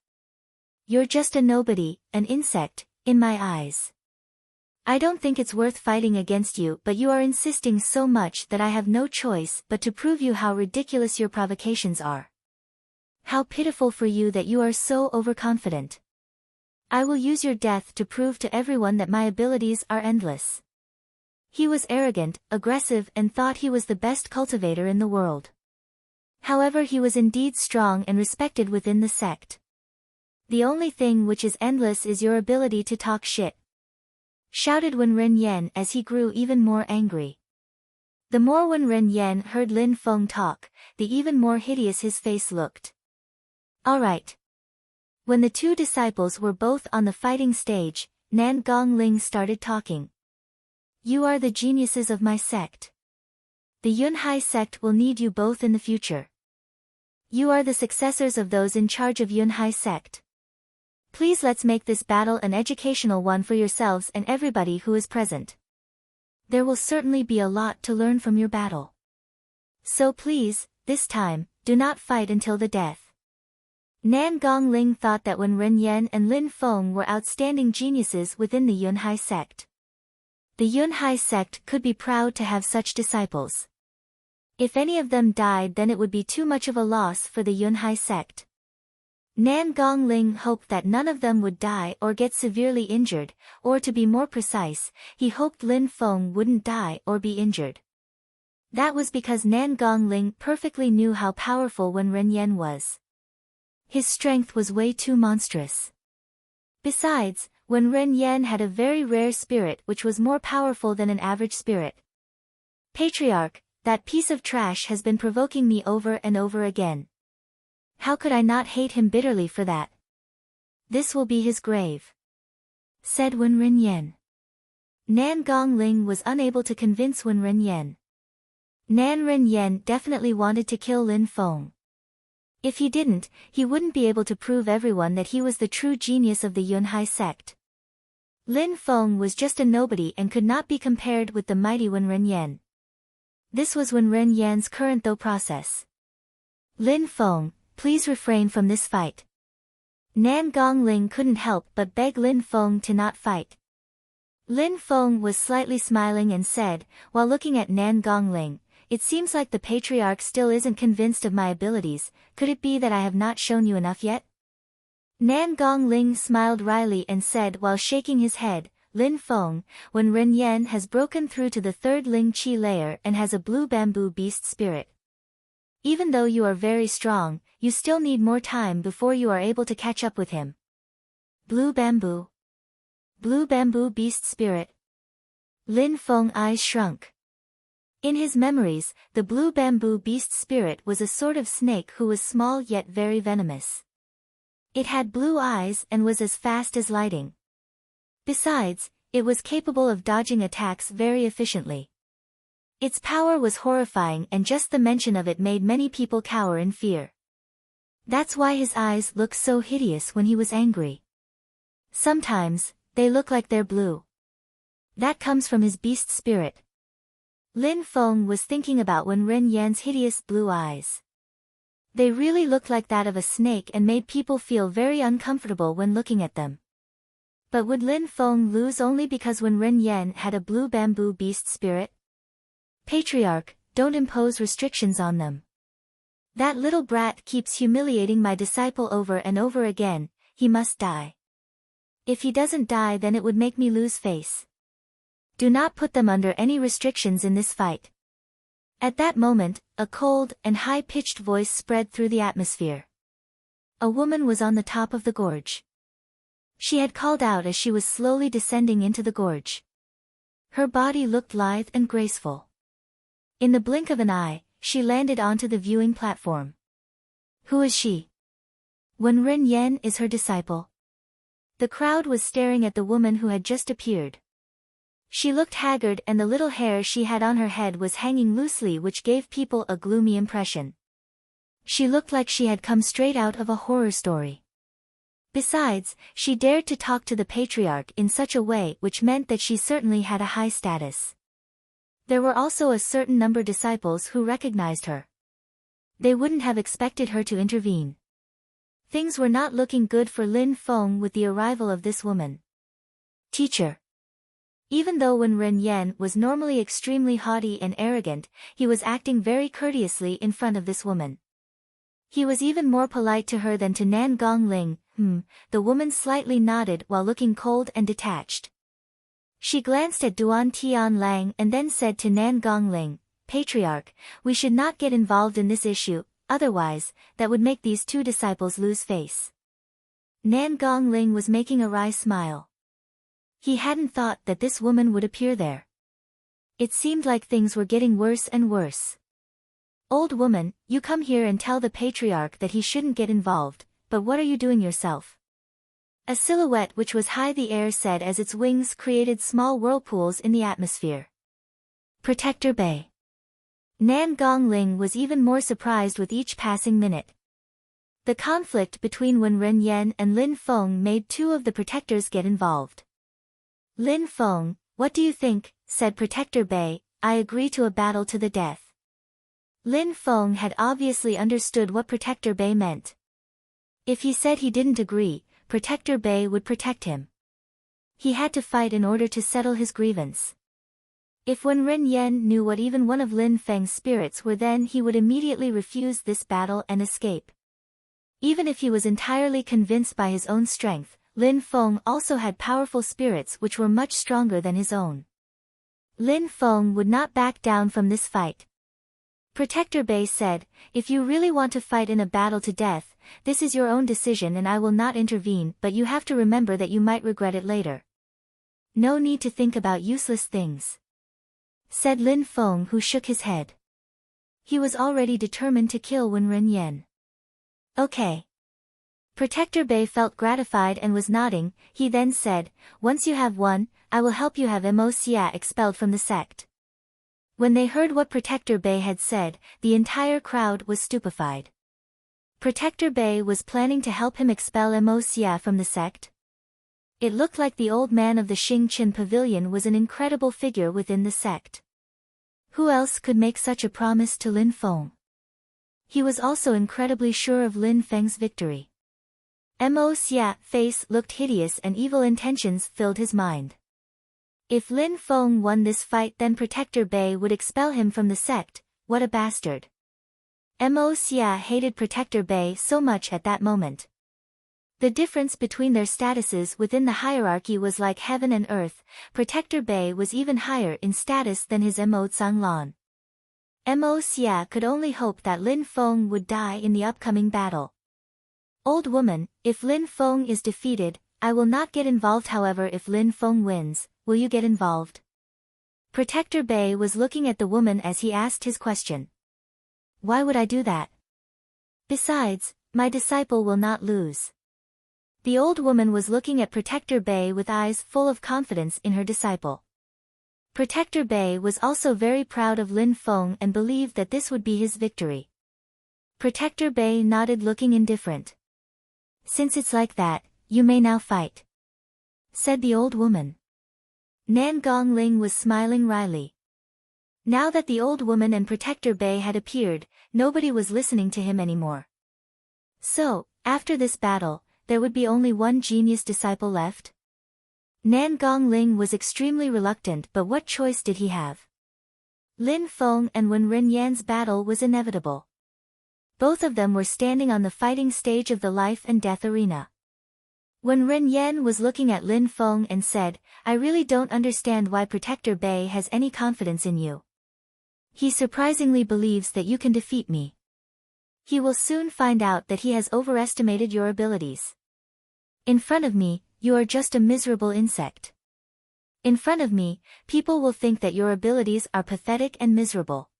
You're just a nobody, an insect, in my eyes. I don't think it's worth fighting against you, but you are insisting so much that I have no choice but to prove you how ridiculous your provocations are. How pitiful for you that you are so overconfident. I will use your death to prove to everyone that my abilities are endless." He was arrogant, aggressive and thought he was the best cultivator in the world. However, he was indeed strong and respected within the sect. "The only thing which is endless is your ability to talk shit," shouted Wen Renyan as he grew even more angry. The more Wen Renyan heard Lin Feng talk, the even more hideous his face looked. Alright. When the two disciples were both on the fighting stage, Nan Gongling started talking. "You are the geniuses of my sect. The Yunhai sect will need you both in the future. You are the successors of those in charge of Yunhai sect. Please let's make this battle an educational one for yourselves and everybody who is present. There will certainly be a lot to learn from your battle. So please, this time, do not fight until the death." Nan Gongling thought that Wen Renyan and Lin Feng were outstanding geniuses within the Yunhai sect. The Yunhai sect could be proud to have such disciples. If any of them died, then it would be too much of a loss for the Yunhai sect. Nan Gongling hoped that none of them would die or get severely injured, or to be more precise, he hoped Lin Feng wouldn't die or be injured. That was because Nan Gongling perfectly knew how powerful Wen Renyan was. His strength was way too monstrous. Besides, Wen Renyan had a very rare spirit which was more powerful than an average spirit. "Patriarch, that piece of trash has been provoking me over and over again. How could I not hate him bitterly for that? This will be his grave," said Wen Renyan. Nan Gongling was unable to convince Wen Renyan. Nan Renyan definitely wanted to kill Lin Feng. If he didn't, he wouldn't be able to prove everyone that he was the true genius of the Yunhai sect. Lin Feng was just a nobody and could not be compared with the mighty Wen Renyan. This was Wen Renyan's current thought process. Lin Feng, please refrain from this fight. Nan Gongling couldn't help but beg Lin Feng to not fight. Lin Feng was slightly smiling and said, while looking at Nan Gongling, it seems like the Patriarch still isn't convinced of my abilities. Could it be that I have not shown you enough yet? Nan Gongling smiled wryly and said while shaking his head, Lin Feng, when Ren Yan has broken through to the third Ling Qi layer and has a blue bamboo beast spirit. Even though you are very strong, you still need more time before you are able to catch up with him. Blue bamboo. Blue bamboo beast spirit. Lin Feng's eyes shrunk. In his memories, the blue bamboo beast spirit was a sort of snake who was small yet very venomous. It had blue eyes and was as fast as lightning. Besides, it was capable of dodging attacks very efficiently. Its power was horrifying and just the mention of it made many people cower in fear. That's why his eyes looked so hideous when he was angry. Sometimes, they look like they're blue. That comes from his beast spirit. Lin Feng was thinking about Wen Ren Yan's hideous blue eyes. They really looked like that of a snake and made people feel very uncomfortable when looking at them. But would Lin Feng lose only because Wen Ren Yan had a blue bamboo beast spirit? Patriarch, don't impose restrictions on them. That little brat keeps humiliating my disciple over and over again. He must die. If he doesn't die, then it would make me lose face. Do not put them under any restrictions in this fight. At that moment, a cold and high-pitched voice spread through the atmosphere. A woman was on the top of the gorge. She had called out as she was slowly descending into the gorge. Her body looked lithe and graceful. In the blink of an eye, she landed onto the viewing platform. Who is she? Wen Ren Yan is her disciple. The crowd was staring at the woman who had just appeared. She looked haggard and the little hair she had on her head was hanging loosely, which gave people a gloomy impression. She looked like she had come straight out of a horror story. Besides, she dared to talk to the Patriarch in such a way which meant that she certainly had a high status. There were also a certain number of disciples who recognized her. They wouldn't have expected her to intervene. Things were not looking good for Lin Feng with the arrival of this woman. Teacher. Even though Wen Ren Yan was normally extremely haughty and arrogant, he was acting very courteously in front of this woman. He was even more polite to her than to Nan Gongling. The woman slightly nodded while looking cold and detached. She glanced at Duan Tian Lang and then said to Nan Gongling, Patriarch, we should not get involved in this issue, otherwise, that would make these two disciples lose face. Nan Gongling was making a wry smile. He hadn't thought that this woman would appear there. It seemed like things were getting worse and worse. Old woman, you come here and tell the Patriarch that he shouldn't get involved, but what are you doing yourself? A silhouette which was high the air said as its wings created small whirlpools in the atmosphere. Protector Bay. Nan Gongling was even more surprised with each passing minute. The conflict between Wen Ren Yan and Lin Feng made two of the protectors get involved. Lin Feng, what do you think? Said Protector Bay, I agree to a battle to the death. Lin Feng had obviously understood what Protector Bay meant. If he said he didn't agree, Protector Bay would protect him. He had to fight in order to settle his grievance. If Wen Ren Yan knew what even one of Lin Feng's spirits were, then he would immediately refuse this battle and escape. Even if he was entirely convinced by his own strength, Lin Feng also had powerful spirits which were much stronger than his own. Lin Feng would not back down from this fight. Protector Bay said, if you really want to fight in a battle to death, this is your own decision and I will not intervene, but you have to remember that you might regret it later. No need to think about useless things. Said Lin Feng, who shook his head. He was already determined to kill Wen Ren Yan. Okay. Protector Bay felt gratified and was nodding. He then said, once you have won, I will help you have Mo Xia expelled from the sect. When they heard what Protector Bay had said, the entire crowd was stupefied. Protector Bay was planning to help him expel Mo Xia from the sect? It looked like the old man of the Xingqian pavilion was an incredible figure within the sect. Who else could make such a promise to Lin Feng? He was also incredibly sure of Lin Feng's victory. Mo's face looked hideous and evil intentions filled his mind. If Lin Feng won this fight, then Protector Bei would expel him from the sect. What a bastard. Mo's hated Protector Bei so much at that moment. The difference between their statuses within the hierarchy was like heaven and earth. Protector Bei was even higher in status than his Mo Zhanglan. Mo Xia could only hope that Lin Feng would die in the upcoming battle. Old woman, if Lin Feng is defeated, I will not get involved. However, if Lin Feng wins, will you get involved? Protector Bei was looking at the woman as he asked his question. Why would I do that? Besides, my disciple will not lose. The old woman was looking at Protector Bei with eyes full of confidence in her disciple. Protector Bei was also very proud of Lin Feng and believed that this would be his victory. Protector Bei nodded, looking indifferent. Since it's like that, you may now fight, said the old woman. Nan Gongling was smiling wryly. Now that the old woman and Protector Bei had appeared, nobody was listening to him anymore. So, after this battle, there would be only one genius disciple left? Nan Gongling was extremely reluctant, but what choice did he have? Lin Feng and Wen Renyan's battle was inevitable. Both of them were standing on the fighting stage of the life and death arena. Wen Renyan was looking at Lin Feng and said, I really don't understand why Protector Bei has any confidence in you. He surprisingly believes that you can defeat me. He will soon find out that he has overestimated your abilities. In front of me, you are just a miserable insect. In front of me, people will think that your abilities are pathetic and miserable.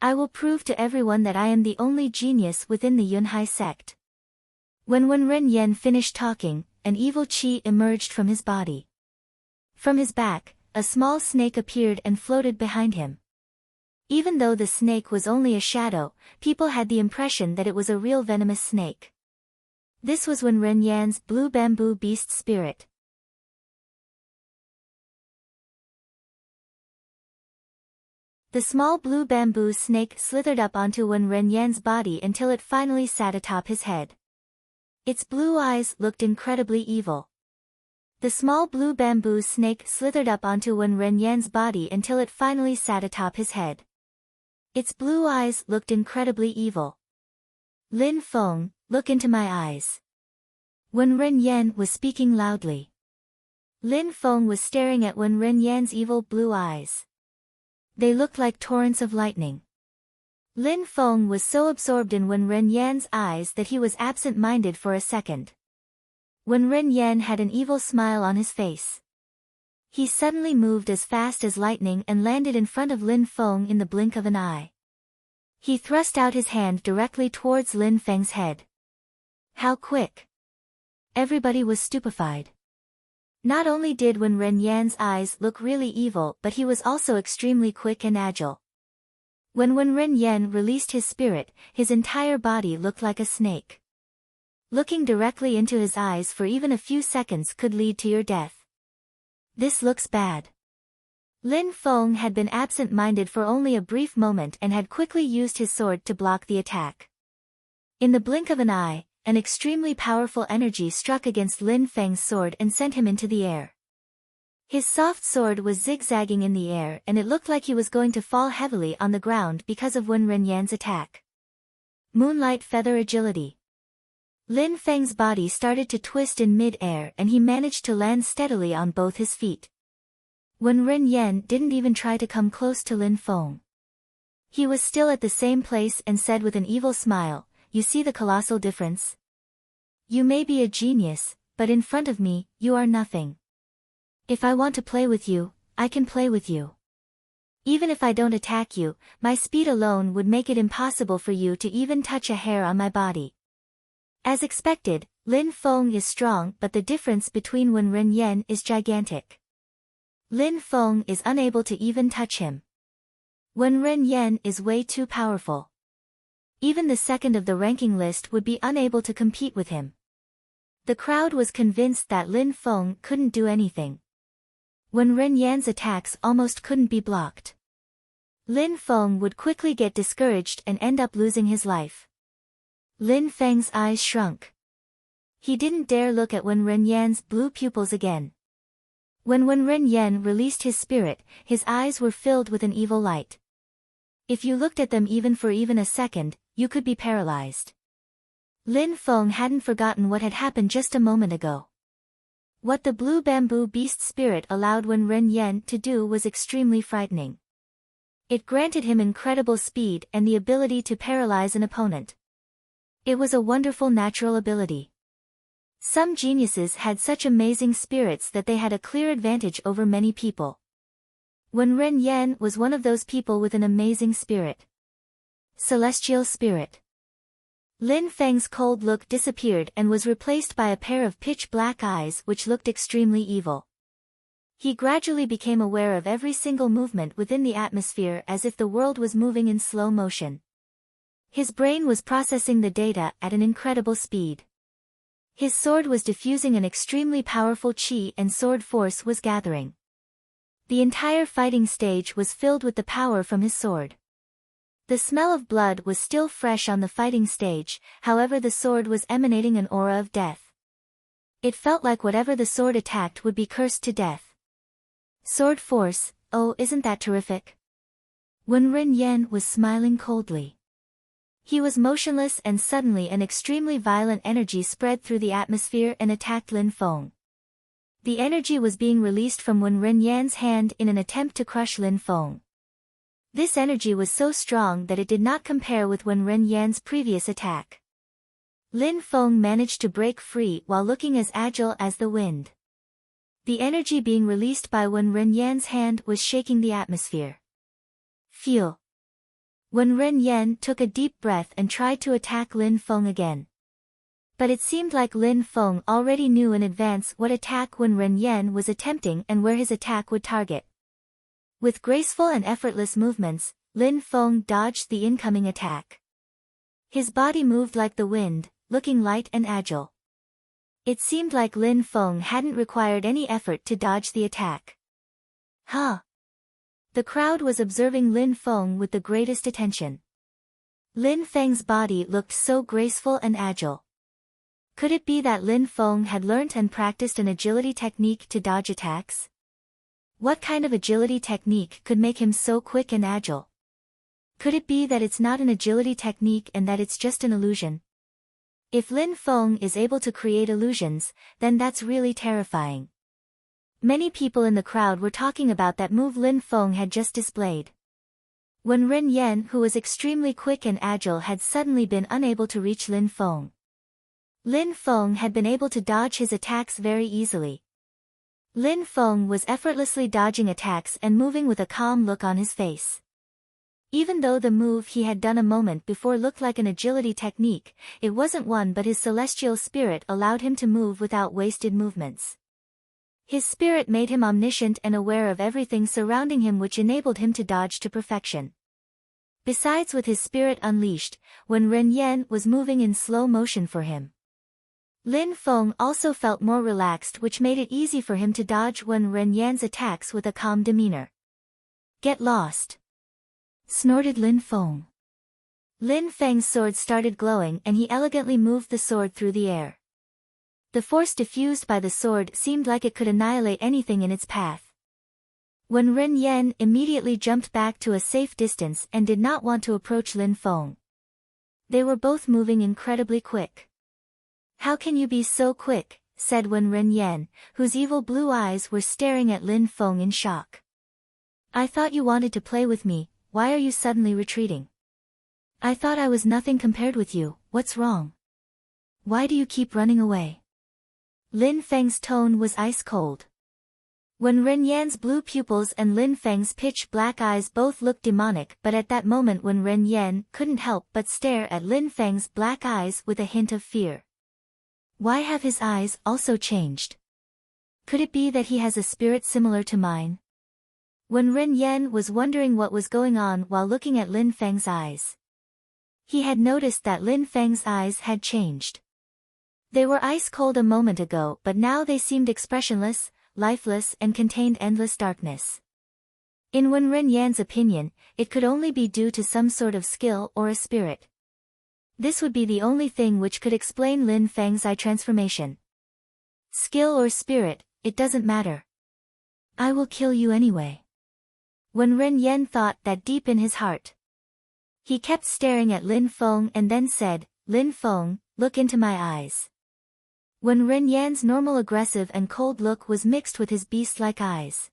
I will prove to everyone that I am the only genius within the Yunhai sect. When Wen Renyan finished talking, an evil qi emerged from his body. From his back, a small snake appeared and floated behind him. Even though the snake was only a shadow, people had the impression that it was a real venomous snake. This was Wen Renyan's blue bamboo beast spirit. The small blue bamboo snake slithered up onto Wen Renyan's body until it finally sat atop his head. Its blue eyes looked incredibly evil. The small blue bamboo snake slithered up onto Wen Renyan's body until it finally sat atop his head. Its blue eyes looked incredibly evil. Lin Feng, look into my eyes. Wen Renyan was speaking loudly. Lin Feng was staring at Wen Renyan's evil blue eyes. They looked like torrents of lightning. Lin Feng was so absorbed in Wen Renyan's eyes that he was absent-minded for a second. Wen Renyan had an evil smile on his face. He suddenly moved as fast as lightning and landed in front of Lin Feng in the blink of an eye. He thrust out his hand directly towards Lin Feng's head. How quick! Everybody was stupefied. Not only did Wen Renyan's eyes look really evil, but he was also extremely quick and agile. When Wen Renyan released his spirit, his entire body looked like a snake. Looking directly into his eyes for even a few seconds could lead to your death. This looks bad. Lin Feng had been absent-minded for only a brief moment and had quickly used his sword to block the attack. In the blink of an eye, an extremely powerful energy struck against Lin Feng's sword and sent him into the air. His soft sword was zigzagging in the air and it looked like he was going to fall heavily on the ground because of Wen Renyan's attack. Moonlight feather agility. Lin Feng's body started to twist in mid-air and he managed to land steadily on both his feet. Wen Renyan didn't even try to come close to Lin Feng. He was still at the same place and said with an evil smile, you see the colossal difference? You may be a genius, but in front of me, you are nothing. If I want to play with you, I can play with you. Even if I don't attack you, my speed alone would make it impossible for you to even touch a hair on my body. As expected, Lin Feng is strong, but the difference between Wen Renyan is gigantic. Lin Feng is unable to even touch him. Wen Renyan is way too powerful. Even the second of the ranking list would be unable to compete with him. The crowd was convinced that Lin Feng couldn't do anything. Wen Renyan's attacks almost couldn't be blocked. Lin Feng would quickly get discouraged and end up losing his life. Lin Feng's eyes shrunk. He didn't dare look at Wen Renyan's blue pupils again. When Wen Renyan released his spirit, his eyes were filled with an evil light. If you looked at them even for a second, you could be paralyzed. Lin Feng hadn't forgotten what had happened just a moment ago. What the blue bamboo beast spirit allowed Wen Renyan to do was extremely frightening. It granted him incredible speed and the ability to paralyze an opponent. It was a wonderful natural ability. Some geniuses had such amazing spirits that they had a clear advantage over many people. Wen Renyan was one of those people with an amazing spirit. Celestial spirit. Lin Feng's cold look disappeared and was replaced by a pair of pitch-black eyes which looked extremely evil. He gradually became aware of every single movement within the atmosphere as if the world was moving in slow motion. His brain was processing the data at an incredible speed. His sword was diffusing an extremely powerful qi and sword force was gathering. The entire fighting stage was filled with the power from his sword. The smell of blood was still fresh on the fighting stage, however the sword was emanating an aura of death. It felt like whatever the sword attacked would be cursed to death. Sword force, oh isn't that terrific? Wen Renyan was smiling coldly. He was motionless and suddenly an extremely violent energy spread through the atmosphere and attacked Lin Feng. The energy was being released from Wen Renyan's hand in an attempt to crush Lin Feng. This energy was so strong that it did not compare with Wen Renyan's previous attack. Lin Feng managed to break free while looking as agile as the wind. The energy being released by Wen Renyan's hand was shaking the atmosphere. Phew! Wen Renyan took a deep breath and tried to attack Lin Feng again. But it seemed like Lin Feng already knew in advance what attack Wen Renyan was attempting and where his attack would target. With graceful and effortless movements, Lin Feng dodged the incoming attack. His body moved like the wind, looking light and agile. It seemed like Lin Feng hadn't required any effort to dodge the attack. Huh! The crowd was observing Lin Feng with the greatest attention. Lin Feng's body looked so graceful and agile. Could it be that Lin Feng had learnt and practiced an agility technique to dodge attacks? What kind of agility technique could make him so quick and agile? Could it be that it's not an agility technique and that it's just an illusion? If Lin Feng is able to create illusions, then that's really terrifying. Many people in the crowd were talking about that move Lin Feng had just displayed. Wen Renyan, who was extremely quick and agile, had suddenly been unable to reach Lin Feng. Lin Feng had been able to dodge his attacks very easily. Lin Feng was effortlessly dodging attacks and moving with a calm look on his face. Even though the move he had done a moment before looked like an agility technique, it wasn't one, but his celestial spirit allowed him to move without wasted movements. His spirit made him omniscient and aware of everything surrounding him, which enabled him to dodge to perfection. Besides, with his spirit unleashed, Wen Renyan was moving in slow motion for him. Lin Feng also felt more relaxed, which made it easy for him to dodge Wen Renyan's attacks with a calm demeanor. Get lost! Snorted Lin Feng. Lin Feng's sword started glowing and he elegantly moved the sword through the air. The force diffused by the sword seemed like it could annihilate anything in its path. Wen Renyan immediately jumped back to a safe distance and did not want to approach Lin Feng. They were both moving incredibly quick. How can you be so quick? Said Wen Renyan, whose evil blue eyes were staring at Lin Feng in shock. I thought you wanted to play with me, why are you suddenly retreating? I thought I was nothing compared with you, what's wrong? Why do you keep running away? Lin Feng's tone was ice cold. Wen Renyan's blue pupils and Lin Feng's pitch-black eyes both looked demonic, but at that moment Wen Renyan couldn't help but stare at Lin Feng's black eyes with a hint of fear. Why have his eyes also changed? Could it be that he has a spirit similar to mine? Wen Renyan was wondering what was going on while looking at Lin Feng's eyes. He had noticed that Lin Feng's eyes had changed. They were ice cold a moment ago, but now they seemed expressionless, lifeless, and contained endless darkness. In Wen Renyan's opinion, it could only be due to some sort of skill or a spirit. This would be the only thing which could explain Lin Feng's eye transformation. Skill or spirit, it doesn't matter. I will kill you anyway. Wen Renyan thought that deep in his heart. He kept staring at Lin Feng and then said, Lin Feng, look into my eyes. Wen Renyan's normal aggressive and cold look was mixed with his beast-like eyes.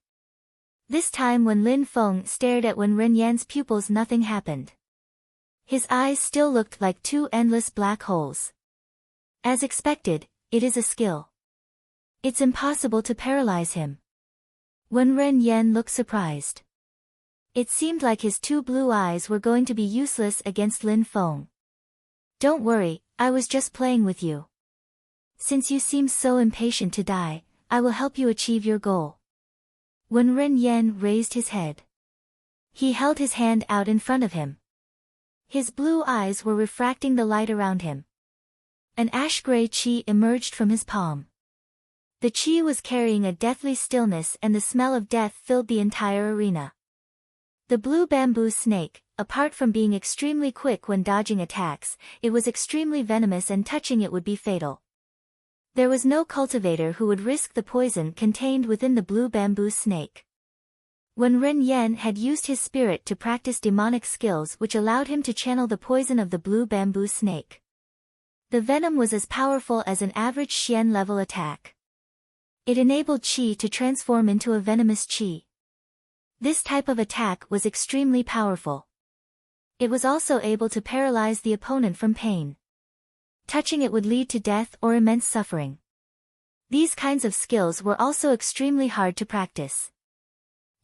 This time when Lin Feng stared at Wen Renyan's pupils, nothing happened. His eyes still looked like two endless black holes. As expected, it is a skill. It's impossible to paralyze him. Wen Renyan looked surprised. It seemed like his two blue eyes were going to be useless against Lin Feng. Don't worry, I was just playing with you. Since you seem so impatient to die, I will help you achieve your goal. Wen Renyan raised his head. He held his hand out in front of him. His blue eyes were refracting the light around him. An ash-gray qi emerged from his palm. The qi was carrying a deathly stillness, and the smell of death filled the entire arena. The blue bamboo snake, apart from being extremely quick when dodging attacks, it was extremely venomous, and touching it would be fatal. There was no cultivator who would risk the poison contained within the blue bamboo snake. Wen Renyan had used his spirit to practice demonic skills which allowed him to channel the poison of the blue bamboo snake. The venom was as powerful as an average Xian level attack. It enabled qi to transform into a venomous qi. This type of attack was extremely powerful. It was also able to paralyze the opponent from pain. Touching it would lead to death or immense suffering. These kinds of skills were also extremely hard to practice.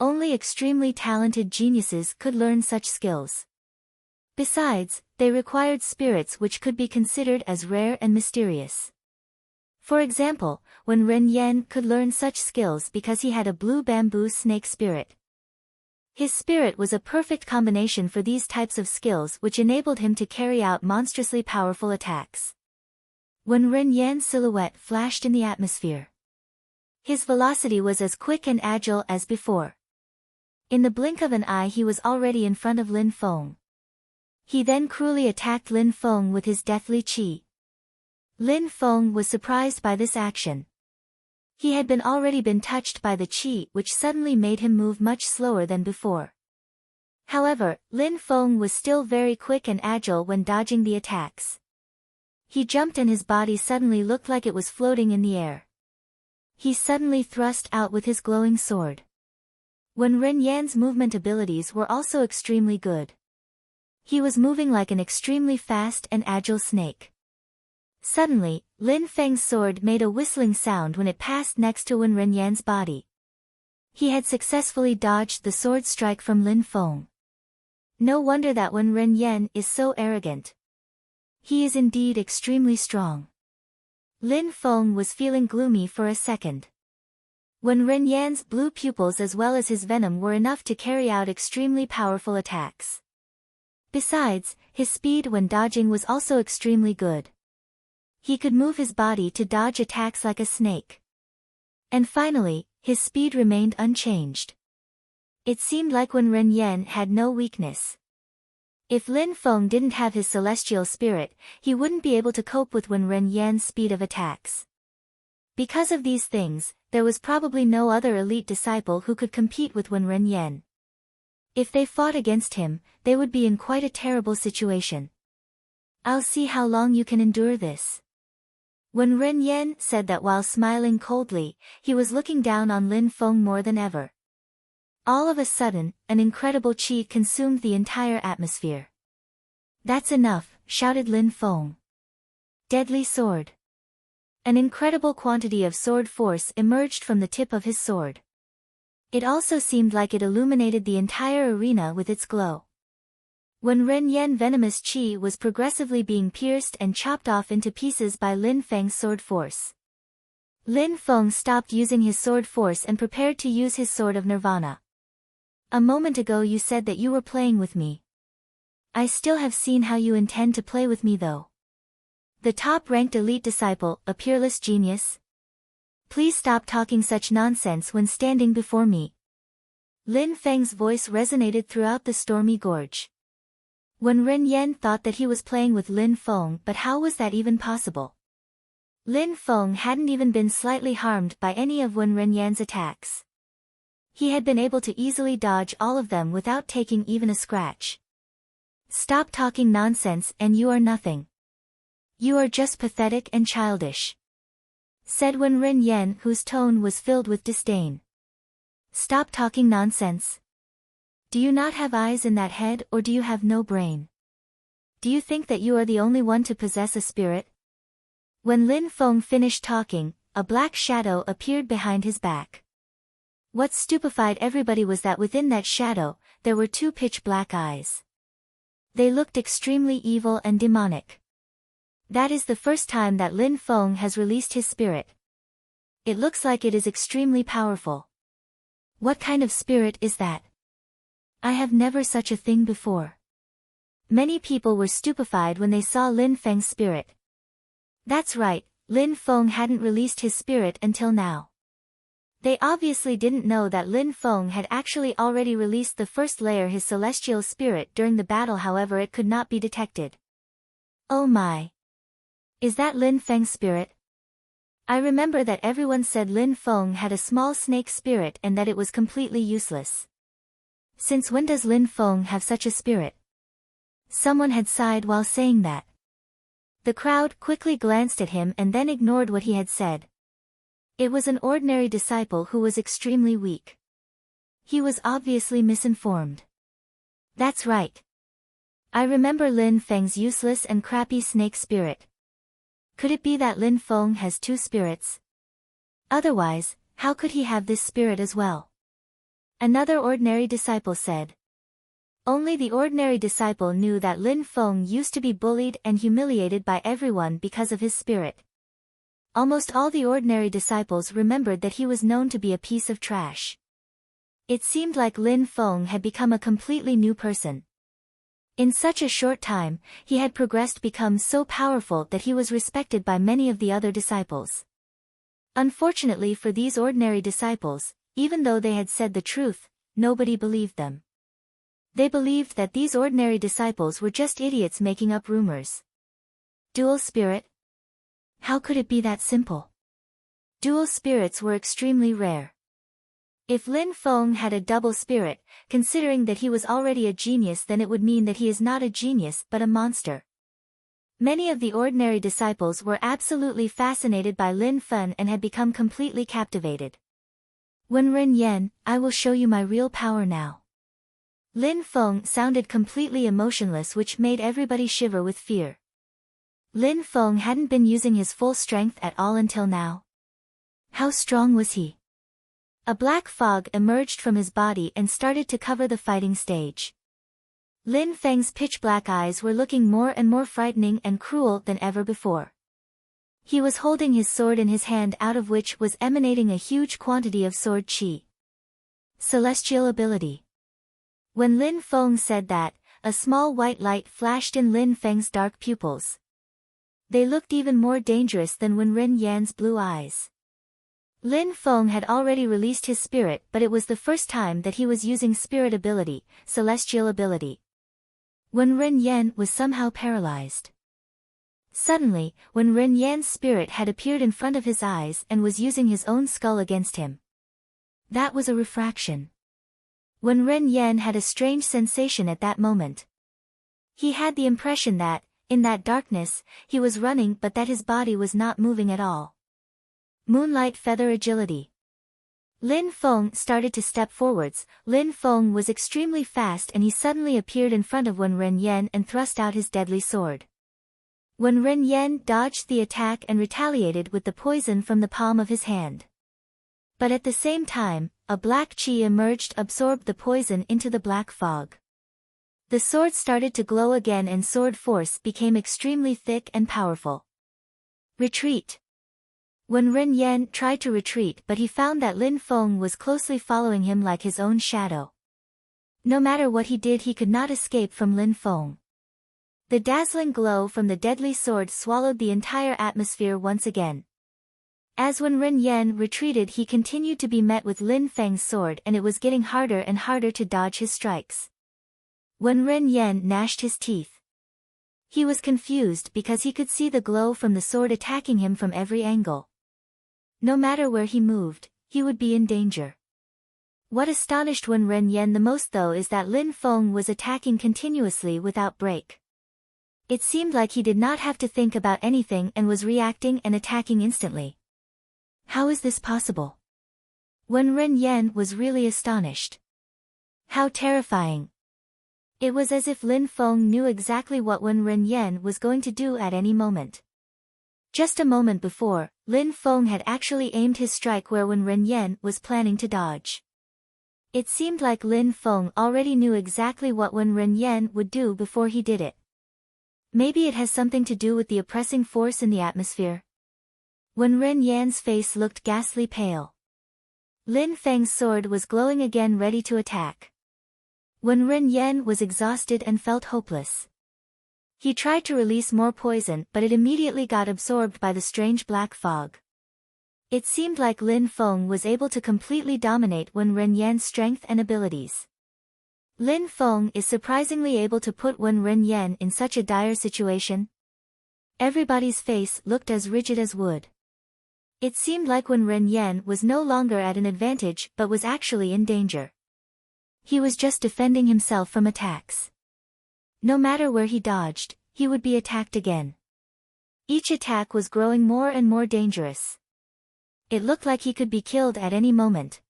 Only extremely talented geniuses could learn such skills. Besides, they required spirits which could be considered as rare and mysterious. For example, Wen Renyan could learn such skills because he had a blue bamboo snake spirit. His spirit was a perfect combination for these types of skills, which enabled him to carry out monstrously powerful attacks. Wen Renyan's silhouette flashed in the atmosphere. His velocity was as quick and agile as before. In the blink of an eye he was already in front of Lin Feng. He then cruelly attacked Lin Feng with his deathly qi. Lin Feng was surprised by this action. He had already been touched by the qi, which suddenly made him move much slower than before. However, Lin Feng was still very quick and agile when dodging the attacks. He jumped and his body suddenly looked like it was floating in the air. He suddenly thrust out with his glowing sword. Wen Renyan's movement abilities were also extremely good. He was moving like an extremely fast and agile snake. Suddenly, Lin Feng's sword made a whistling sound when it passed next to Wen Renyan's body. He had successfully dodged the sword strike from Lin Feng. No wonder that Wen Renyan is so arrogant. He is indeed extremely strong. Lin Feng was feeling gloomy for a second. Wen Renyan's blue pupils as well as his venom were enough to carry out extremely powerful attacks. Besides, his speed when dodging was also extremely good. He could move his body to dodge attacks like a snake. And finally, his speed remained unchanged. It seemed like Wen Renyan had no weakness. If Lin Feng didn't have his celestial spirit, he wouldn't be able to cope with Wen Renyan's speed of attacks. Because of these things, there was probably no other elite disciple who could compete with Wen Renyan. If they fought against him, they would be in quite a terrible situation. I'll see how long you can endure this. Wen Renyan said that while smiling coldly, he was looking down on Lin Feng more than ever. All of a sudden, an incredible qi consumed the entire atmosphere. That's enough, shouted Lin Feng. Deadly sword. An incredible quantity of sword force emerged from the tip of his sword. It also seemed like it illuminated the entire arena with its glow. Wen Renyan venomous qi was progressively being pierced and chopped off into pieces by Lin Feng's sword force. Lin Feng stopped using his sword force and prepared to use his sword of nirvana. A moment ago you said that you were playing with me. I still have seen how you intend to play with me though. The top-ranked elite disciple, a peerless genius? Please stop talking such nonsense when standing before me. Lin Feng's voice resonated throughout the stormy gorge. Wen Renyan thought that he was playing with Lin Feng, but how was that even possible? Lin Feng hadn't even been slightly harmed by any of Wen Renyan's attacks. He had been able to easily dodge all of them without taking even a scratch. Stop talking nonsense and you are nothing. You are just pathetic and childish, said Wen Renyan, whose tone was filled with disdain. Stop talking nonsense. Do you not have eyes in that head, or do you have no brain? Do you think that you are the only one to possess a spirit? When Lin Feng finished talking, a black shadow appeared behind his back. What stupefied everybody was that within that shadow, there were two pitch-black eyes. They looked extremely evil and demonic. That is the first time that Lin Feng has released his spirit. It looks like it is extremely powerful. What kind of spirit is that? I have never such a thing before. Many people were stupefied when they saw Lin Feng's spirit. That's right, Lin Feng hadn't released his spirit until now. They obviously didn't know that Lin Feng had actually already released the first layer, his celestial spirit, during the battle. However, it could not be detected. Oh my! Is that Lin Feng's spirit? I remember that everyone said Lin Feng had a small snake spirit and that it was completely useless. Since when does Lin Feng have such a spirit? Someone had sighed while saying that. The crowd quickly glanced at him and then ignored what he had said. It was an ordinary disciple who was extremely weak. He was obviously misinformed. That's right. I remember Lin Feng's useless and crappy snake spirit. Could it be that Lin Feng has two spirits? Otherwise, how could he have this spirit as well? Another ordinary disciple said. Only the ordinary disciple knew that Lin Feng used to be bullied and humiliated by everyone because of his spirit. Almost all the ordinary disciples remembered that he was known to be a piece of trash. It seemed like Lin Feng had become a completely new person. In such a short time, he had progressed, become so powerful that he was respected by many of the other disciples. Unfortunately for these ordinary disciples, even though they had said the truth, nobody believed them. They believed that these ordinary disciples were just idiots making up rumors. Dual spirit? How could it be that simple? Dual spirits were extremely rare. If Lin Feng had a double spirit, considering that he was already a genius, then it would mean that he is not a genius but a monster. Many of the ordinary disciples were absolutely fascinated by Lin Feng and had become completely captivated. Wen Renyan, I will show you my real power now. Lin Feng sounded completely emotionless, which made everybody shiver with fear. Lin Feng hadn't been using his full strength at all until now. How strong was he? A black fog emerged from his body and started to cover the fighting stage. Lin Feng's pitch-black eyes were looking more and more frightening and cruel than ever before. He was holding his sword in his hand, out of which was emanating a huge quantity of sword qi. Celestial ability. When Lin Feng said that, a small white light flashed in Lin Feng's dark pupils. They looked even more dangerous than Wen Renyan's blue eyes. Lin Feng had already released his spirit, but it was the first time that he was using spirit ability, celestial ability. Wen Renyan was somehow paralyzed. Suddenly, Wen Renyan's spirit had appeared in front of his eyes and was using his own skull against him. That was a refraction. Wen Renyan had a strange sensation at that moment. He had the impression that, in that darkness, he was running but that his body was not moving at all. Moonlight feather agility. Lin Feng started to step forwards. Lin Feng was extremely fast and he suddenly appeared in front of Wen Renyan and thrust out his deadly sword. Wen Renyan dodged the attack and retaliated with the poison from the palm of his hand. But at the same time, a black qi emerged, absorbed the poison into the black fog. The sword started to glow again and sword force became extremely thick and powerful. Retreat. Wen Renyan tried to retreat, but he found that Lin Feng was closely following him like his own shadow. No matter what he did, he could not escape from Lin Feng. The dazzling glow from the deadly sword swallowed the entire atmosphere once again. As when Ren Yan retreated, he continued to be met with Lin Feng's sword, and it was getting harder and harder to dodge his strikes. When Ren Yan gnashed his teeth, he was confused because he could see the glow from the sword attacking him from every angle. No matter where he moved, he would be in danger. What astonished Wen Ren Yan the most though is that Lin Feng was attacking continuously without break. It seemed like he did not have to think about anything and was reacting and attacking instantly. How is this possible? Wen Ren Yan was really astonished. How terrifying. It was as if Lin Feng knew exactly what Wen Ren Yan was going to do at any moment. Just a moment before, Lin Feng had actually aimed his strike where Wen Ren Yan was planning to dodge. It seemed like Lin Feng already knew exactly what Wen Ren Yan would do before he did it. Maybe it has something to do with the oppressing force in the atmosphere. Wen Ren Yan's face looked ghastly pale. Lin Feng's sword was glowing again, ready to attack. Wen Ren Yan was exhausted and felt hopeless. He tried to release more poison, but it immediately got absorbed by the strange black fog. It seemed like Lin Feng was able to completely dominate Wen Ren Yan's strength and abilities. Lin Feng is surprisingly able to put Wen Ren Yan in such a dire situation. Everybody's face looked as rigid as wood. It seemed like Wen Ren Yan was no longer at an advantage but was actually in danger. He was just defending himself from attacks. No matter where he dodged, he would be attacked again. Each attack was growing more and more dangerous. It looked like he could be killed at any moment.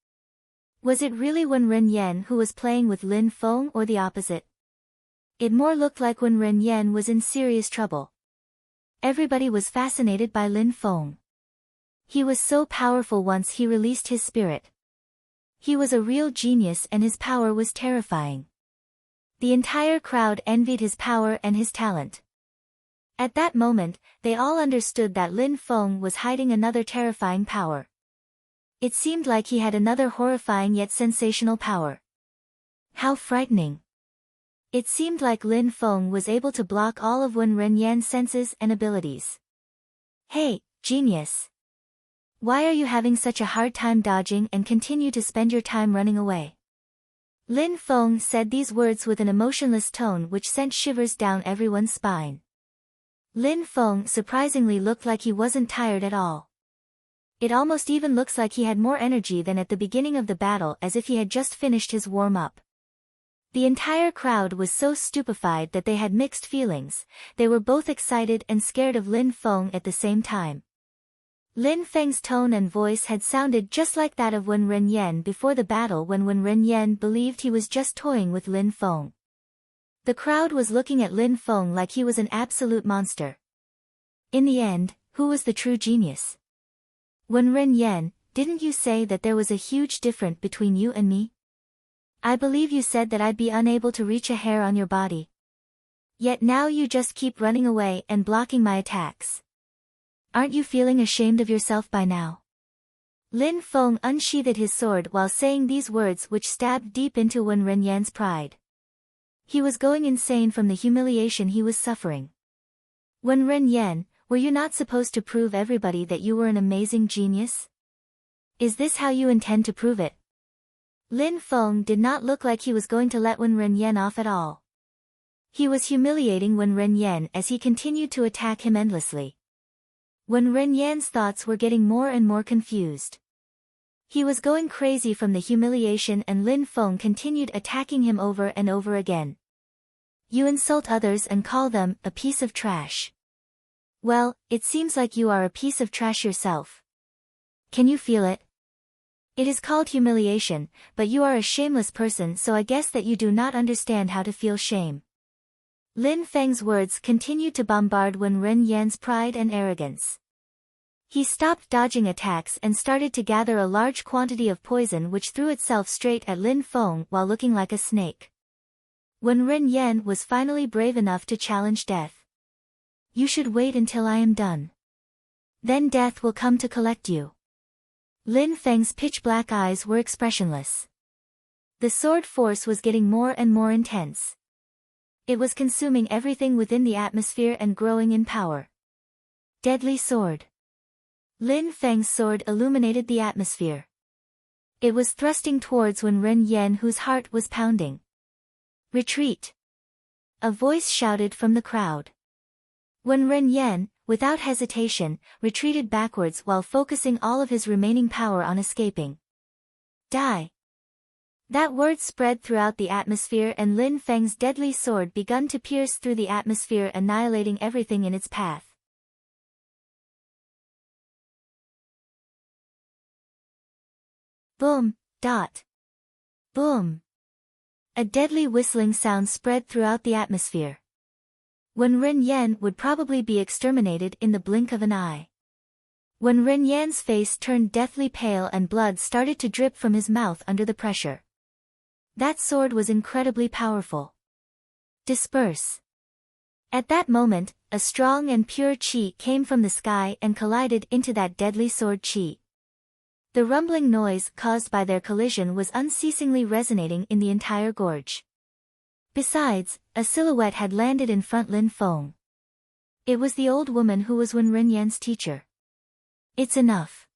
Was it really Wen Ren Yan who was playing with Lin Feng or the opposite? It more looked like Wen Ren Yan was in serious trouble. Everybody was fascinated by Lin Feng. He was so powerful once he released his spirit. He was a real genius and his power was terrifying. The entire crowd envied his power and his talent. At that moment, they all understood that Lin Feng was hiding another terrifying power. It seemed like he had another horrifying yet sensational power. How frightening. It seemed like Lin Feng was able to block all of Wen Ren Yan's senses and abilities. Hey, genius. Why are you having such a hard time dodging and continue to spend your time running away? Lin Feng said these words with an emotionless tone which sent shivers down everyone's spine. Lin Feng surprisingly looked like he wasn't tired at all. It almost even looks like he had more energy than at the beginning of the battle, as if he had just finished his warm-up. The entire crowd was so stupefied that they had mixed feelings. They were both excited and scared of Lin Feng at the same time. Lin Feng's tone and voice had sounded just like that of Wen Ren Yan before the battle, when Wen Ren Yan believed he was just toying with Lin Feng. The crowd was looking at Lin Feng like he was an absolute monster. In the end, who was the true genius? Wen Ren Yan, didn't you say that there was a huge difference between you and me? I believe you said that I'd be unable to reach a hair on your body. Yet now you just keep running away and blocking my attacks. Aren't you feeling ashamed of yourself by now? Lin Feng unsheathed his sword while saying these words, which stabbed deep into Wen Ren Yan's pride. He was going insane from the humiliation he was suffering. Wen Ren Yan, were you not supposed to prove everybody that you were an amazing genius? Is this how you intend to prove it? Lin Feng did not look like he was going to let Wen Ren Yan off at all. He was humiliating Wen Ren Yan as he continued to attack him endlessly. Wen Ren Yan's thoughts were getting more and more confused. He was going crazy from the humiliation, and Lin Feng continued attacking him over and over again. You insult others and call them a piece of trash. Well, it seems like you are a piece of trash yourself. Can you feel it? It is called humiliation, but you are a shameless person, so I guess that you do not understand how to feel shame. Lin Feng's words continued to bombard Wen Ren Yan's pride and arrogance. He stopped dodging attacks and started to gather a large quantity of poison, which threw itself straight at Lin Feng while looking like a snake. Wen Ren Yan was finally brave enough to challenge death. You should wait until I am done. Then death will come to collect you. Lin Feng's pitch-black eyes were expressionless. The sword force was getting more and more intense. It was consuming everything within the atmosphere and growing in power. Deadly sword. Lin Feng's sword illuminated the atmosphere. It was thrusting towards Wen Renyan, whose heart was pounding. Retreat! A voice shouted from the crowd. Wen Renyan, without hesitation, retreated backwards while focusing all of his remaining power on escaping. Die! That word spread throughout the atmosphere, and Lin Feng's deadly sword began to pierce through the atmosphere, annihilating everything in its path. Boom! Dot! Boom! A deadly whistling sound spread throughout the atmosphere. Wen Renyan would probably be exterminated in the blink of an eye. Wen Renyan's face turned deathly pale and blood started to drip from his mouth under the pressure. That sword was incredibly powerful. Disperse! At that moment, a strong and pure qi came from the sky and collided into that deadly sword qi. The rumbling noise caused by their collision was unceasingly resonating in the entire gorge. Besides, a silhouette had landed in front Lin Feng. It was the old woman who was Wen Renyan's teacher. It's enough.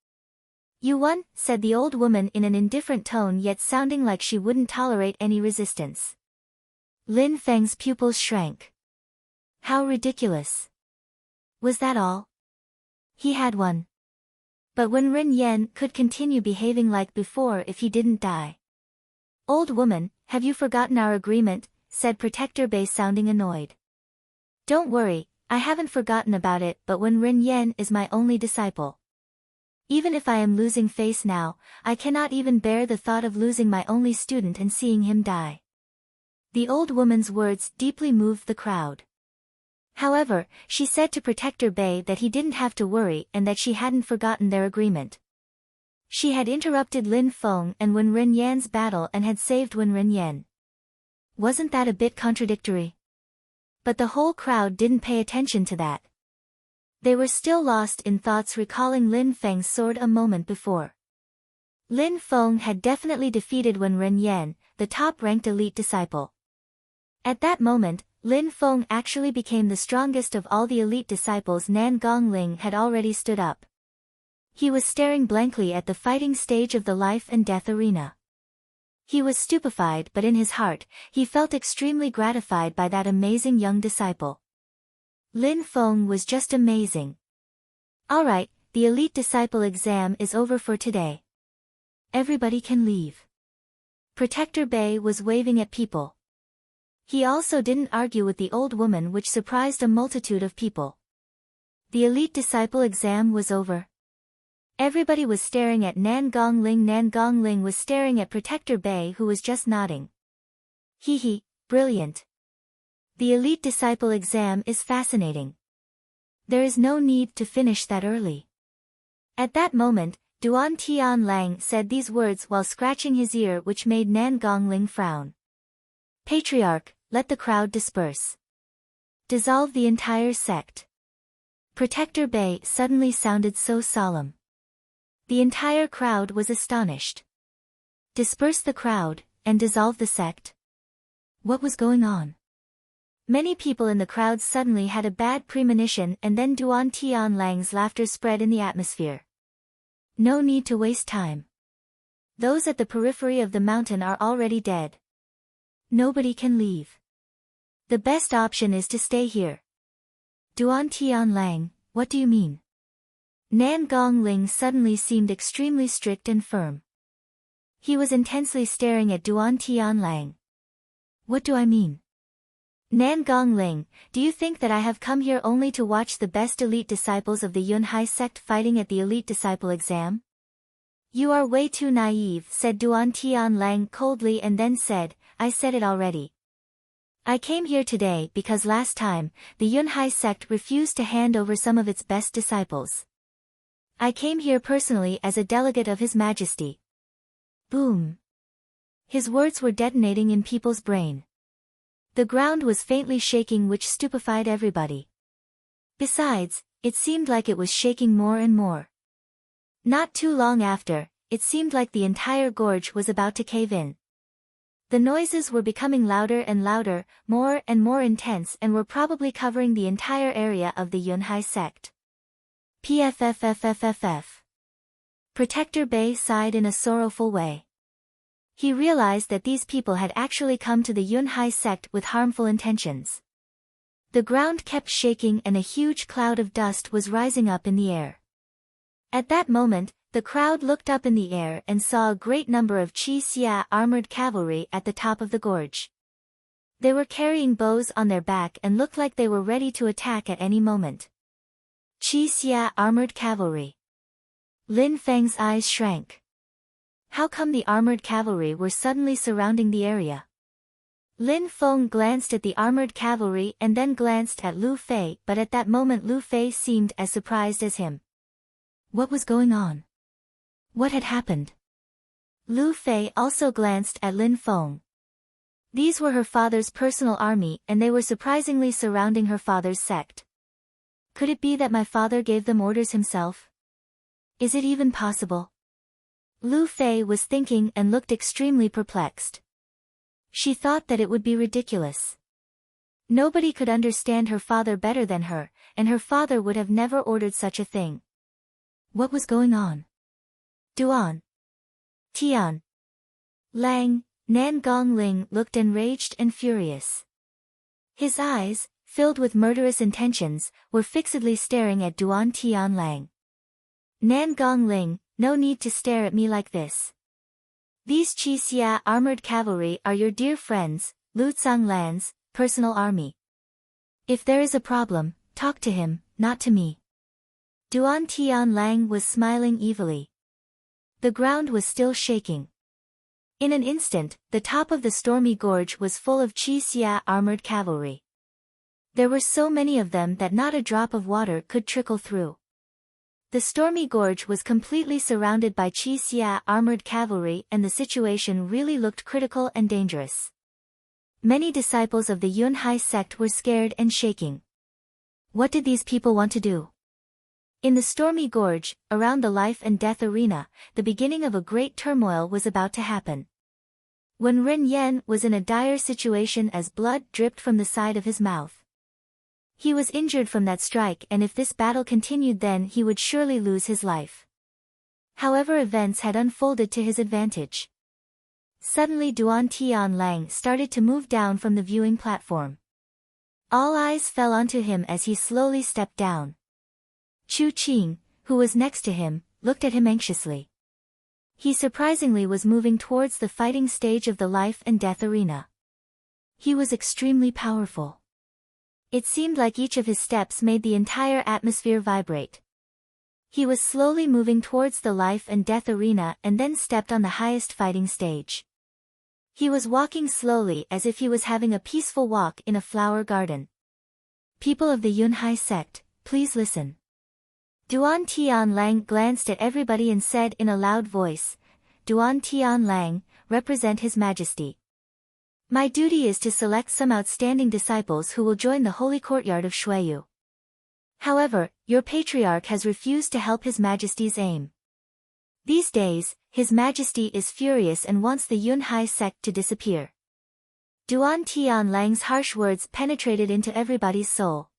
You won, said the old woman in an indifferent tone, yet sounding like she wouldn't tolerate any resistance. Lin Feng's pupils shrank. How ridiculous. Was that all? He had won. But Wen Renyan could continue behaving like before if he didn't die. Old woman, have you forgotten our agreement? Said Protector Bei, sounding annoyed. Don't worry, I haven't forgotten about it, but Wen Renyan is my only disciple. Even if I am losing face now, I cannot even bear the thought of losing my only student and seeing him die. The old woman's words deeply moved the crowd. However, she said to Protector Bei that he didn't have to worry and that she hadn't forgotten their agreement. She had interrupted Lin Feng and Wen Renyan's battle and had saved Wen Renyan. Wasn't that a bit contradictory? But the whole crowd didn't pay attention to that. They were still lost in thoughts recalling Lin Feng's sword a moment before. Lin Feng had definitely defeated Wen Renyan, the top-ranked elite disciple. At that moment, Lin Feng actually became the strongest of all the elite disciples. Nan Gongling had already stood up. He was staring blankly at the fighting stage of the life and death arena. He was stupefied, but in his heart, he felt extremely gratified by that amazing young disciple. Lin Feng was just amazing. Alright, the elite disciple exam is over for today. Everybody can leave. Protector Bei was waving at people. He also didn't argue with the old woman, which surprised a multitude of people. The elite disciple exam was over. Everybody was staring at Nan Gongling. Nan Gongling was staring at Protector Bei, who was just nodding. Hee, brilliant. The elite disciple exam is fascinating. There is no need to finish that early. At that moment, Duan Tianlang said these words while scratching his ear, which made Nan Gongling frown. Patriarch, let the crowd disperse. Dissolve the entire sect. Protector Bei suddenly sounded so solemn. The entire crowd was astonished. Disperse the crowd, and dissolve the sect? What was going on? Many people in the crowd suddenly had a bad premonition, and then Duan Tianlang's laughter spread in the atmosphere. No need to waste time. Those at the periphery of the mountain are already dead. Nobody can leave. The best option is to stay here. Duan Tianlang, what do you mean? Nan Gongling suddenly seemed extremely strict and firm. He was intensely staring at Duan Tianlang. What do I mean? Nan Gongling, do you think that I have come here only to watch the best elite disciples of the Yunhai sect fighting at the elite disciple exam? You are way too naive, said Duan Tianlang coldly, and then said, I said it already. I came here today because last time, the Yunhai sect refused to hand over some of its best disciples. I came here personally as a delegate of His Majesty. Boom. His words were detonating in people's brain. The ground was faintly shaking, which stupefied everybody. Besides, it seemed like it was shaking more and more. Not too long after, it seemed like the entire gorge was about to cave in. The noises were becoming louder and louder, more and more intense, and were probably covering the entire area of the Yunhai sect. PFFFFFF. Protector Bay sighed in a sorrowful way. He realized that these people had actually come to the Yunhai sect with harmful intentions. The ground kept shaking and a huge cloud of dust was rising up in the air. At that moment, the crowd looked up in the air and saw a great number of Qi Xia armored cavalry at the top of the gorge. They were carrying bows on their back and looked like they were ready to attack at any moment. Qi Xia armored cavalry. Lin Feng's eyes shrank. How come the armored cavalry were suddenly surrounding the area? Lin Feng glanced at the armored cavalry and then glanced at Lu Fei, but at that moment Lu Fei seemed as surprised as him. What was going on? What had happened? Lu Fei also glanced at Lin Feng. These were her father's personal army and they were surprisingly surrounding her father's sect. Could it be that my father gave them orders himself? Is it even possible? Lu Fei was thinking and looked extremely perplexed. She thought that it would be ridiculous. Nobody could understand her father better than her, and her father would have never ordered such a thing. What was going on? Duan, Tian, Lang, Nan Gongling looked enraged and furious. His eyes, filled with murderous intentions, were fixedly staring at Duan Tian Lang. Nan Gongling, no need to stare at me like this. These Qi Xia armored cavalry are your dear friends, Lu Lan's personal army. If there is a problem, talk to him, not to me. Duan Tian Lang was smiling evilly. The ground was still shaking. In an instant, the top of the stormy gorge was full of Qi Xia armored cavalry. There were so many of them that not a drop of water could trickle through. The stormy gorge was completely surrounded by Qi Xia armored cavalry and the situation really looked critical and dangerous. Many disciples of the Yunhai sect were scared and shaking. What did these people want to do? In the stormy gorge, around the life and death arena, the beginning of a great turmoil was about to happen. When Ren Yan was in a dire situation as blood dripped from the side of his mouth. He was injured from that strike and if this battle continued then he would surely lose his life. However, events had unfolded to his advantage. Suddenly Duan Tian Lang started to move down from the viewing platform. All eyes fell onto him as he slowly stepped down. Chu Qing, who was next to him, looked at him anxiously. He surprisingly was moving towards the fighting stage of the life and death arena. He was extremely powerful. It seemed like each of his steps made the entire atmosphere vibrate. He was slowly moving towards the life and death arena and then stepped on the highest fighting stage. He was walking slowly as if he was having a peaceful walk in a flower garden. People of the Yunhai sect, please listen. Duan Tian Lang glanced at everybody and said in a loud voice, Duan Tian Lang, represent His Majesty. My duty is to select some outstanding disciples who will join the holy courtyard of Shuiyu. However, your Patriarch has refused to help His Majesty's aim. These days, His Majesty is furious and wants the Yunhai sect to disappear. Duan Tian Lang's harsh words penetrated into everybody's soul.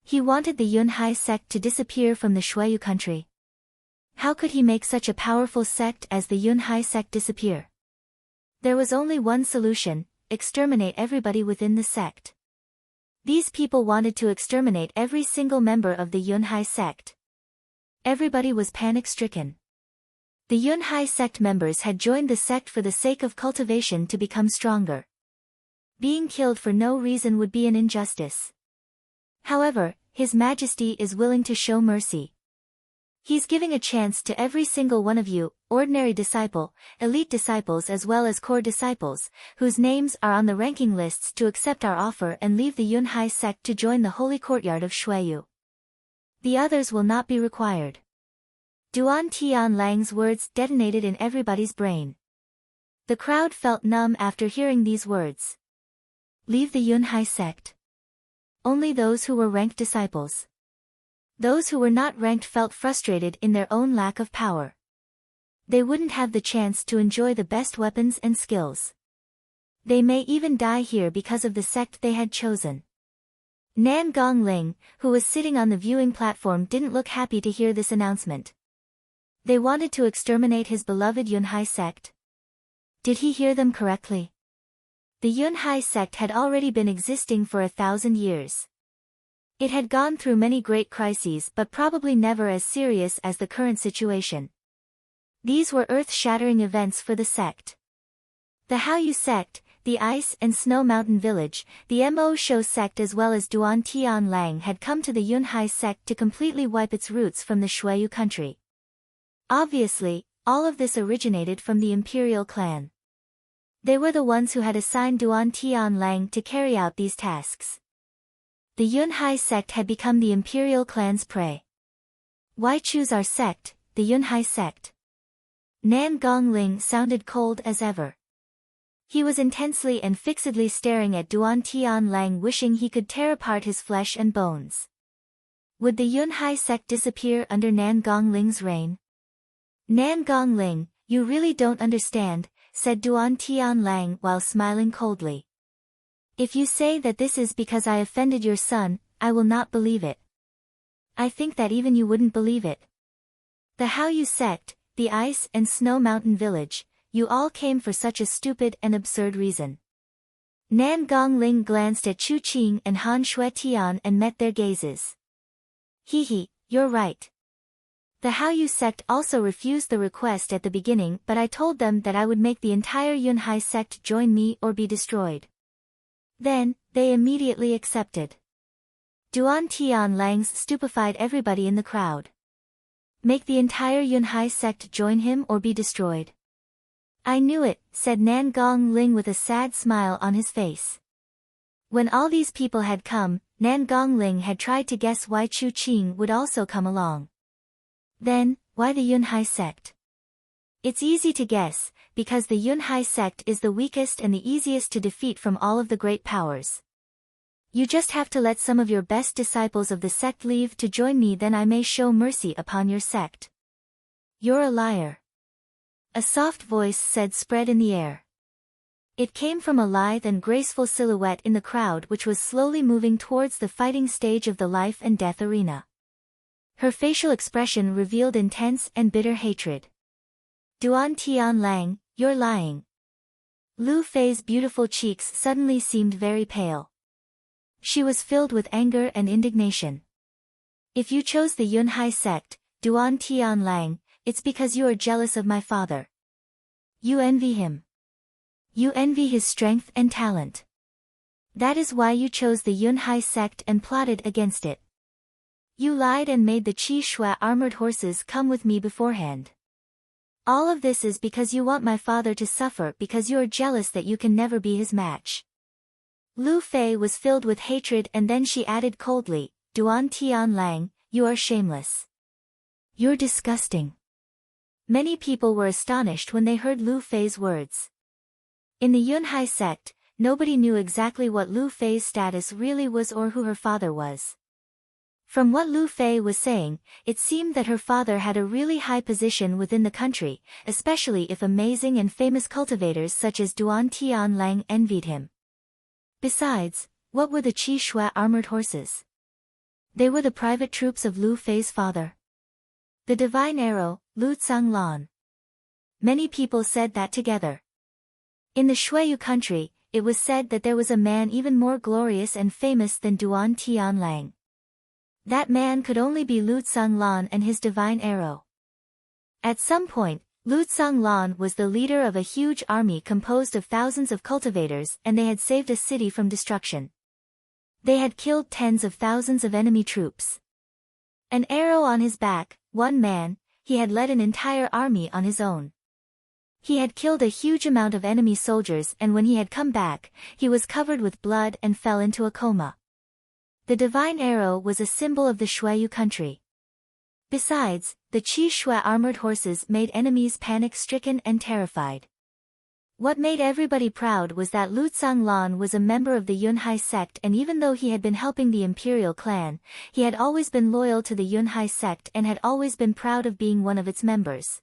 He wanted the Yunhai sect to disappear from the Shuiyu country. How could he make such a powerful sect as the Yunhai sect disappear? There was only one solution, exterminate everybody within the sect. These people wanted to exterminate every single member of the Yunhai sect. Everybody was panic-stricken. The Yunhai sect members had joined the sect for the sake of cultivation to become stronger. Being killed for no reason would be an injustice. However, His Majesty is willing to show mercy. He's giving a chance to every single one of you, ordinary disciple, elite disciples as well as core disciples, whose names are on the ranking lists to accept our offer and leave the Yunhai sect to join the holy courtyard of Shuiyu. The others will not be required. Duan Tian Lang's words detonated in everybody's brain. The crowd felt numb after hearing these words. Leave the Yunhai sect. Only those who were ranked disciples. Those who were not ranked felt frustrated in their own lack of power. They wouldn't have the chance to enjoy the best weapons and skills. They may even die here because of the sect they had chosen. Nan Gongling, who was sitting on the viewing platform, didn't look happy to hear this announcement. They wanted to exterminate his beloved Yunhai sect. Did he hear them correctly? The Yunhai sect had already been existing for 1,000 years. It had gone through many great crises but probably never as serious as the current situation. These were earth-shattering events for the sect. The Haoyu sect, the Ice and Snow Mountain Village, the Mo Shou sect as well as Duan Tian Lang had come to the Yunhai sect to completely wipe its roots from the Shuiyu country. Obviously, all of this originated from the imperial clan. They were the ones who had assigned Duan Tian Lang to carry out these tasks. The Yunhai sect had become the imperial clan's prey. Why choose our sect, the Yunhai sect? Nan Gongling sounded cold as ever. He was intensely and fixedly staring at Duan Tian Lang, wishing he could tear apart his flesh and bones. Would the Yunhai sect disappear under Nan Gongling's reign? Nan Gongling, you really don't understand, said Duan Tian Lang while smiling coldly. If you say that this is because I offended your son, I will not believe it. I think that even you wouldn't believe it. The Haoyu sect, the Ice and Snow Mountain Village, you all came for such a stupid and absurd reason. Nan Gongling glanced at Chu Qing and Han Shuetian and met their gazes. He, you're right. The Haoyu sect also refused the request at the beginning, but I told them that I would make the entire Yunhai sect join me or be destroyed. Then, they immediately accepted. Duan Tian Lang's stupefied everybody in the crowd. Make the entire Yunhai sect join him or be destroyed. I knew it, said Nan Gongling with a sad smile on his face. When all these people had come, Nan Gongling had tried to guess why Chu Qing would also come along. Then, why the Yunhai sect? It's easy to guess, because the Yunhai sect is the weakest and the easiest to defeat from all of the great powers. You just have to let some of your best disciples of the sect leave to join me, then I may show mercy upon your sect. You're a liar. A soft voice said, spread in the air. It came from a lithe and graceful silhouette in the crowd which was slowly moving towards the fighting stage of the life and death arena. Her facial expression revealed intense and bitter hatred. Duan Tian Lang, you're lying. Lu Fei's beautiful cheeks suddenly seemed very pale. She was filled with anger and indignation. If you chose the Yunhai sect, Duan Tian Lang, it's because you are jealous of my father. You envy him. You envy his strength and talent. That is why you chose the Yunhai sect and plotted against it. You lied and made the Qi Shui armored horses come with me beforehand. All of this is because you want my father to suffer, because you are jealous that you can never be his match. Lu Fei was filled with hatred, and then she added coldly, Duan Tian Lang, you are shameless. You're disgusting. Many people were astonished when they heard Lu Fei's words. In the Yunhai sect, nobody knew exactly what Lu Fei's status really was or who her father was. From what Lu Fei was saying, it seemed that her father had a really high position within the country, especially if amazing and famous cultivators such as Duan Tian Lang envied him. Besides, what were the Qi Shui armored horses? They were the private troops of Lu Fei's father. The divine arrow, Lu Lan. Many people said that together. In the Shuiyu country, it was said that there was a man even more glorious and famous than Duan Tian Lang. That man could only be Lu Lan and his divine arrow. At some point, Lu Lan was the leader of a huge army composed of thousands of cultivators, and they had saved a city from destruction. They had killed tens of thousands of enemy troops. An arrow on his back, one man, he had led an entire army on his own. He had killed a huge amount of enemy soldiers, and when he had come back, he was covered with blood and fell into a coma. The divine arrow was a symbol of the Shuiyu country. Besides, the Qi Shui armored horses made enemies panic-stricken and terrified. What made everybody proud was that Lu Lan was a member of the Yunhai sect, and even though he had been helping the imperial clan, he had always been loyal to the Yunhai sect and had always been proud of being one of its members.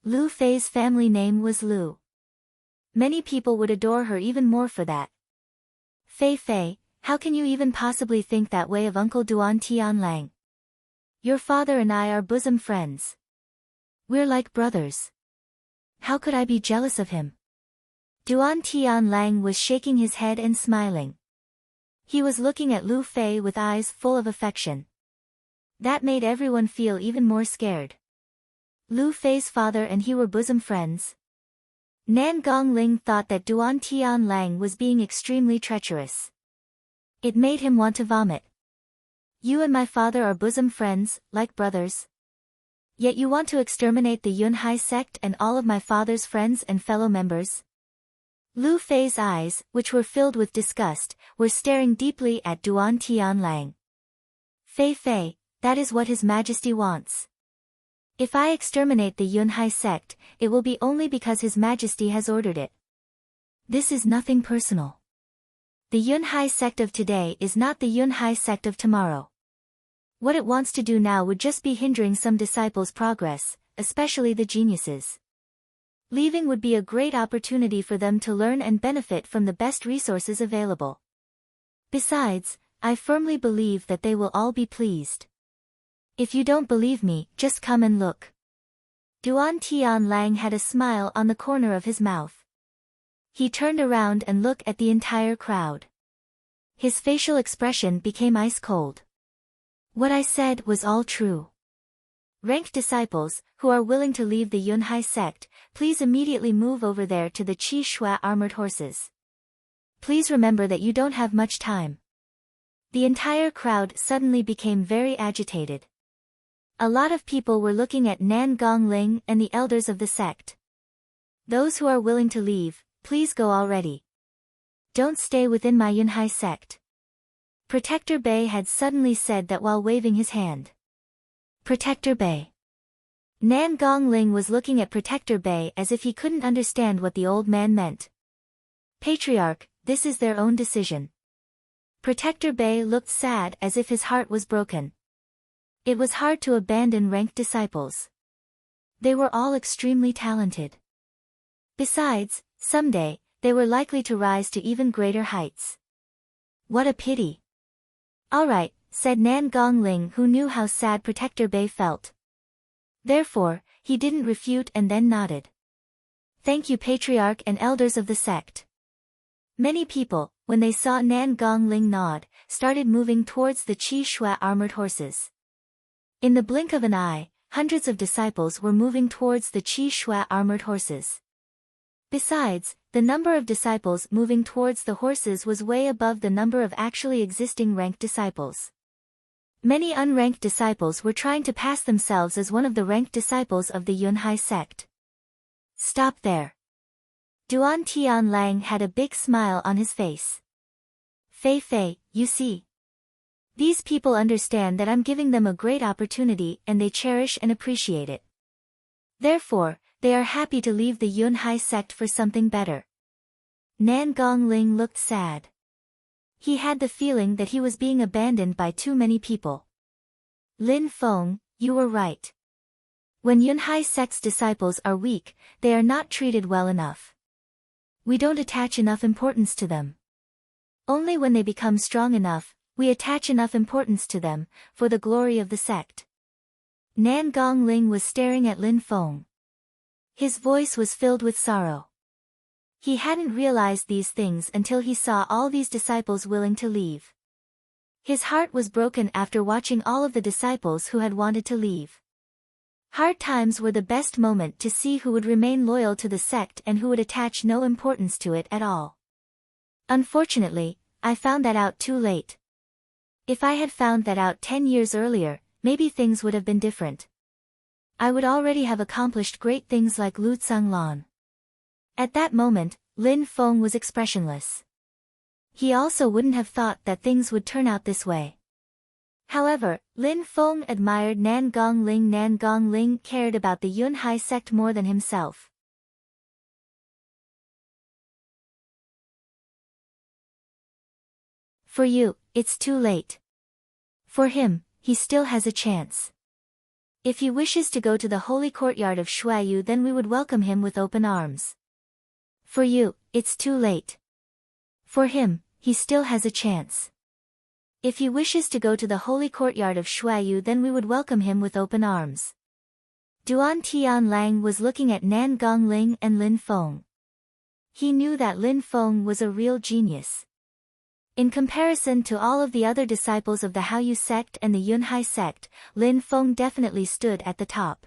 Lu Fei's family name was Lu. Many people would adore her even more for that. Fei Fei, how can you even possibly think that way of Uncle Duan Tianlang? Your father and I are bosom friends. We're like brothers. How could I be jealous of him? Duan Tianlang was shaking his head and smiling. He was looking at Lu Fei with eyes full of affection. That made everyone feel even more scared. Lu Fei's father and he were bosom friends. Nan Gongling thought that Duan Tianlang was being extremely treacherous. It made him want to vomit. You and my father are bosom friends, like brothers. Yet you want to exterminate the Yunhai sect and all of my father's friends and fellow members? Lu Fei's eyes, which were filled with disgust, were staring deeply at Duan Tianlang. Fei Fei, that is what His Majesty wants. If I exterminate the Yunhai sect, it will be only because His Majesty has ordered it. This is nothing personal. The Yunhai sect of today is not the Yunhai sect of tomorrow. What it wants to do now would just be hindering some disciples' progress, especially the geniuses. Leaving would be a great opportunity for them to learn and benefit from the best resources available. Besides, I firmly believe that they will all be pleased. If you don't believe me, just come and look. Duan Tianlang had a smile on the corner of his mouth. He turned around and looked at the entire crowd. His facial expression became ice cold. What I said was all true. Ranked disciples, who are willing to leave the Yunhai sect, please immediately move over there to the Qi Shui armored horses. Please remember that you don't have much time. The entire crowd suddenly became very agitated. A lot of people were looking at Nan Gongling and the elders of the sect. Those who are willing to leave, please go already. Don't stay within my Yunhai sect. Protector Bei had suddenly said that while waving his hand. Protector Bei. Nan Gongling was looking at Protector Bei as if he couldn't understand what the old man meant. Patriarch, this is their own decision. Protector Bei looked sad as if his heart was broken. It was hard to abandon ranked disciples. They were all extremely talented. Besides, someday, they were likely to rise to even greater heights. What a pity. All right, said Nan Gongling, who knew how sad Protector Bei felt. Therefore, he didn't refute and then nodded. Thank you, Patriarch and elders of the sect. Many people, when they saw Nan Gongling nod, started moving towards the Qi Shui armored horses. In the blink of an eye, hundreds of disciples were moving towards the Qi Shui armored horses. Besides, the number of disciples moving towards the horses was way above the number of actually existing ranked disciples. Many unranked disciples were trying to pass themselves as one of the ranked disciples of the Yunhai sect. Stop there. Duan Tianlang had a big smile on his face. Fei Fei, you see. These people understand that I'm giving them a great opportunity and they cherish and appreciate it. Therefore, they are happy to leave the Yunhai sect for something better. Nan Gongling looked sad. He had the feeling that he was being abandoned by too many people. Lin Feng, you were right. When Yunhai sect's disciples are weak, they are not treated well enough. We don't attach enough importance to them. Only when they become strong enough, we attach enough importance to them, for the glory of the sect. Nan Gongling was staring at Lin Feng. His voice was filled with sorrow. He hadn't realized these things until he saw all these disciples willing to leave. His heart was broken after watching all of the disciples who had wanted to leave. Hard times were the best moment to see who would remain loyal to the sect and who would attach no importance to it at all. Unfortunately, I found that out too late. If I had found that out 10 years earlier, maybe things would have been different. I would already have accomplished great things like Lu Tsanglan. At that moment, Lin Feng was expressionless. He also wouldn't have thought that things would turn out this way. However, Lin Feng admired Nan Gongling. Nan Gongling cared about the Yunhai sect more than himself. For you, it's too late. For him, he still has a chance. If he wishes to go to the holy courtyard of Shuayu, then we would welcome him with open arms. For you, it's too late. For him, he still has a chance. If he wishes to go to the holy courtyard of Shuayu, then we would welcome him with open arms. Duan Tianlang was looking at Nan Gongling and Lin Feng. He knew that Lin Feng was a real genius. In comparison to all of the other disciples of the Haoyu sect and the Yunhai sect, Lin Feng definitely stood at the top.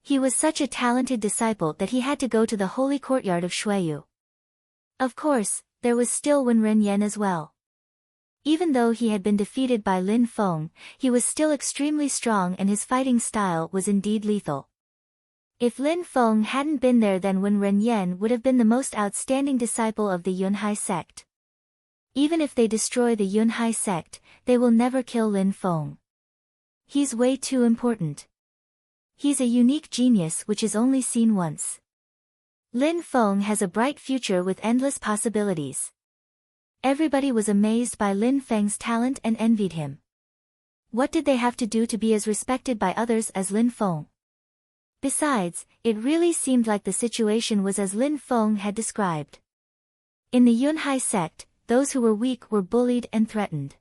He was such a talented disciple that he had to go to the holy courtyard of Shuayu. Of course, there was still Wen Renyan as well. Even though he had been defeated by Lin Feng, he was still extremely strong and his fighting style was indeed lethal. If Lin Feng hadn't been there, then Wen Renyan would have been the most outstanding disciple of the Yunhai sect. Even if they destroy the Yunhai sect, they will never kill Lin Feng. He's way too important. He's a unique genius which is only seen once. Lin Feng has a bright future with endless possibilities. Everybody was amazed by Lin Feng's talent and envied him. What did they have to do to be as respected by others as Lin Feng? Besides, it really seemed like the situation was as Lin Feng had described. In the Yunhai sect, those who were weak were bullied and threatened.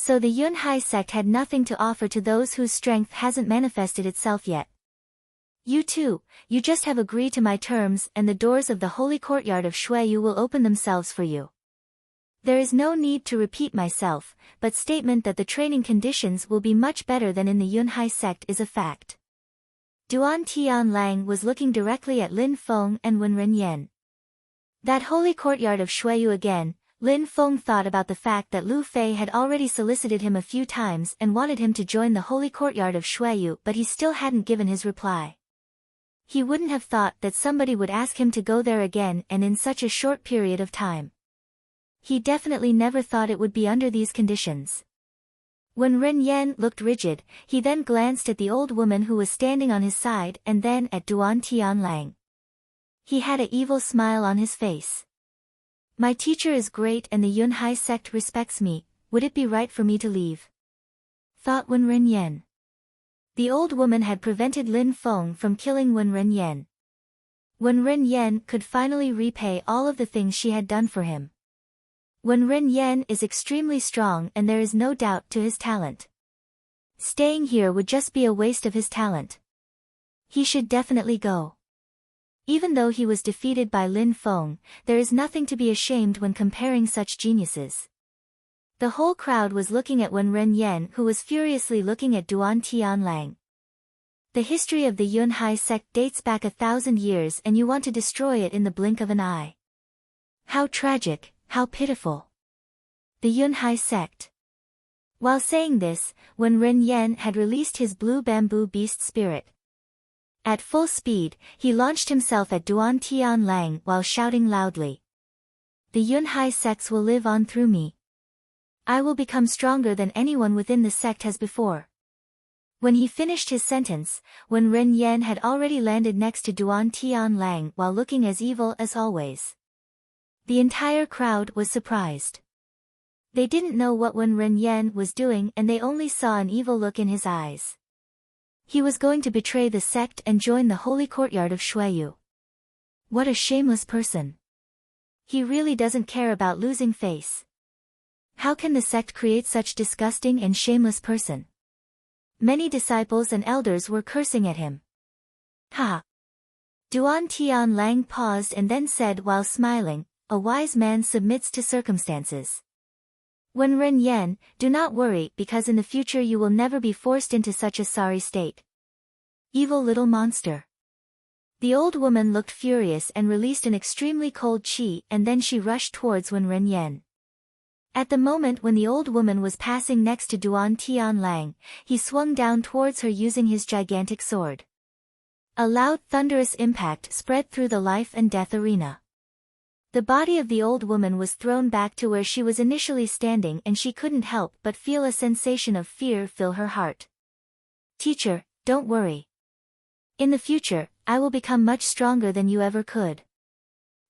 So the Yunhai sect had nothing to offer to those whose strength hasn't manifested itself yet. You too, you just have agreed to my terms and the doors of the holy courtyard of Shuayu will open themselves for you. There is no need to repeat myself, but statement that the training conditions will be much better than in the Yunhai sect is a fact. Duan Tianlang was looking directly at Lin Feng and Wen Renyan. That holy courtyard of Shuayu again, Lin Feng thought about the fact that Lu Fei had already solicited him a few times and wanted him to join the holy courtyard of Shuayu, but he still hadn't given his reply. He wouldn't have thought that somebody would ask him to go there again and in such a short period of time. He definitely never thought it would be under these conditions. When Ren Yan looked rigid, he then glanced at the old woman who was standing on his side and then at Duan Tianlang. He had an evil smile on his face. My teacher is great and the Yunhai sect respects me, would it be right for me to leave? Thought Wen Renyan. The old woman had prevented Lin Feng from killing Wen Renyan. Wen Renyan could finally repay all of the things she had done for him. Wen Renyan is extremely strong and there is no doubt to his talent. Staying here would just be a waste of his talent. He should definitely go. Even though he was defeated by Lin Feng, there is nothing to be ashamed when comparing such geniuses. The whole crowd was looking at Wen Renyan, who was furiously looking at Duan Tianlang. The history of the Yunhai sect dates back 1,000 years and you want to destroy it in the blink of an eye. How tragic, how pitiful. The Yunhai sect. While saying this, Wen Renyan had released his blue bamboo beast spirit. At full speed, he launched himself at Duan Tianlang while shouting loudly. The Yunhai sects will live on through me. I will become stronger than anyone within the sect has before. When he finished his sentence, Wen Renyan had already landed next to Duan Tianlang while looking as evil as always. The entire crowd was surprised. They didn't know what Wen Renyan was doing and they only saw an evil look in his eyes. He was going to betray the sect and join the holy courtyard of Shuayu. What a shameless person. He really doesn't care about losing face. How can the sect create such disgusting and shameless person? Many disciples and elders were cursing at him. Ha! Duan Tianlang paused and then said while smiling, a wise man submits to circumstances. Wen Renyan, do not worry because in the future you will never be forced into such a sorry state. Evil little monster. The old woman looked furious and released an extremely cold qi and then she rushed towards Wen Renyan. At the moment when the old woman was passing next to Duan Tianlang, he swung down towards her using his gigantic sword. A loud thunderous impact spread through the life and death arena. The body of the old woman was thrown back to where she was initially standing and she couldn't help but feel a sensation of fear fill her heart. Teacher, don't worry. In the future, I will become much stronger than you ever could.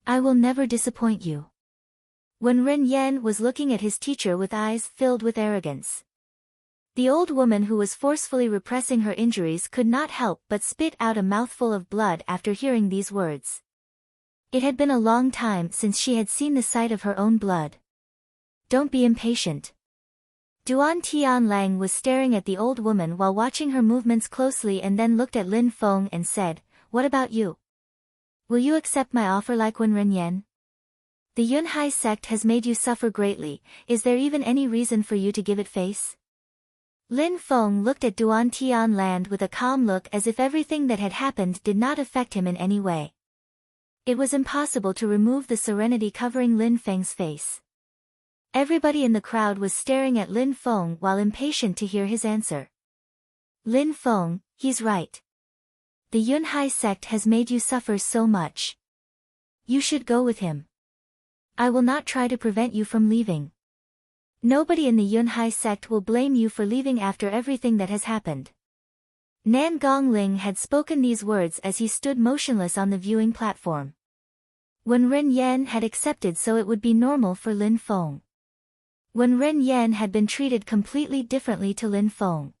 I will never disappoint you. Wen Renyan was looking at his teacher with eyes filled with arrogance. The old woman who was forcefully repressing her injuries could not help but spit out a mouthful of blood after hearing these words. It had been a long time since she had seen the sight of her own blood. Don't be impatient. Duan Tianlang was staring at the old woman while watching her movements closely and then looked at Lin Feng and said, "What about you? Will you accept my offer like Wenren Yan? The Yunhai sect has made you suffer greatly, is there even any reason for you to give it face?" Lin Feng looked at Duan Tianlang with a calm look as if everything that had happened did not affect him in any way. It was impossible to remove the serenity covering Lin Feng's face. Everybody in the crowd was staring at Lin Feng while impatient to hear his answer. Lin Feng, he's right. The Yunhai sect has made you suffer so much. You should go with him. I will not try to prevent you from leaving. Nobody in the Yunhai sect will blame you for leaving after everything that has happened. Nan Gongling had spoken these words as he stood motionless on the viewing platform. When Ren Yan had accepted, so it would be normal for Lin Feng. When Ren Yan had been treated completely differently to Lin Feng.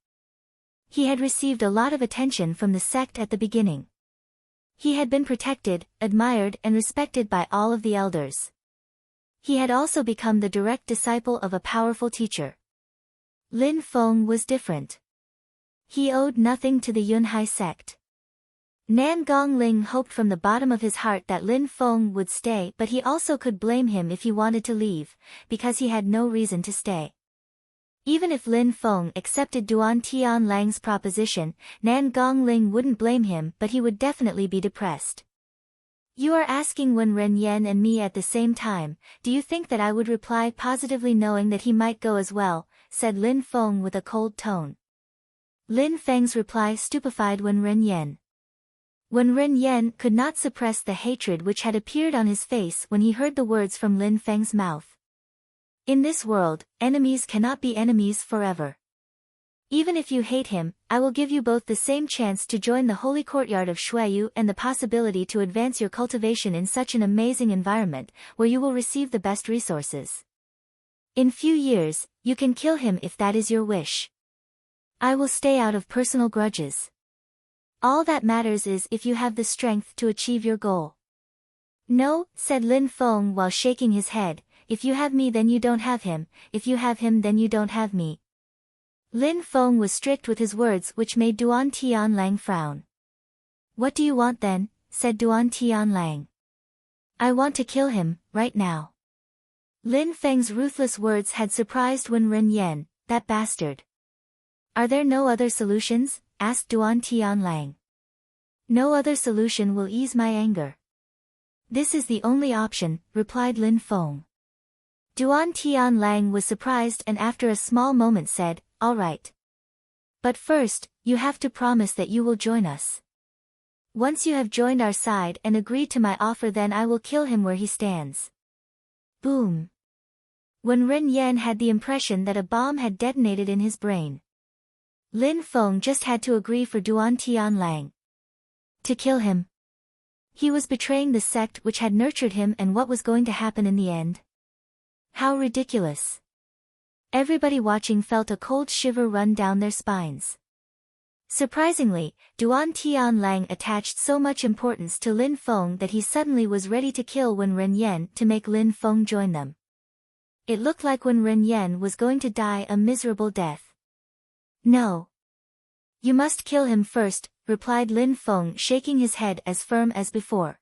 He had received a lot of attention from the sect at the beginning. He had been protected, admired and respected by all of the elders. He had also become the direct disciple of a powerful teacher. Lin Feng was different. He owed nothing to the Yunhai sect. Nan Gongling hoped from the bottom of his heart that Lin Feng would stay, but he also could blame him if he wanted to leave, because he had no reason to stay. Even if Lin Feng accepted Duan Tianlang's proposition, Nan Gongling wouldn't blame him, but he would definitely be depressed. You are asking Wen Ren Yan and me at the same time, do you think that I would reply positively knowing that he might go as well, said Lin Feng with a cold tone. Lin Feng's reply stupefied Wen Ren Yan. Wen Ren Yan could not suppress the hatred which had appeared on his face when he heard the words from Lin Feng's mouth. In this world, enemies cannot be enemies forever. Even if you hate him, I will give you both the same chance to join the holy courtyard of Shuiyu and the possibility to advance your cultivation in such an amazing environment, where you will receive the best resources. In few years, you can kill him if that is your wish. I will stay out of personal grudges. All that matters is if you have the strength to achieve your goal. No, said Lin Feng while shaking his head, if you have me then you don't have him, if you have him then you don't have me. Lin Feng was strict with his words which made Duan Tianlang frown. What do you want then, said Duan Tianlang. I want to kill him, right now. Lin Feng's ruthless words had surprised Wen Ren Yan, that bastard. Are there no other solutions? Asked Duan Tianlang. No other solution will ease my anger. This is the only option, replied Lin Feng. Duan Tianlang was surprised and after a small moment said, all right. But first, you have to promise that you will join us. Once you have joined our side and agreed to my offer, then I will kill him where he stands. Boom. When Ren Yan had the impression that a bomb had detonated in his brain. Lin Feng just had to agree for Duan Tianlang. To kill him. He was betraying the sect which had nurtured him, and what was going to happen in the end? How ridiculous. Everybody watching felt a cold shiver run down their spines. Surprisingly, Duan Tianlang attached so much importance to Lin Feng that he suddenly was ready to kill Wen Ren Yan to make Lin Feng join them. It looked like Wen Ren Yan was going to die a miserable death. No. You must kill him first, replied Lin Feng, shaking his head as firm as before.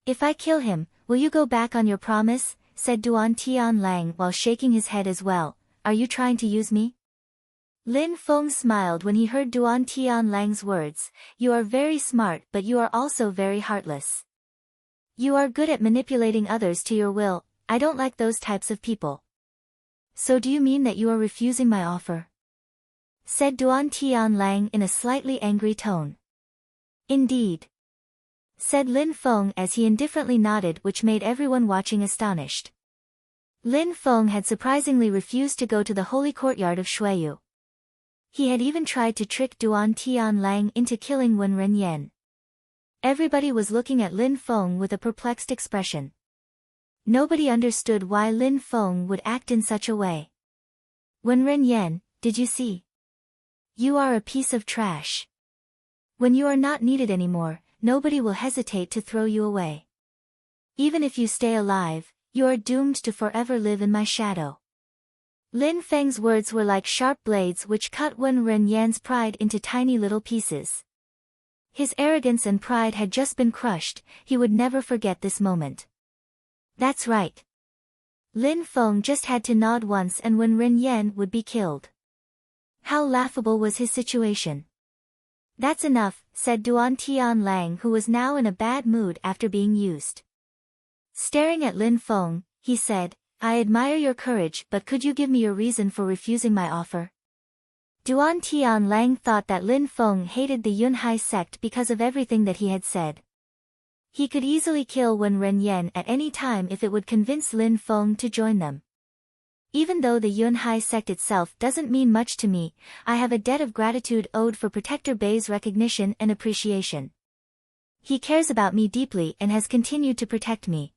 If I kill him, will you go back on your promise? Said Duan Tianlang while shaking his head as well. Are you trying to use me? Lin Feng smiled when he heard Duan Tianlang's words. You are very smart, but you are also very heartless. You are good at manipulating others to your will. I don't like those types of people. So do you mean that you are refusing my offer? Said Duan Tianlang in a slightly angry tone. Indeed. Said Lin Feng as he indifferently nodded, which made everyone watching astonished. Lin Feng had surprisingly refused to go to the holy courtyard of Shuiyu. He had even tried to trick Duan Tianlang into killing Wen Ren Yan. Everybody was looking at Lin Feng with a perplexed expression. Nobody understood why Lin Feng would act in such a way. Wen Ren Yan, did you see? You are a piece of trash. When you are not needed anymore, nobody will hesitate to throw you away. Even if you stay alive, you are doomed to forever live in my shadow. Lin Feng's words were like sharp blades which cut Wen Renyan's pride into tiny little pieces. His arrogance and pride had just been crushed, he would never forget this moment. That's right. Lin Feng just had to nod once and Wen Renyan would be killed. How laughable was his situation. That's enough, said Duan Tianlang, who was now in a bad mood after being used. Staring at Lin Feng, he said, I admire your courage, but could you give me your reason for refusing my offer? Duan Tianlang thought that Lin Feng hated the Yunhai sect because of everything that he had said. He could easily kill Wen Renyan at any time if it would convince Lin Feng to join them. Even though the Yunhai sect itself doesn't mean much to me, I have a debt of gratitude owed for Protector Bei's recognition and appreciation. He cares about me deeply and has continued to protect me.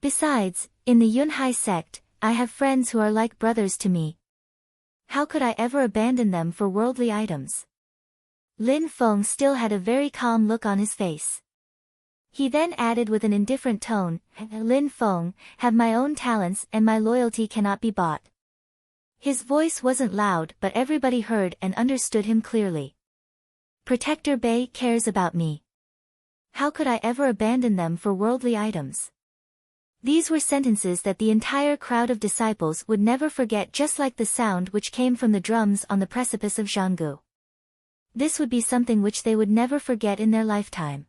Besides, in the Yunhai sect, I have friends who are like brothers to me. How could I ever abandon them for worldly items? Lin Feng still had a very calm look on his face. He then added with an indifferent tone, Lin Feng, have my own talents and my loyalty cannot be bought. His voice wasn't loud but everybody heard and understood him clearly. Protector Bei cares about me. How could I ever abandon them for worldly items? These were sentences that the entire crowd of disciples would never forget, just like the sound which came from the drums on the precipice of Zhanggu. This would be something which they would never forget in their lifetime.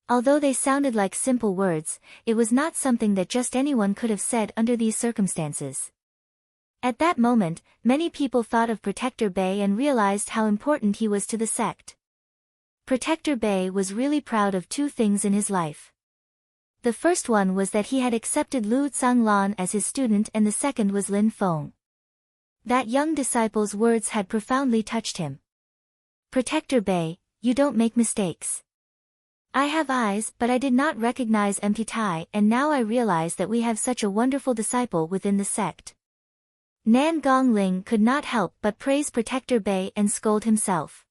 Although they sounded like simple words, it was not something that just anyone could have said under these circumstances. At that moment, many people thought of Protector Bei and realized how important he was to the sect. Protector Bei was really proud of two things in his life. The first one was that he had accepted Lu Zhanglan as his student, and the second was Lin Feng. That young disciple's words had profoundly touched him. Protector Bei, you don't make mistakes. I have eyes, but I did not recognize empty Tai, and now I realize that we have such a wonderful disciple within the sect. Nan Gongling could not help but praise Protector Bei and scold himself.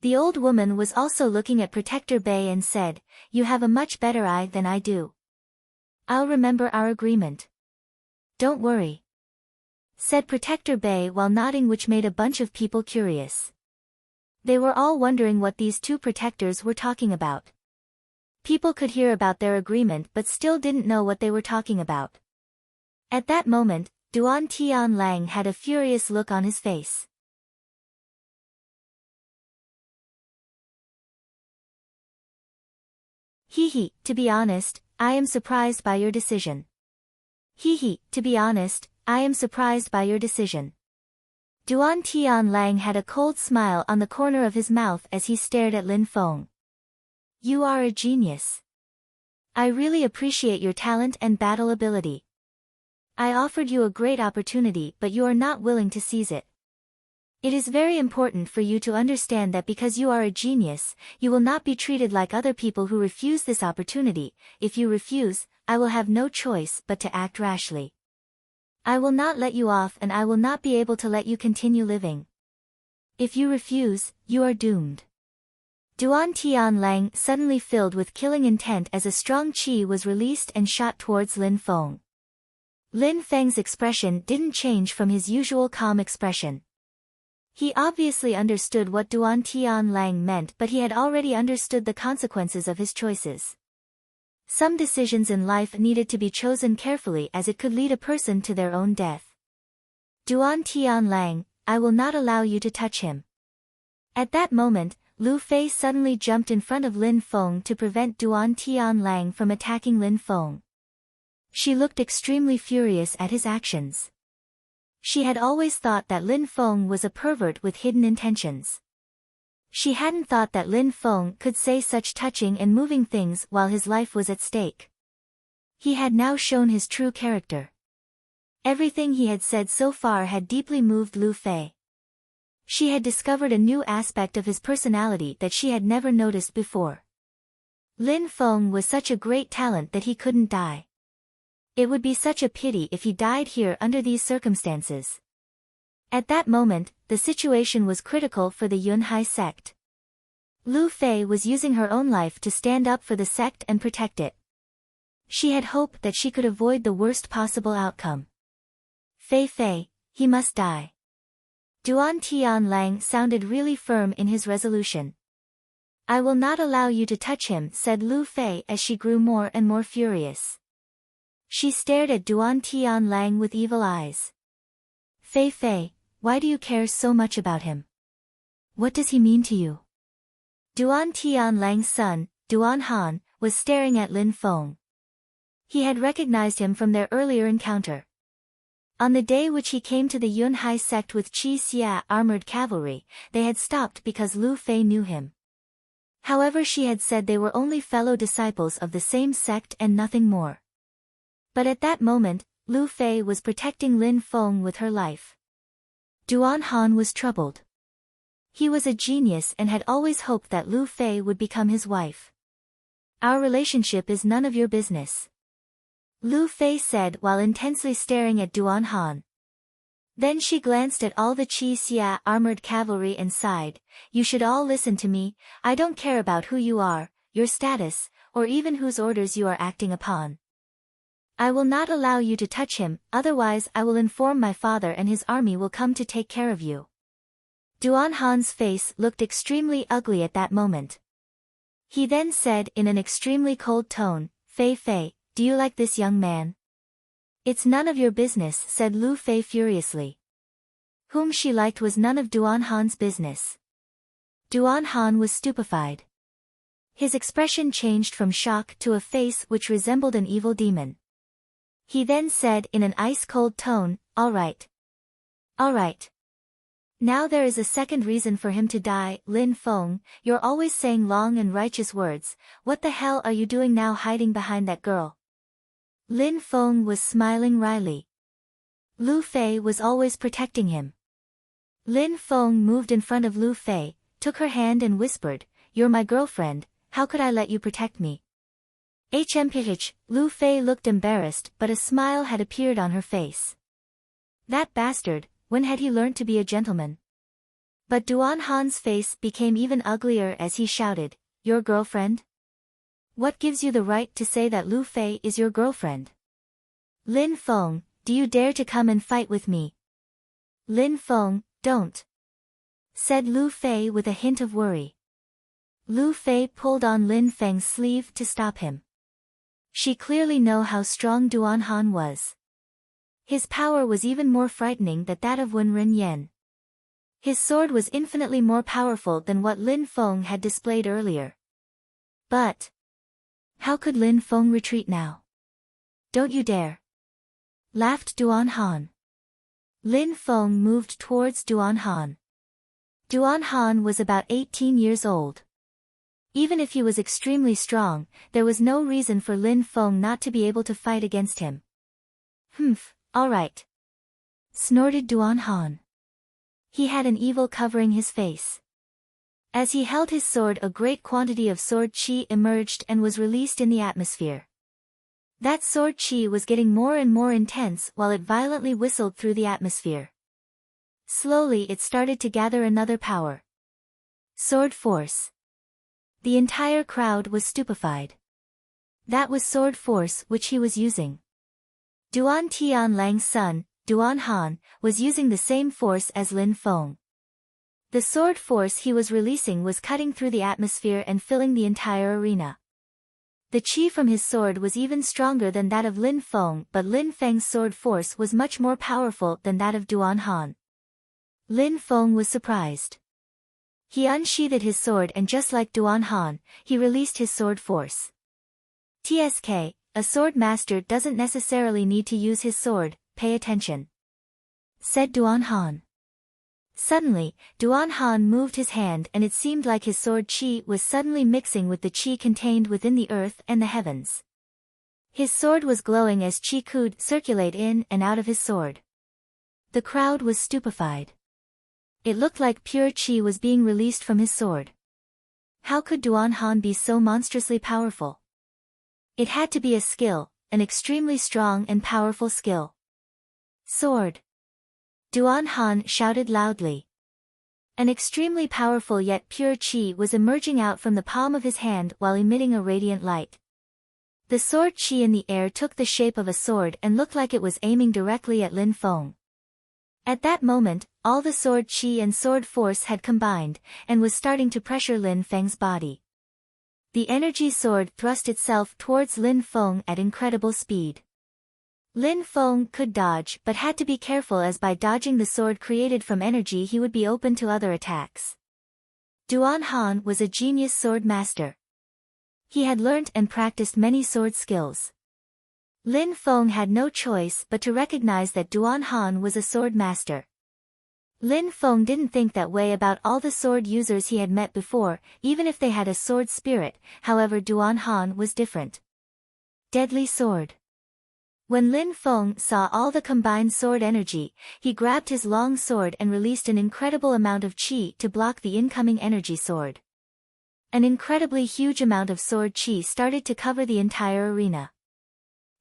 The old woman was also looking at Protector Bei and said, you have a much better eye than I do. I'll remember our agreement. Don't worry, said Protector Bei while nodding, which made a bunch of people curious. They were all wondering what these two protectors were talking about. People could hear about their agreement but still didn't know what they were talking about. At that moment, Duan Tianlang had a furious look on his face. Hee, to be honest, I am surprised by your decision. Hee, to be honest, I am surprised by your decision. Duan Tianlang had a cold smile on the corner of his mouth as he stared at Lin Feng. You are a genius. I really appreciate your talent and battle ability. I offered you a great opportunity but you are not willing to seize it. It is very important for you to understand that because you are a genius, you will not be treated like other people who refuse this opportunity. If you refuse, I will have no choice but to act rashly. I will not let you off and I will not be able to let you continue living. If you refuse, you are doomed. Duan Tianlang suddenly filled with killing intent as a strong qi was released and shot towards Lin Feng. Lin Feng's expression didn't change from his usual calm expression. He obviously understood what Duan Tianlang meant, but he had already understood the consequences of his choices. Some decisions in life needed to be chosen carefully as it could lead a person to their own death. Duan Tianlang, I will not allow you to touch him. At that moment, Lu Fei suddenly jumped in front of Lin Feng to prevent Duan Tianlang from attacking Lin Feng. She looked extremely furious at his actions. She had always thought that Lin Feng was a pervert with hidden intentions. She hadn't thought that Lin Feng could say such touching and moving things while his life was at stake. He had now shown his true character. Everything he had said so far had deeply moved Lu Fei. She had discovered a new aspect of his personality that she had never noticed before. Lin Feng was such a great talent that he couldn't die. It would be such a pity if he died here under these circumstances. At that moment, the situation was critical for the Yunhai sect. Lu Fei was using her own life to stand up for the sect and protect it. She had hoped that she could avoid the worst possible outcome. Fei Fei, he must die. Duan Tianlang sounded really firm in his resolution. I will not allow you to touch him, said Lu Fei as she grew more and more furious. She stared at Duan Tianlang with evil eyes. Fei Fei, why do you care so much about him? What does he mean to you? Duan Tianlang's son, Duan Han, was staring at Lin Feng. He had recognized him from their earlier encounter. On the day which he came to the Yunhai sect with Qi Xia armored cavalry, they had stopped because Lu Fei knew him. However, she had said they were only fellow disciples of the same sect and nothing more. But at that moment, Lu Fei was protecting Lin Feng with her life. Duan Han was troubled. He was a genius and had always hoped that Lu Fei would become his wife. Our relationship is none of your business, Lu Fei said while intensely staring at Duan Han. Then she glanced at all the Qi Xia armored cavalry and sighed, you should all listen to me, I don't care about who you are, your status, or even whose orders you are acting upon. I will not allow you to touch him, otherwise I will inform my father and his army will come to take care of you. Duan Han's face looked extremely ugly at that moment. He then said in an extremely cold tone, Fei Fei, do you like this young man? It's none of your business, said Lu Fei furiously. Whom she liked was none of Duan Han's business. Duan Han was stupefied. His expression changed from shock to a face which resembled an evil demon. He then said in an ice-cold tone, all right. All right. Now there is a second reason for him to die, Lin Feng, you're always saying long and righteous words, what the hell are you doing now hiding behind that girl? Lin Feng was smiling wryly. Lu Fei was always protecting him. Lin Feng moved in front of Lu Fei, took her hand and whispered, you're my girlfriend, how could I let you protect me? HMPH, Lu Fei looked embarrassed but a smile had appeared on her face. That bastard, when had he learned to be a gentleman? But Duan Han's face became even uglier as he shouted, your girlfriend? What gives you the right to say that Lu Fei is your girlfriend? Lin Feng, do you dare to come and fight with me? Lin Feng, don't, said Lu Fei with a hint of worry. Lu Fei pulled on Lin Feng's sleeve to stop him. She clearly knew how strong Duan Han was. His power was even more frightening than that of Wen Renyan. His sword was infinitely more powerful than what Lin Feng had displayed earlier. But how could Lin Feng retreat now? Don't you dare, laughed Duan Han. Lin Feng moved towards Duan Han. Duan Han was about 18 years old. Even if he was extremely strong, there was no reason for Lin Feng not to be able to fight against him. Humph, all right, snorted Duan Han. He had an evil covering his face. As he held his sword, a great quantity of sword chi emerged and was released in the atmosphere. That sword chi was getting more and more intense while it violently whistled through the atmosphere. Slowly it started to gather another power. Sword force. The entire crowd was stupefied. That was sword force which he was using. Duan Tianlang's son, Duan Han, was using the same force as Lin Feng. The sword force he was releasing was cutting through the atmosphere and filling the entire arena. The chi from his sword was even stronger than that of Lin Feng, but Lin Feng's sword force was much more powerful than that of Duan Han. Lin Feng was surprised. He unsheathed his sword and just like Duan Han, he released his sword force. TSK, a sword master doesn't necessarily need to use his sword, pay attention, said Duan Han. Suddenly, Duan Han moved his hand and it seemed like his sword chi was suddenly mixing with the chi contained within the earth and the heavens. His sword was glowing as chi could circulate in and out of his sword. The crowd was stupefied. It looked like pure chi was being released from his sword. How could Duan Han be so monstrously powerful? It had to be a skill, an extremely strong and powerful skill. Sword! Duan Han shouted loudly. An extremely powerful yet pure chi was emerging out from the palm of his hand while emitting a radiant light. The sword chi in the air took the shape of a sword and looked like it was aiming directly at Lin Feng. At that moment, all the sword chi and sword force had combined, and was starting to pressure Lin Feng's body. The energy sword thrust itself towards Lin Feng at incredible speed. Lin Feng could dodge but had to be careful, as by dodging the sword created from energy he would be open to other attacks. Duan Han was a genius sword master. He had learnt and practiced many sword skills. Lin Feng had no choice but to recognize that Duan Han was a sword master. Lin Feng didn't think that way about all the sword users he had met before, even if they had a sword spirit. However, Duan Han was different. Deadly sword. When Lin Feng saw all the combined sword energy, he grabbed his long sword and released an incredible amount of chi to block the incoming energy sword. An incredibly huge amount of sword chi started to cover the entire arena.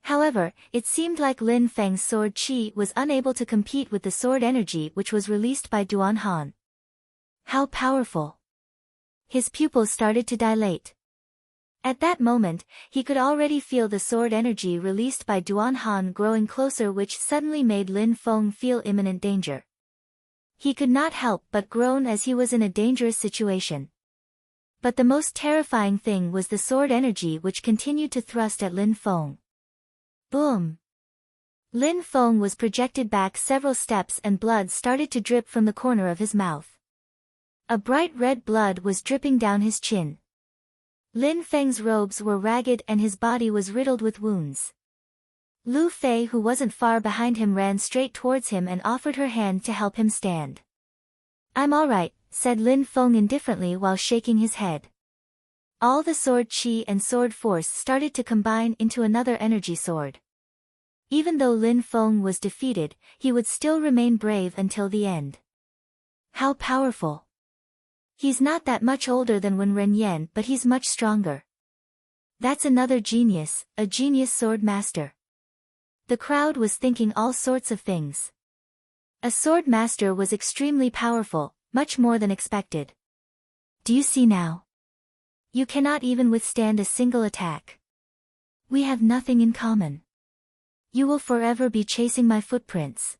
However, it seemed like Lin Feng's sword chi was unable to compete with the sword energy which was released by Duan Han. How powerful! His pupils started to dilate. At that moment, he could already feel the sword energy released by Duan Han growing closer, which suddenly made Lin Feng feel imminent danger. He could not help but groan as he was in a dangerous situation. But the most terrifying thing was the sword energy which continued to thrust at Lin Feng. Boom! Lin Feng was projected back several steps and blood started to drip from the corner of his mouth. A bright red blood was dripping down his chin. Lin Feng's robes were ragged and his body was riddled with wounds. Lu Fei, who wasn't far behind him, ran straight towards him and offered her hand to help him stand. "I'm alright," said Lin Feng indifferently while shaking his head. All the sword chi and sword force started to combine into another energy sword. Even though Lin Feng was defeated, he would still remain brave until the end. How powerful! He's not that much older than Wen Renyan, but he's much stronger. That's another genius, a genius sword master. The crowd was thinking all sorts of things. A sword master was extremely powerful, much more than expected. Do you see now? You cannot even withstand a single attack. We have nothing in common. You will forever be chasing my footprints.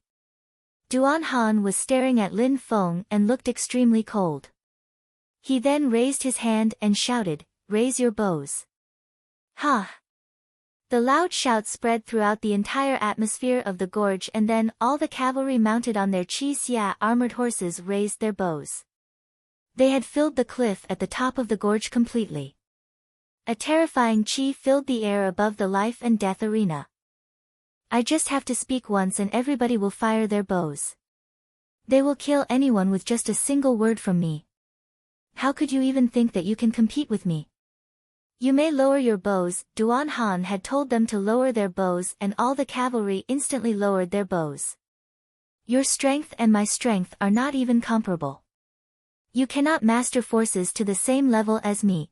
Duan Han was staring at Lin Feng and looked extremely cold. He then raised his hand and shouted, "Raise your bows." Ha! The loud shout spread throughout the entire atmosphere of the gorge, and then all the cavalry mounted on their Qi Xia armored horses raised their bows. They had filled the cliff at the top of the gorge completely. A terrifying Qi filled the air above the life and death arena. I just have to speak once and everybody will fire their bows. They will kill anyone with just a single word from me. How could you even think that you can compete with me? You may lower your bows. Duan Han had told them to lower their bows, and all the cavalry instantly lowered their bows. Your strength and my strength are not even comparable. You cannot master forces to the same level as me.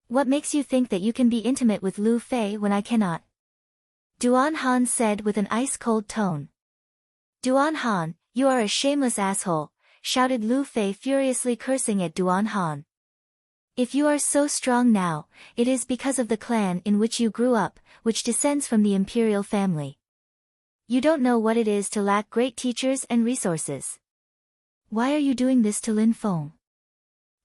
What makes you think that you can be intimate with Lu Fei when I cannot? Duan Han said with an ice-cold tone. Duan Han, you are a shameless asshole, shouted Lu Fei, furiously cursing at Duan Han. If you are so strong now, it is because of the clan in which you grew up, which descends from the imperial family. You don't know what it is to lack great teachers and resources. Why are you doing this to Lin Feng?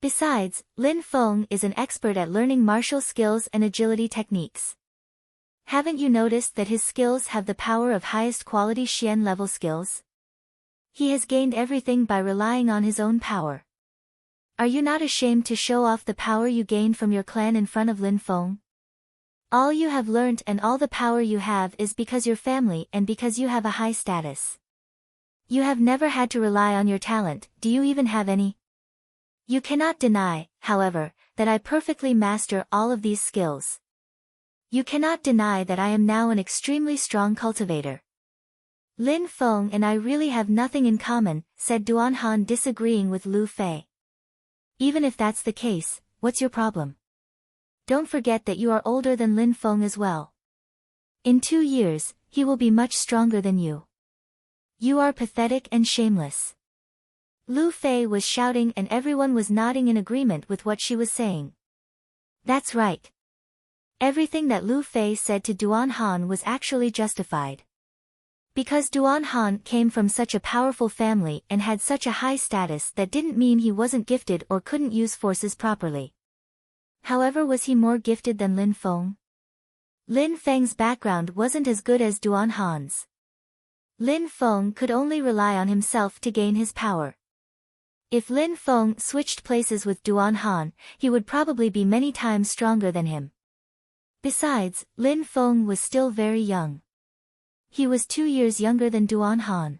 Besides, Lin Feng is an expert at learning martial skills and agility techniques. Haven't you noticed that his skills have the power of highest quality Xian level skills? He has gained everything by relying on his own power. Are you not ashamed to show off the power you gained from your clan in front of Lin Feng? All you have learnt and all the power you have is because your family and because you have a high status. You have never had to rely on your talent. Do you even have any? You cannot deny, however, that I perfectly master all of these skills. You cannot deny that I am now an extremely strong cultivator. Lin Feng and I really have nothing in common, said Duan Han, disagreeing with Lu Fei. Even if that's the case, what's your problem? Don't forget that you are older than Lin Feng as well. In 2 years, he will be much stronger than you. You are pathetic and shameless. Lu Fei was shouting and everyone was nodding in agreement with what she was saying. That's right. Everything that Lu Fei said to Duan Han was actually justified. Because Duan Han came from such a powerful family and had such a high status, that didn't mean he wasn't gifted or couldn't use forces properly. However, was he more gifted than Lin Feng? Lin Feng's background wasn't as good as Duan Han's. Lin Feng could only rely on himself to gain his power. If Lin Feng switched places with Duan Han, he would probably be many times stronger than him. Besides, Lin Feng was still very young. He was 2 years younger than Duan Han.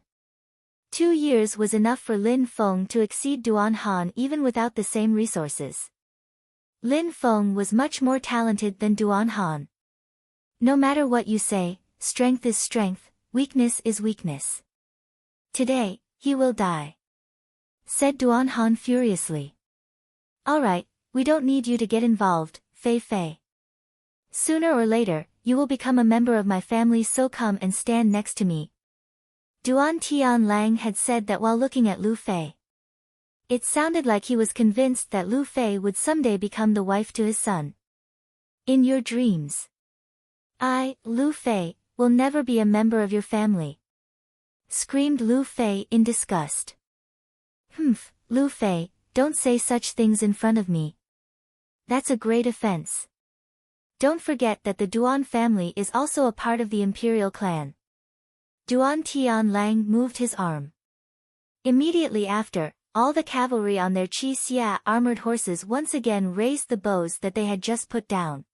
2 years was enough for Lin Feng to exceed Duan Han even without the same resources. Lin Feng was much more talented than Duan Han. No matter what you say, strength is strength, weakness is weakness. Today, he will die, said Duan Han furiously. Alright, we don't need you to get involved, Fei Fei. Sooner or later, you will become a member of my family, so come and stand next to me. Duan Tianlang had said that while looking at Lu Fei. It sounded like he was convinced that Lu Fei would someday become the wife to his son. In your dreams. I, Lu Fei, will never be a member of your family, screamed Lu Fei in disgust. Humph, Lu Fei, don't say such things in front of me. That's a great offense. Don't forget that the Duan family is also a part of the imperial clan. Duan Tianlang moved his arm. Immediately after, all the cavalry on their Qi Xia armored horses once again raised the bows that they had just put down.